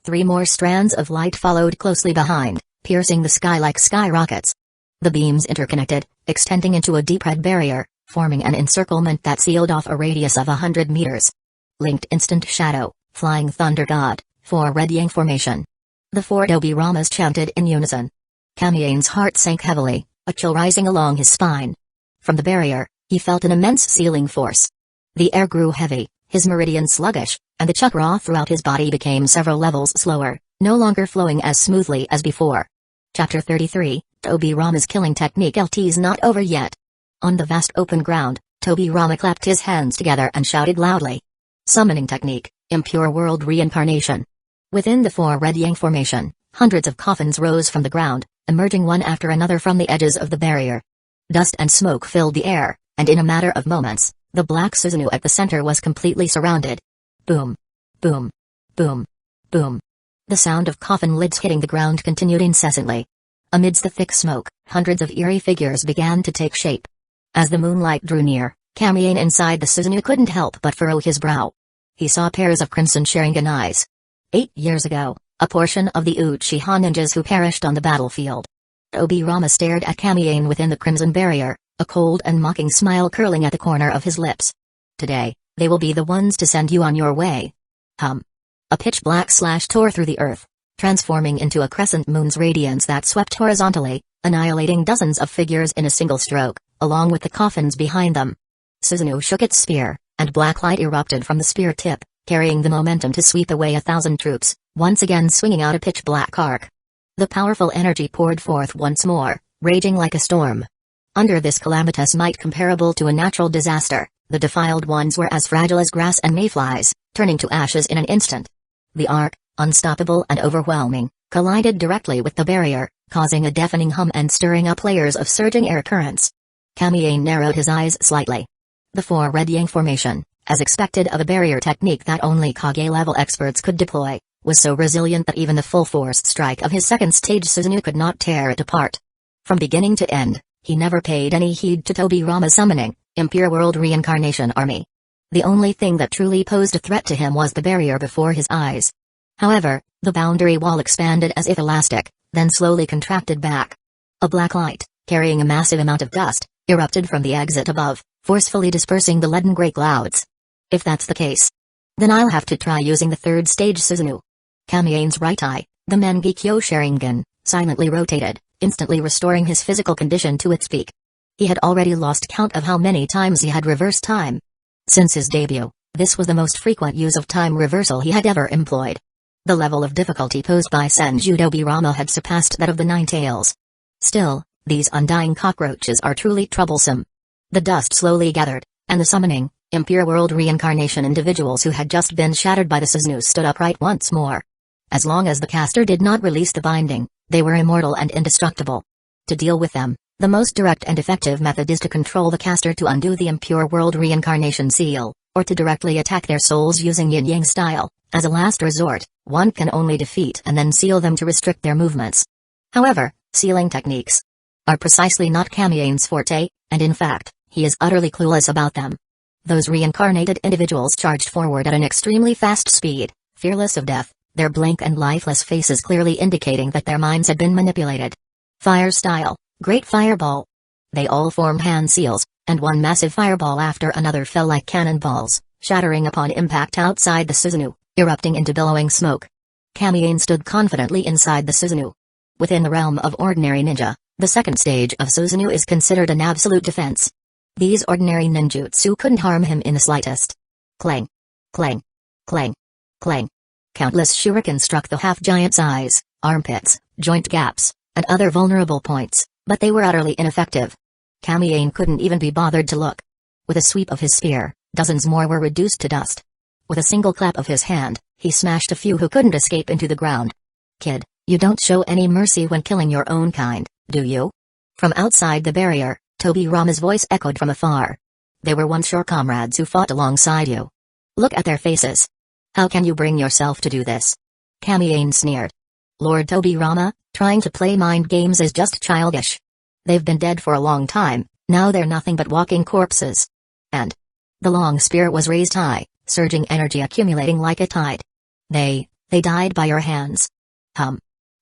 3 more strands of light followed closely behind, piercing the sky like skyrockets. The beams interconnected, extending into a deep red barrier, forming an encirclement that sealed off a radius of 100 meters. Linked instant shadow, flying thunder god, 4 red yang formation. The 4 Obiramas chanted in unison. Kamiane's heart sank heavily, a chill rising along his spine. From the barrier, he felt an immense sealing force. The air grew heavy, his meridian sluggish, and the chakra throughout his body became several levels slower, no longer flowing as smoothly as before. Chapter 33, Obirama's killing technique. LT's not over yet. On the vast open ground, Obirama clapped his hands together and shouted loudly. Summoning technique, impure world reincarnation. Within the 4 red yang formation, hundreds of coffins rose from the ground, emerging one after another from the edges of the barrier. Dust and smoke filled the air, and in a matter of moments, the black Susanoo at the center was completely surrounded. Boom! Boom! Boom! Boom! The sound of coffin lids hitting the ground continued incessantly. Amidst the thick smoke, hundreds of eerie figures began to take shape. As the moonlight drew near, Kamiane inside the Susanoo couldn't help but furrow his brow. He saw pairs of crimson Sharingan eyes. 8 years ago, a portion of the Uchiha ninjas who perished on the battlefield. Obirama stared at Kamiane within the crimson barrier, a cold and mocking smile curling at the corner of his lips. Today, they will be the ones to send you on your way. Hum. A pitch-black slash tore through the earth, transforming into a crescent moon's radiance that swept horizontally, annihilating dozens of figures in a single stroke, along with the coffins behind them. Susanoo shook its spear, and black light erupted from the spear tip, carrying the momentum to sweep away 1,000 troops, once again swinging out a pitch-black arc. The powerful energy poured forth once more, raging like a storm. Under this calamitous might comparable to a natural disaster, the defiled ones were as fragile as grass and mayflies, turning to ashes in an instant. The arc, unstoppable and overwhelming, collided directly with the barrier, causing a deafening hum and stirring up layers of surging air currents. Kamiane narrowed his eyes slightly. The 4 red yang formation, as expected of a barrier technique that only Kage-level experts could deploy, was so resilient that even the full-force strike of his second-stage Susanoo could not tear it apart. From beginning to end, he never paid any heed to Obirama's summoning, Impure World Reincarnation Army. The only thing that truly posed a threat to him was the barrier before his eyes. However, the boundary wall expanded as if elastic, then slowly contracted back. A black light, carrying a massive amount of dust, erupted from the exit above, forcefully dispersing the leaden gray clouds. If that's the case, then I'll have to try using the third stage Susanoo. Kamiane's right eye, the Mangekyo Sharingan, silently rotated, instantly restoring his physical condition to its peak. He had already lost count of how many times he had reversed time. Since his debut, this was the most frequent use of time reversal he had ever employed. The level of difficulty posed by Senju Obirama had surpassed that of the Nine Tails. Still, these undying cockroaches are truly troublesome. The dust slowly gathered, and the summoning, Impure World Reincarnation individuals who had just been shattered by the Susanoo stood upright once more. As long as the caster did not release the binding, they were immortal and indestructible. To deal with them, the most direct and effective method is to control the caster to undo the Impure World Reincarnation seal, or to directly attack their souls using yin-yang style. As a last resort, one can only defeat and then seal them to restrict their movements. However, sealing techniques are precisely not Kamiane's forte, and in fact, he is utterly clueless about them. Those reincarnated individuals charged forward at an extremely fast speed, fearless of death, their blank and lifeless faces clearly indicating that their minds had been manipulated. Fire style, Great Fireball. They all formed hand seals, and one massive fireball after another fell like cannonballs, shattering upon impact outside the Susanoo, erupting into billowing smoke. Kamiane stood confidently inside the Susanoo. Within the realm of ordinary ninja, the second stage of Susanoo is considered an absolute defense. These ordinary ninjutsu couldn't harm him in the slightest. Clang! Clang! Clang! Clang! Countless shurikens struck the half-giant's eyes, armpits, joint gaps, and other vulnerable points, but they were utterly ineffective. Kamiane couldn't even be bothered to look. With a sweep of his spear, dozens more were reduced to dust. With a single clap of his hand, he smashed a few who couldn't escape into the ground. Kid, you don't show any mercy when killing your own kind, do you? From outside the barrier, Tobirama's voice echoed from afar. They were once your comrades who fought alongside you. Look at their faces. How can you bring yourself to do this? Kamiane sneered. Lord Tobirama, trying to play mind games is just childish. They've been dead for a long time, now they're nothing but walking corpses. And the long spear was raised high, surging energy accumulating like a tide. They died by your hands.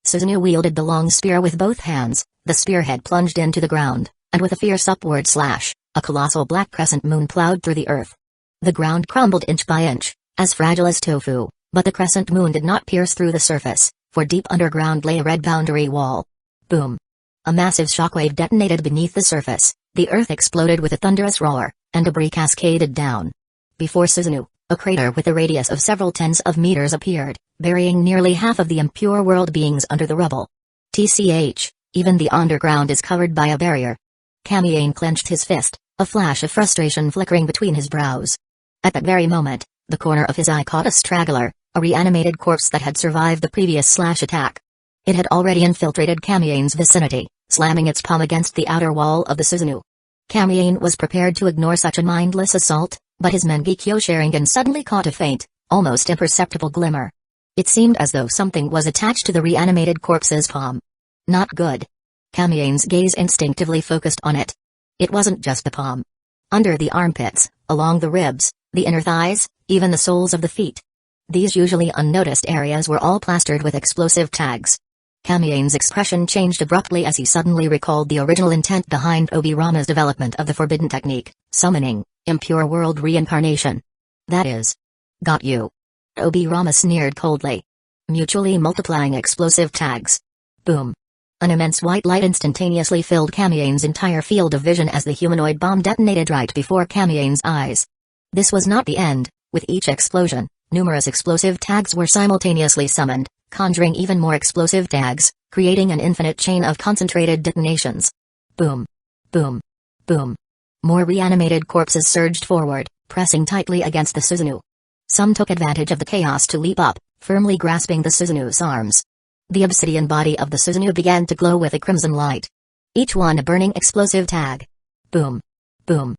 Susanoo wielded the long spear with both hands, the spearhead plunged into the ground, and with a fierce upward slash, a colossal black crescent moon plowed through the earth. The ground crumbled inch by inch, as fragile as tofu, but the crescent moon did not pierce through the surface, for deep underground lay a red boundary wall. Boom! A massive shockwave detonated beneath the surface, the earth exploded with a thunderous roar, and debris cascaded down. Before Susanoo, a crater with a radius of several tens of meters appeared, burying nearly half of the impure world beings under the rubble. TCH, even the underground is covered by a barrier. Kamiane clenched his fist, a flash of frustration flickering between his brows. At that very moment, the corner of his eye caught a straggler, a reanimated corpse that had survived the previous slash attack. It had already infiltrated Kamiane's vicinity, slamming its palm against the outer wall of the Susanoo. Kamiane was prepared to ignore such a mindless assault, but his Mangekyo Sharingan suddenly caught a faint, almost imperceptible glimmer. It seemed as though something was attached to the reanimated corpse's palm. Not good. Kamiane's gaze instinctively focused on it. It wasn't just the palm. Under the armpits, along the ribs, the inner thighs, even the soles of the feet. These usually unnoticed areas were all plastered with explosive tags. Kamiane's expression changed abruptly as he suddenly recalled the original intent behind Tobirama's development of the forbidden technique, summoning, impure world reincarnation. That is. Got you. Tobirama sneered coldly. Mutually multiplying explosive tags. Boom. An immense white light instantaneously filled Kamiane's entire field of vision as the humanoid bomb detonated right before Kamiane's eyes. This was not the end. With each explosion, numerous explosive tags were simultaneously summoned, conjuring even more explosive tags, creating an infinite chain of concentrated detonations. Boom. Boom. Boom. More reanimated corpses surged forward, pressing tightly against the Susanoo. Some took advantage of the chaos to leap up, firmly grasping the Susanoo's arms. The obsidian body of the Susanoo began to glow with a crimson light. Each one a burning explosive tag. Boom. Boom.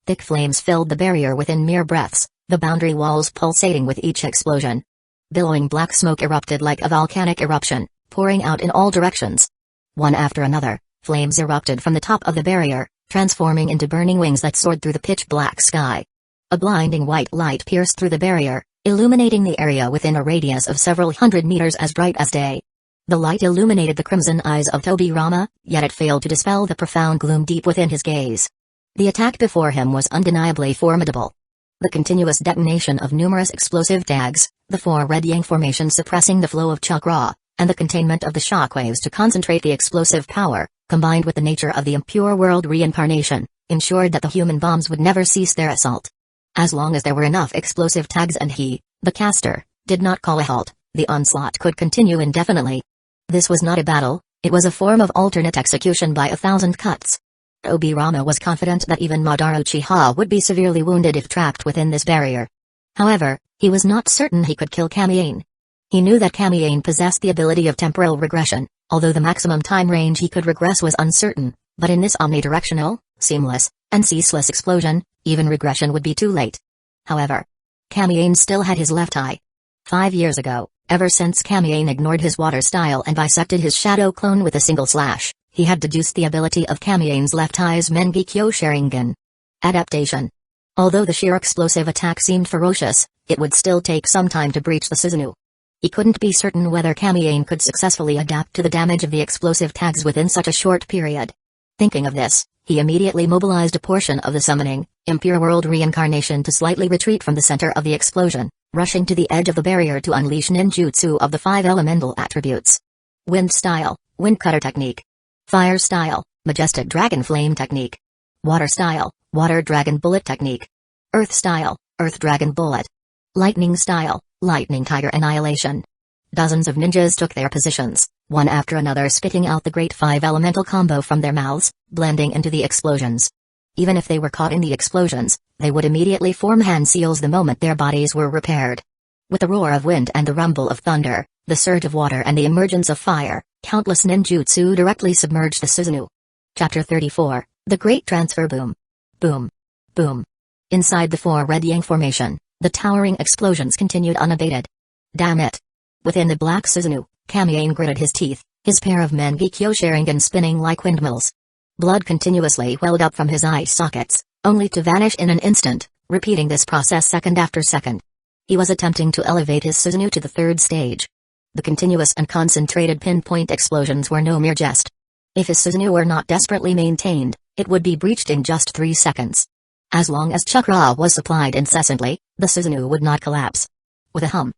Thick flames filled the barrier within mere breaths, the boundary walls pulsating with each explosion. Billowing black smoke erupted like a volcanic eruption, pouring out in all directions. One after another, flames erupted from the top of the barrier, transforming into burning wings that soared through the pitch-black sky. A blinding white light pierced through the barrier, illuminating the area within a radius of several hundred meters as bright as day. The light illuminated the crimson eyes of Tobirama, yet it failed to dispel the profound gloom deep within his gaze. The attack before him was undeniably formidable. The continuous detonation of numerous explosive tags, the four red yang formations suppressing the flow of chakra, and the containment of the shockwaves to concentrate the explosive power, combined with the nature of the impure world reincarnation, ensured that the human bombs would never cease their assault. As long as there were enough explosive tags and he, the caster, did not call a halt, the onslaught could continue indefinitely. This was not a battle, it was a form of alternate execution by 1,000 cuts. Tobirama was confident that even Madara Uchiha would be severely wounded if trapped within this barrier. However, he was not certain he could kill Kamiane. He knew that Kamiane possessed the ability of temporal regression, although the maximum time range he could regress was uncertain, but in this omnidirectional, seamless, and ceaseless explosion, even regression would be too late. However, Kamiane still had his left eye. 5 years ago, ever since Kamiane ignored his water style and bisected his shadow clone with a single slash, he had deduced the ability of Kamiane's left eye's Mangekyo Sharingan. Adaptation. Although the sheer explosive attack seemed ferocious, it would still take some time to breach the Susanoo. He couldn't be certain whether Kamiane could successfully adapt to the damage of the explosive tags within such a short period. Thinking of this, He immediately mobilized a portion of the summoning, impure world reincarnation to slightly retreat from the center of the explosion, rushing to the edge of the barrier to unleash ninjutsu of the 5 elemental attributes. Wind style, wind cutter technique. Fire style, majestic dragon flame technique. Water style, water dragon bullet technique. Earth style, earth dragon bullet. Lightning style, lightning tiger annihilation. Dozens of ninjas took their positions, one after another spitting out the great 5 elemental combo from their mouths, blending into the explosions. Even if they were caught in the explosions, they would immediately form hand seals the moment their bodies were repaired. With the roar of wind and the rumble of thunder, the surge of water and the emergence of fire, countless ninjutsu directly submerged the Susanoo. Chapter 34, The Great Transfer Boom. Boom. Boom. Inside the 4 Red Yang formation, the towering explosions continued unabated. Damn it. Within the black Susanoo, Kamiane gritted his teeth, his pair of Mangekyo Sharingan spinning like windmills. Blood continuously welled up from his eye sockets, only to vanish in an instant, repeating this process second after second. He was attempting to elevate his Susanoo to the 3rd stage. The continuous and concentrated pinpoint explosions were no mere jest. If his Susanoo were not desperately maintained, it would be breached in just 3 seconds. As long as chakra was supplied incessantly, the Susanoo would not collapse. With a hum,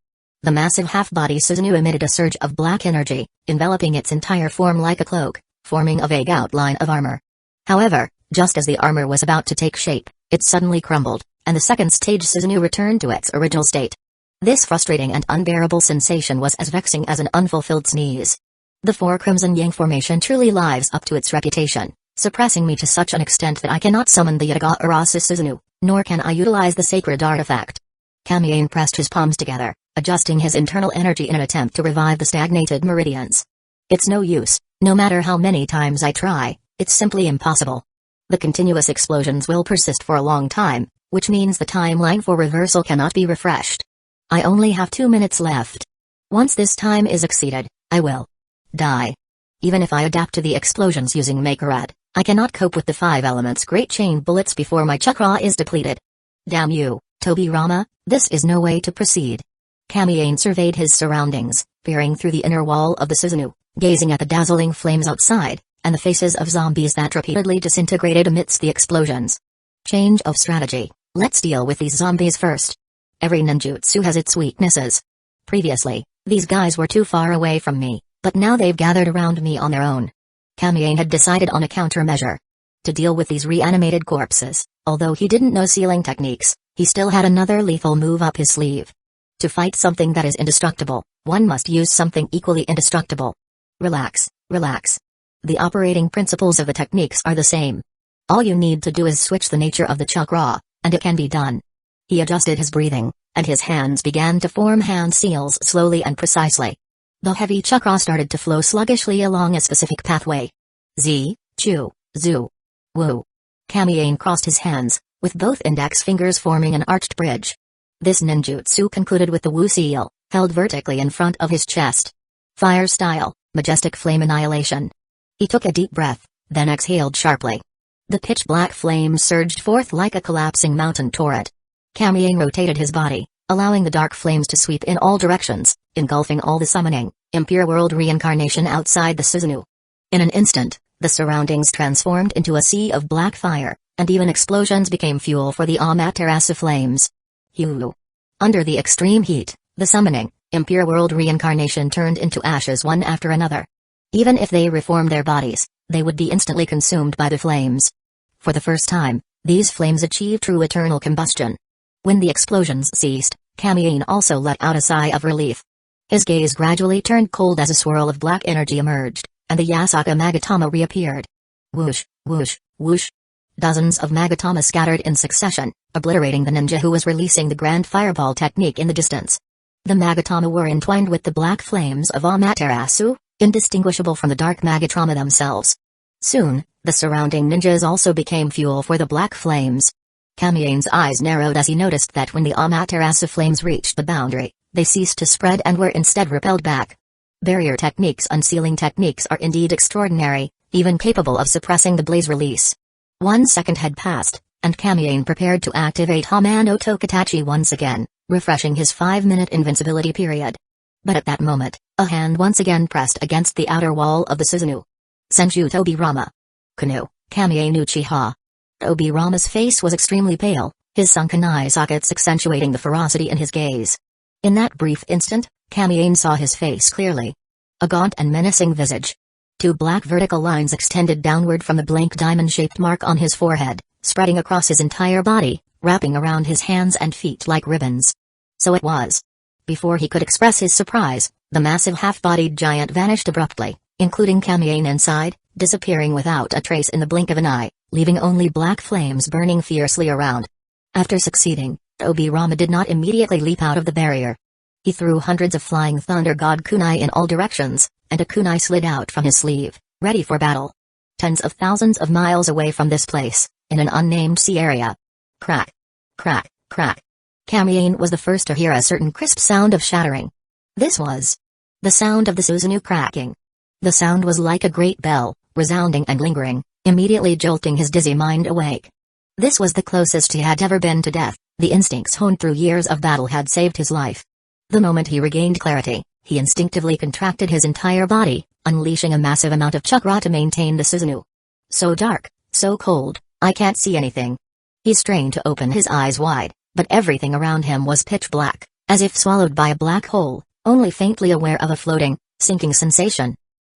the massive half-body Susanoo emitted a surge of black energy, enveloping its entire form like a cloak, forming a vague outline of armor. However, just as the armor was about to take shape, it suddenly crumbled, and the 2nd stage Susanoo returned to its original state. This frustrating and unbearable sensation was as vexing as an unfulfilled sneeze. The 4 Crimson Yang formation truly lives up to its reputation, suppressing me to such an extent that I cannot summon the Yataga Arasu Susanoo, nor can I utilize the sacred artifact. Kamiane pressed his palms together, adjusting his internal energy in an attempt to revive the stagnated meridians. It's no use, no matter how many times I try, it's simply impossible. The continuous explosions will persist for a long time, which means the timeline for reversal cannot be refreshed. I only have 2 minutes left. Once this time is exceeded, I will die. Even if I adapt to the explosions using Makerad, I cannot cope with the 5 elements great chain bullets before my chakra is depleted. Damn you, Tobirama, this is no way to proceed. Kamiane surveyed his surroundings, peering through the inner wall of the Susanoo, gazing at the dazzling flames outside, and the faces of zombies that repeatedly disintegrated amidst the explosions. Change of strategy, let's deal with these zombies first. Every ninjutsu has its weaknesses. Previously, these guys were too far away from me, but now they've gathered around me on their own. Kamiane had decided on a countermeasure. To deal with these reanimated corpses, although he didn't know sealing techniques, he still had another lethal move up his sleeve. To fight something that is indestructible, one must use something equally indestructible. Relax, relax. The operating principles of the techniques are the same. All you need to do is switch the nature of the chakra, and it can be done. He adjusted his breathing, and his hands began to form hand seals slowly and precisely. The heavy chakra started to flow sluggishly along a specific pathway. Z, Chu, Zu, Wu. Kamiane crossed his hands, with both index fingers forming an arched bridge. This ninjutsu concluded with the Wu seal, held vertically in front of his chest. Fire style, majestic flame annihilation. He took a deep breath, then exhaled sharply. The pitch-black flame surged forth like a collapsing mountain torrent. Kamiane rotated his body, allowing the dark flames to sweep in all directions, engulfing all the summoning, impure world reincarnation outside the Susanoo. In an instant, the surroundings transformed into a sea of black fire, and even explosions became fuel for the Amaterasu flames. Hulu. Under the extreme heat, the summoning, impure world reincarnation turned into ashes one after another. Even if they reformed their bodies, they would be instantly consumed by the flames. For the first time, these flames achieved true eternal combustion. When the explosions ceased, Kamiane also let out a sigh of relief. His gaze gradually turned cold as a swirl of black energy emerged, and the Yasaka Magatama reappeared. Whoosh, whoosh, whoosh. Dozens of Magatama scattered in succession, obliterating the ninja who was releasing the grand fireball technique in the distance. The Magatama were entwined with the black flames of Amaterasu, indistinguishable from the dark Magatama themselves. Soon, the surrounding ninjas also became fuel for the black flames. Kamiane's eyes narrowed as he noticed that when the Amaterasu flames reached the boundary, they ceased to spread and were instead repelled back. Barrier techniques and sealing techniques are indeed extraordinary, even capable of suppressing the blaze release. 1 second had passed, and Kamiane prepared to activate Hamano Tokatachi once again, refreshing his 5-minute invincibility period. But at that moment, a hand once again pressed against the outer wall of the Susanoo. Senju Tobirama. Kanu, Kamien Uchiha. Tobirama's face was extremely pale, his sunken eye sockets accentuating the ferocity in his gaze. In that brief instant, Kamien saw his face clearly. A gaunt and menacing visage. 2 black vertical lines extended downward from the blank diamond-shaped mark on his forehead, spreading across his entire body, wrapping around his hands and feet like ribbons. So it was. Before he could express his surprise, the massive half-bodied giant vanished abruptly, including Kamien inside, disappearing without a trace in the blink of an eye, leaving only black flames burning fiercely around. After succeeding, Tobirama did not immediately leap out of the barrier. He threw hundreds of flying thunder god kunai in all directions, and a kunai slid out from his sleeve, ready for battle. Tens of thousands of miles away from this place, in an unnamed sea area. Crack. Crack, crack. Kamien was the first to hear a certain crisp sound of shattering. This was the sound of the Susanoo cracking. The sound was like a great bell, resounding and lingering, immediately jolting his dizzy mind awake. This was the closest he had ever been to death. The instincts honed through years of battle had saved his life. The moment he regained clarity, he instinctively contracted his entire body, unleashing a massive amount of chakra to maintain the Susanoo. So dark, so cold, I can't see anything. He strained to open his eyes wide, but everything around him was pitch black, as if swallowed by a black hole, only faintly aware of a floating, sinking sensation.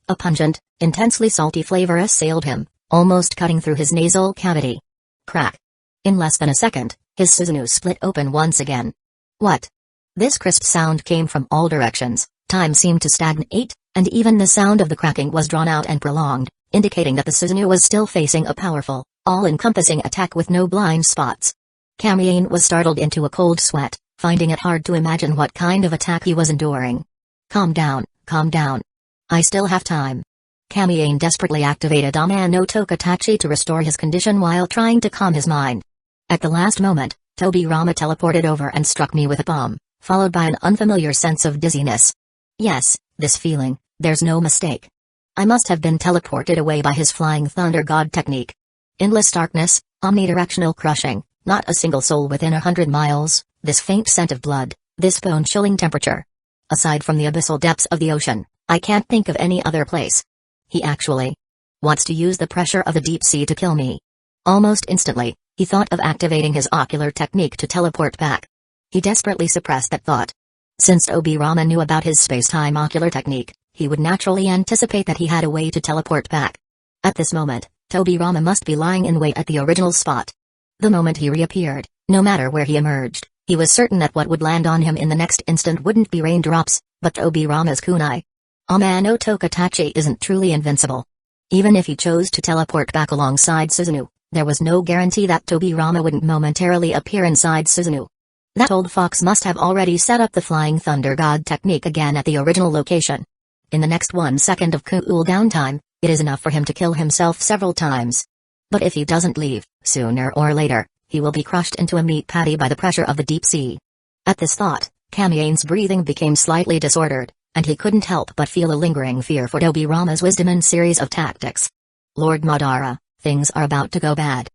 A pungent, intensely salty flavor assailed him, almost cutting through his nasal cavity. Crack. In less than a second, his Susanoo split open once again. What? This crisp sound came from all directions, time seemed to stagnate, and even the sound of the cracking was drawn out and prolonged, indicating that the Susanoo was still facing a powerful, all-encompassing attack with no blind spots. Kamien was startled into a cold sweat, finding it hard to imagine what kind of attack he was enduring. Calm down, calm down. I still have time. Kamien desperately activated Amano Tokatachi to restore his condition while trying to calm his mind. At the last moment, Tobirama teleported over and struck me with a bomb, followed by an unfamiliar sense of dizziness. Yes, this feeling, there's no mistake. I must have been teleported away by his flying thunder god technique. Endless darkness, omnidirectional crushing, not a single soul within 100 miles, this faint scent of blood, this bone-chilling temperature. Aside from the abyssal depths of the ocean, I can't think of any other place. He actually wants to use the pressure of the deep sea to kill me. Almost instantly, he thought of activating his ocular technique to teleport back. He desperately suppressed that thought. Since Tobirama knew about his space-time ocular technique, he would naturally anticipate that he had a way to teleport back. At this moment, Tobirama must be lying in wait at the original spot. The moment he reappeared, no matter where he emerged, he was certain that what would land on him in the next instant wouldn't be raindrops, but Tobirama's kunai. Amano Tokatachi isn't truly invincible. Even if he chose to teleport back alongside Susanoo, there was no guarantee that Tobirama wouldn't momentarily appear inside Susanoo. That old fox must have already set up the flying thunder god technique again at the original location. In the next 1 second of cool down time, it is enough for him to kill himself several times. But if he doesn't leave, sooner or later, he will be crushed into a meat patty by the pressure of the deep sea. At this thought, Kamien's breathing became slightly disordered, and he couldn't help but feel a lingering fear for Tobirama's wisdom and series of tactics. Lord Madara, things are about to go bad.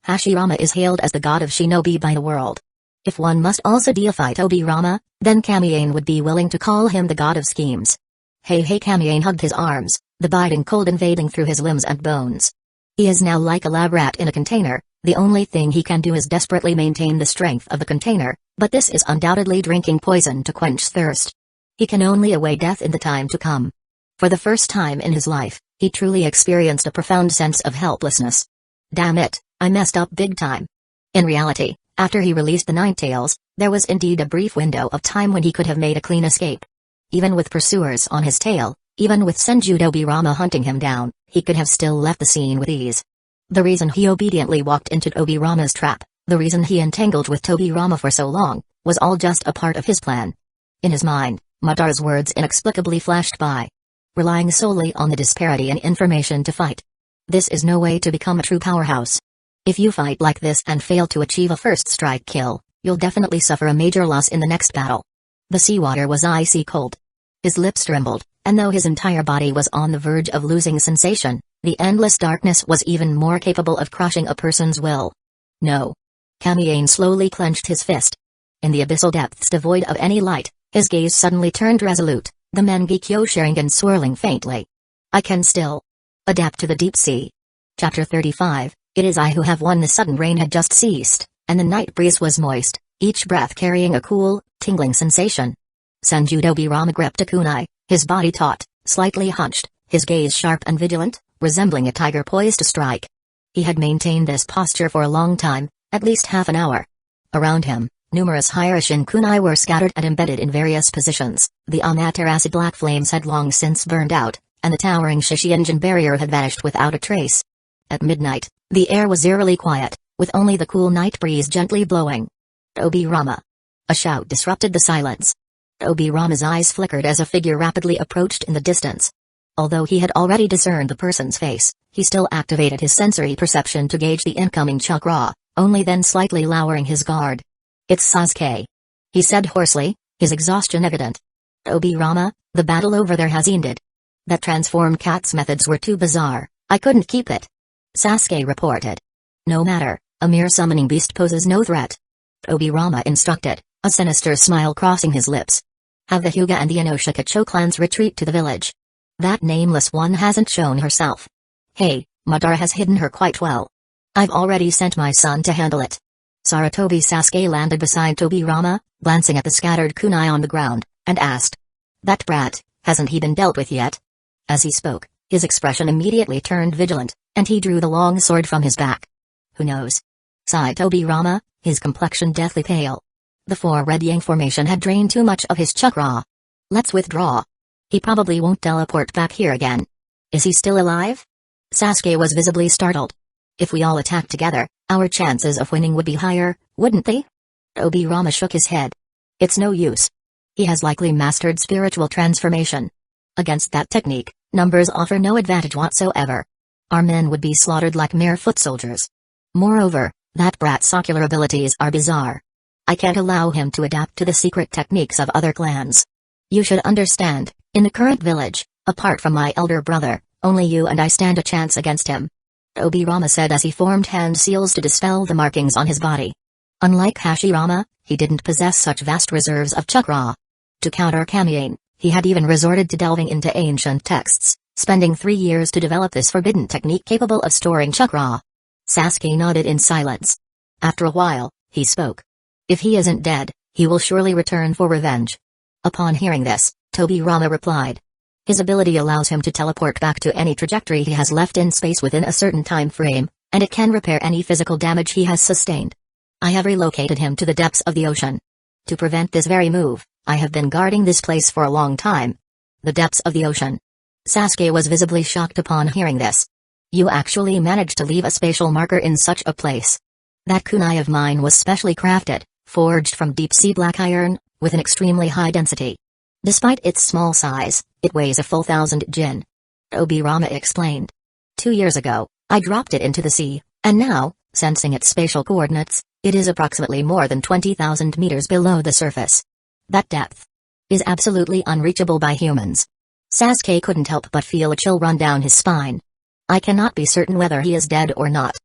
Hashirama is hailed as the god of shinobi by the world. If one must also deify Tobirama, then Kamien would be willing to call him the god of schemes. Hey Kamien hugged his arms, the biting cold invading through his limbs and bones. He is now like a lab rat in a container, the only thing he can do is desperately maintain the strength of the container, but this is undoubtedly drinking poison to quench thirst. He can only await death in the time to come. For the first time in his life, he truly experienced a profound sense of helplessness. Damn it, I messed up big time. In reality, after he released the Nine Tails, there was indeed a brief window of time when he could have made a clean escape. Even with pursuers on his tail, even with Senju Tobirama hunting him down, he could have still left the scene with ease. The reason he obediently walked into Tobirama's trap, the reason he entangled with Tobirama for so long, was all just a part of his plan. In his mind, Madara's words inexplicably flashed by. Relying solely on the disparity in information to fight. This is no way to become a true powerhouse. If you fight like this and fail to achieve a first strike kill, you'll definitely suffer a major loss in the next battle. The seawater was icy cold. His lips trembled, and though his entire body was on the verge of losing sensation, the endless darkness was even more capable of crushing a person's will. No. Kamien slowly clenched his fist. In the abyssal depths devoid of any light, his gaze suddenly turned resolute, the Mangekyo Sharingan swirling faintly. I can still adapt to the deep sea. Chapter 35. It is I who have won. The sudden rain had just ceased, and the night breeze was moist, each breath carrying a cool, tingling sensation. Senju Tobirama gripped a kunai, his body taut, slightly hunched, his gaze sharp and vigilant, resembling a tiger poised to strike. He had maintained this posture for a long time, at least half an hour. Around him, numerous Hiroshin kunai were scattered and embedded in various positions. The Amaterasu black flames had long since burned out, and the towering Shishienjin barrier had vanished without a trace. At midnight, the air was eerily quiet, with only the cool night breeze gently blowing. Tobirama! A shout disrupted the silence. Tobirama's eyes flickered as a figure rapidly approached in the distance. Although he had already discerned the person's face, he still activated his sensory perception to gauge the incoming chakra, only then slightly lowering his guard. "It's Sasuke," he said hoarsely, his exhaustion evident. "Tobirama, the battle over there has ended. That transformed cat's methods were too bizarre, I couldn't keep it," Sasuke reported. "No matter, a mere summoning beast poses no threat," Tobirama instructed, a sinister smile crossing his lips. "Have the Hyuga and the Inoshikacho clans retreat to the village. That nameless one hasn't shown herself. Hey, Madara has hidden her quite well. I've already sent my son to handle it." Sarutobi Sasuke landed beside Tobirama, glancing at the scattered kunai on the ground, and asked, "That brat, hasn't he been dealt with yet?" As he spoke, his expression immediately turned vigilant, and he drew the long sword from his back. "Who knows?" sighed Tobirama, his complexion deathly pale. The four red yang formation had drained too much of his chakra. "Let's withdraw. He probably won't teleport back here again." "Is he still alive?" Sasuke was visibly startled. "If we all attack together, our chances of winning would be higher, wouldn't they?" Tobirama shook his head. "It's no use. He has likely mastered spiritual transformation. Against that technique, numbers offer no advantage whatsoever. Our men would be slaughtered like mere foot soldiers. Moreover, that brat's ocular abilities are bizarre. I can't allow him to adapt to the secret techniques of other clans. You should understand, in the current village, apart from my elder brother, only you and I stand a chance against him," Tobirama said as he formed hand seals to dispel the markings on his body. Unlike Hashirama, he didn't possess such vast reserves of chakra. To counter Kamiane, he had even resorted to delving into ancient texts, spending 3 years to develop this forbidden technique capable of storing chakra. Sasuke nodded in silence. After a while, he spoke. "If he isn't dead, he will surely return for revenge." Upon hearing this, Tobirama replied. "His ability allows him to teleport back to any trajectory he has left in space within a certain time frame, and it can repair any physical damage he has sustained. I have relocated him to the depths of the ocean. To prevent this very move, I have been guarding this place for a long time." "The depths of the ocean?" Sasuke was visibly shocked upon hearing this. "You actually managed to leave a spatial marker in such a place?" "That kunai of mine was specially crafted, forged from deep-sea black iron, with an extremely high density. Despite its small size, it weighs a full 1,000 jin," Tobirama explained. 2 years ago, I dropped it into the sea, and now, sensing its spatial coordinates, it is approximately more than 20,000 meters below the surface. That depth is absolutely unreachable by humans." Sasuke couldn't help but feel a chill run down his spine. "I cannot be certain whether he is dead or not.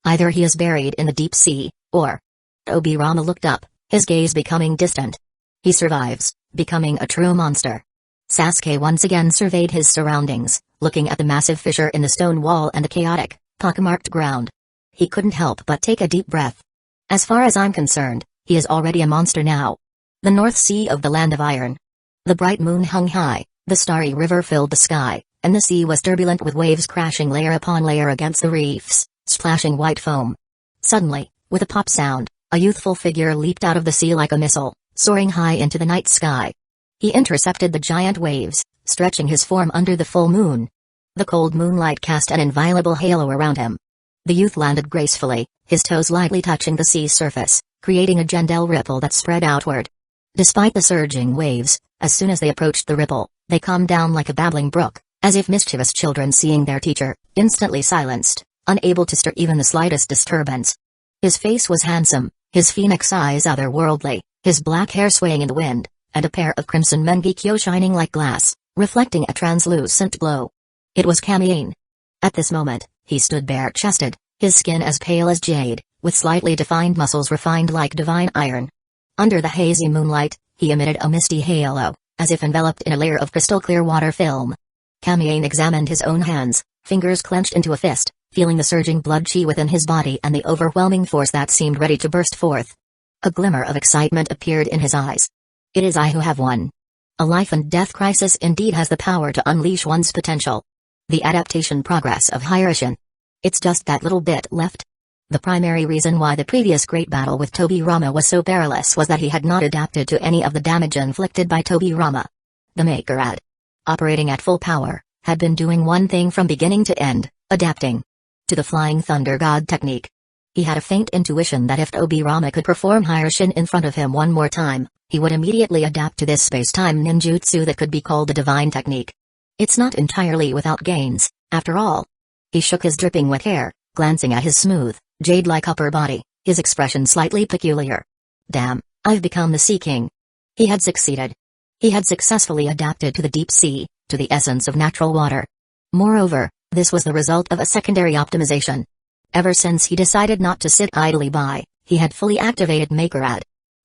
Either he is buried in the deep sea, or—" Tobirama looked up, his gaze becoming distant. "He survives, becoming a true monster." Sasuke once again surveyed his surroundings, looking at the massive fissure in the stone wall and the chaotic, pockmarked ground. He couldn't help but take a deep breath. "As far as I'm concerned, he is already a monster now." The North Sea of the Land of Iron. The bright moon hung high, the starry river filled the sky, and the sea was turbulent with waves crashing layer upon layer against the reefs, splashing white foam. Suddenly, with a pop sound, a youthful figure leaped out of the sea like a missile, soaring high into the night sky. He intercepted the giant waves, stretching his form under the full moon. The cold moonlight cast an inviolable halo around him. The youth landed gracefully, his toes lightly touching the sea surface, creating a gentle ripple that spread outward. Despite the surging waves, as soon as they approached the ripple, they calmed down like a babbling brook, as if mischievous children seeing their teacher, instantly silenced, unable to stir even the slightest disturbance. His face was handsome, his phoenix eyes otherworldly, his black hair swaying in the wind, and a pair of crimson Mangekyo shining like glass, reflecting a translucent glow. It was Kamiane. At this moment, he stood bare-chested, his skin as pale as jade, with slightly defined muscles refined like divine iron. Under the hazy moonlight, he emitted a misty halo, as if enveloped in a layer of crystal-clear water film. Kamiane examined his own hands, fingers clenched into a fist, feeling the surging blood chi within his body and the overwhelming force that seemed ready to burst forth. A glimmer of excitement appeared in his eyes. It is I who have won. A life and death crisis indeed has the power to unleash one's potential. The adaptation progress of Hirshin. It's just that little bit left. The primary reason why the previous great battle with Tobirama was so perilous was that he had not adapted to any of the damage inflicted by Tobirama. The Maker, operating at full power, had been doing one thing from beginning to end, adapting to the Flying Thunder God technique. He had a faint intuition that if Tobirama could perform Hirshin in front of him one more time, he would immediately adapt to this space-time ninjutsu that could be called the divine technique. It's not entirely without gains, after all. He shook his dripping wet hair, glancing at his smooth, jade-like upper body, his expression slightly peculiar. Damn, I've become the Sea King. He had succeeded. He had successfully adapted to the deep sea, to the essence of natural water. Moreover, this was the result of a secondary optimization. Ever since he decided not to sit idly by, he had fully activated Makerad,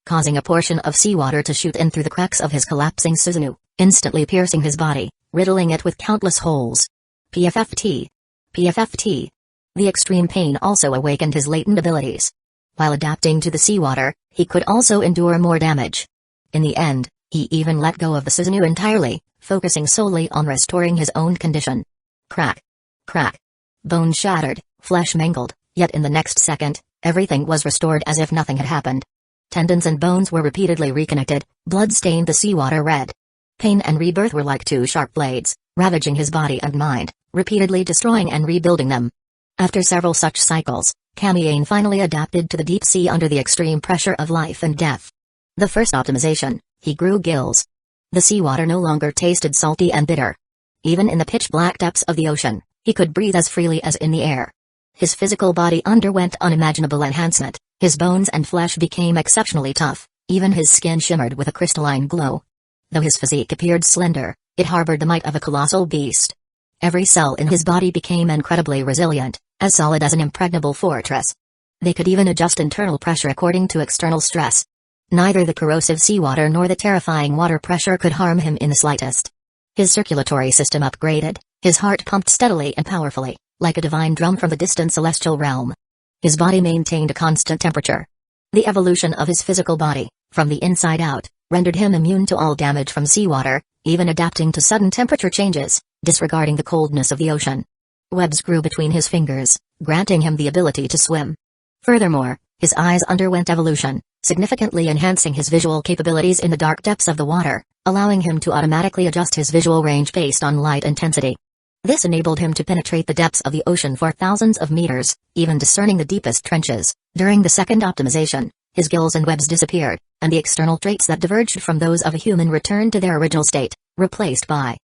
causing a portion of seawater to shoot in through the cracks of his collapsing Susanoo, instantly piercing his body, riddling it with countless holes. PFFT. PFFT. The extreme pain also awakened his latent abilities. While adapting to the seawater, he could also endure more damage. In the end, he even let go of the Susanoo entirely, focusing solely on restoring his own condition. Crack. Crack. Bone shattered, flesh mangled, yet in the next second, everything was restored as if nothing had happened. Tendons and bones were repeatedly reconnected, blood stained the seawater red. Pain and rebirth were like two sharp blades, ravaging his body and mind, repeatedly destroying and rebuilding them. After several such cycles, Kamiane finally adapted to the deep sea under the extreme pressure of life and death. The first optimization, he grew gills. The seawater no longer tasted salty and bitter. Even in the pitch-black depths of the ocean, he could breathe as freely as in the air. His physical body underwent unimaginable enhancement, his bones and flesh became exceptionally tough, even his skin shimmered with a crystalline glow. Though his physique appeared slender, it harbored the might of a colossal beast. Every cell in his body became incredibly resilient, as solid as an impregnable fortress. They could even adjust internal pressure according to external stress. Neither the corrosive seawater nor the terrifying water pressure could harm him in the slightest. His circulatory system upgraded, his heart pumped steadily and powerfully, like a divine drum from the distant celestial realm. His body maintained a constant temperature. The evolution of his physical body, from the inside out, rendered him immune to all damage from seawater, even adapting to sudden temperature changes, disregarding the coldness of the ocean. Webs grew between his fingers, granting him the ability to swim. Furthermore, his eyes underwent evolution, significantly enhancing his visual capabilities in the dark depths of the water, allowing him to automatically adjust his visual range based on light intensity. This enabled him to penetrate the depths of the ocean for thousands of meters, even discerning the deepest trenches. During the second optimization, his gills and webs disappeared, and the external traits that diverged from those of a human returned to their original state, replaced by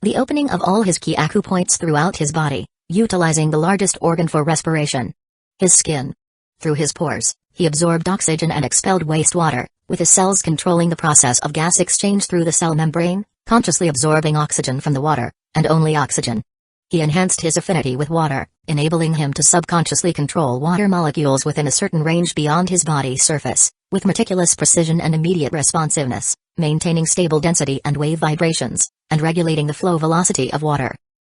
the opening of all his key acupoints throughout his body, utilizing the largest organ for respiration. His skin. Through his pores, he absorbed oxygen and expelled wastewater, with his cells controlling the process of gas exchange through the cell membrane, consciously absorbing oxygen from the water, and only oxygen. He enhanced his affinity with water, enabling him to subconsciously control water molecules within a certain range beyond his body's surface, with meticulous precision and immediate responsiveness, maintaining stable density and wave vibrations, and regulating the flow velocity of water.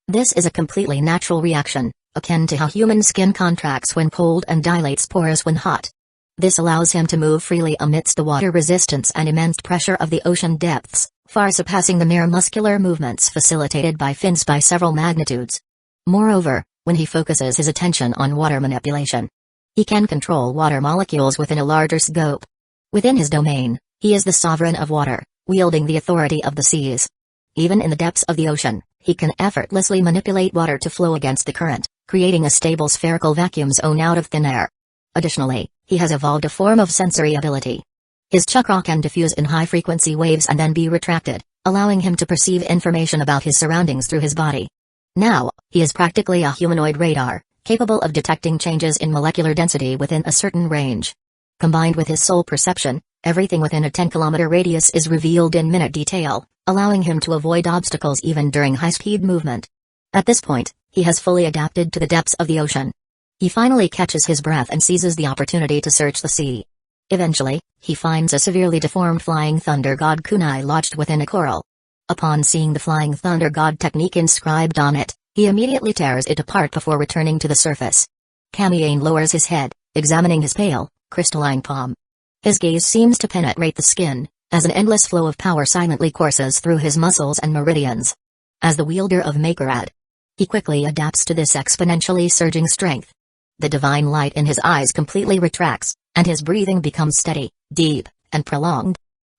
This is a completely natural reaction, akin to how human skin contracts when cold and dilates pores when hot. This allows him to move freely amidst the water resistance and immense pressure of the ocean depths, far surpassing the mere muscular movements facilitated by fins by several magnitudes. Moreover, when he focuses his attention on water manipulation, he can control water molecules within a larger scope. Within his domain, he is the sovereign of water, wielding the authority of the seas. Even in the depths of the ocean, he can effortlessly manipulate water to flow against the current, creating a stable spherical vacuum zone out of thin air. Additionally, he has evolved a form of sensory ability. His chakra can diffuse in high-frequency waves and then be retracted, allowing him to perceive information about his surroundings through his body. Now, he is practically a humanoid radar, capable of detecting changes in molecular density within a certain range. Combined with his soul perception, everything within a 10-kilometer radius is revealed in minute detail, allowing him to avoid obstacles even during high-speed movement. At this point, he has fully adapted to the depths of the ocean. He finally catches his breath and seizes the opportunity to search the sea. Eventually, he finds a severely deformed flying thunder god kunai lodged within a coral. Upon seeing the flying thunder god technique inscribed on it, He immediately tears it apart before returning to the surface. Kamiyane lowers his head, examining his pale, crystalline palm. His gaze seems to penetrate the skin, as an endless flow of power silently courses through his muscles and meridians. As the wielder of Makerad, he quickly adapts to this exponentially surging strength. The divine light in his eyes completely retracts, and his breathing becomes steady, deep, and prolonged.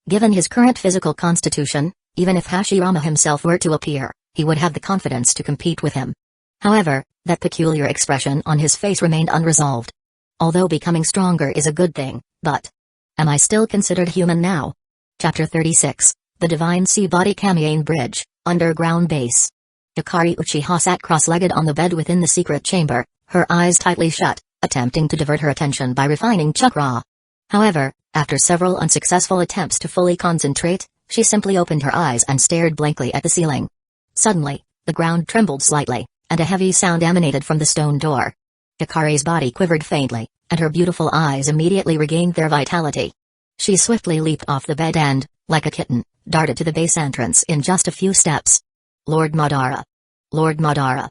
Given his current physical constitution, even if Hashirama himself were to appear, he would have the confidence to compete with him. However, that peculiar expression on his face remained unresolved. Although becoming stronger is a good thing, but am I still considered human now? Chapter 36, The Divine Sea Body Kamiyane Bridge, Underground Base. Hikari Uchiha sat cross-legged on the bed within the secret chamber, her eyes tightly shut, attempting to divert her attention by refining chakra. However, after several unsuccessful attempts to fully concentrate, she simply opened her eyes and stared blankly at the ceiling. Suddenly, the ground trembled slightly, and a heavy sound emanated from the stone door. Hikari's body quivered faintly, and her beautiful eyes immediately regained their vitality. She swiftly leaped off the bed and, like a kitten, darted to the base entrance in just a few steps. Lord Madara. Lord Madara.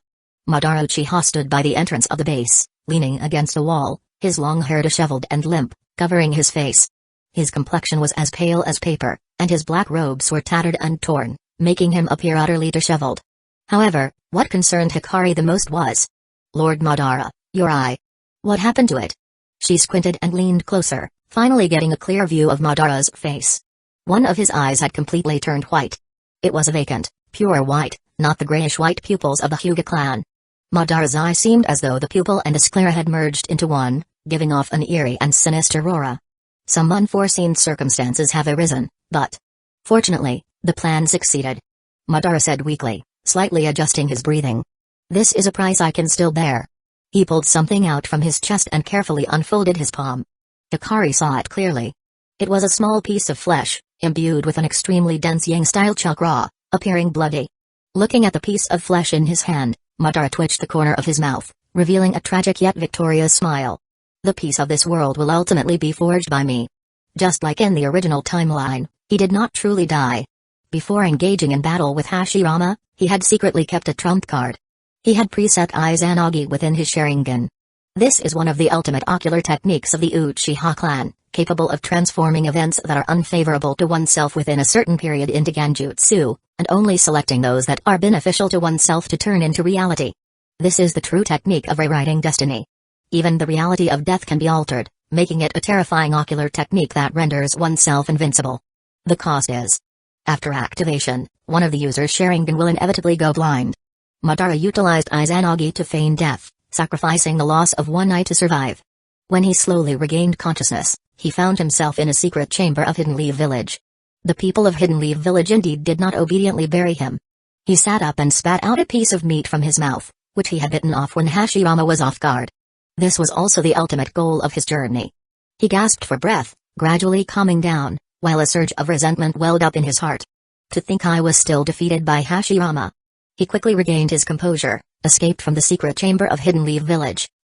Madara Uchiha stood by the entrance of the base, leaning against a wall, his long hair disheveled and limp, covering his face. His complexion was as pale as paper, and his black robes were tattered and torn, making him appear utterly disheveled. However, what concerned Hikari the most was, Lord Madara, your eye. What happened to it? She squinted and leaned closer, finally getting a clear view of Madara's face. One of his eyes had completely turned white. It was a vacant, pure white, not the grayish-white pupils of the Hyuga clan. Madara's eye seemed as though the pupil and the sclera had merged into one, giving off an eerie and sinister aura. Some unforeseen circumstances have arisen, but fortunately, the plan succeeded. Madara said weakly, slightly adjusting his breathing. This is a price I can still bear. He pulled something out from his chest and carefully unfolded his palm. Hikari saw it clearly. It was a small piece of flesh, imbued with an extremely dense yang-style chakra, appearing bloody. Looking at the piece of flesh in his hand, Madara twitched the corner of his mouth, revealing a tragic yet victorious smile. The piece of this world will ultimately be forged by me. Just like in the original timeline, he did not truly die. Before engaging in battle with Hashirama, he had secretly kept a trump card. He had preset Izanagi within his Sharingan. This is one of the ultimate ocular techniques of the Uchiha clan, capable of transforming events that are unfavorable to oneself within a certain period into Genjutsu, and only selecting those that are beneficial to oneself to turn into reality. This is the true technique of rewriting destiny. Even the reality of death can be altered, making it a terrifying ocular technique that renders oneself invincible. The cost is, after activation, one of the user's Sharingan will inevitably go blind. Madara utilized Izanagi to feign death, sacrificing the loss of one eye to survive. When he slowly regained consciousness, he found himself in a secret chamber of Hidden Leaf Village. The people of Hidden Leaf Village indeed did not obediently bury him. He sat up and spat out a piece of meat from his mouth, which he had bitten off when Hashirama was off guard. This was also the ultimate goal of his journey. He gasped for breath, gradually calming down, while a surge of resentment welled up in his heart. To think I was still defeated by Hashirama. He quickly regained his composure, escaped from the secret chamber of Hidden Leaf Village,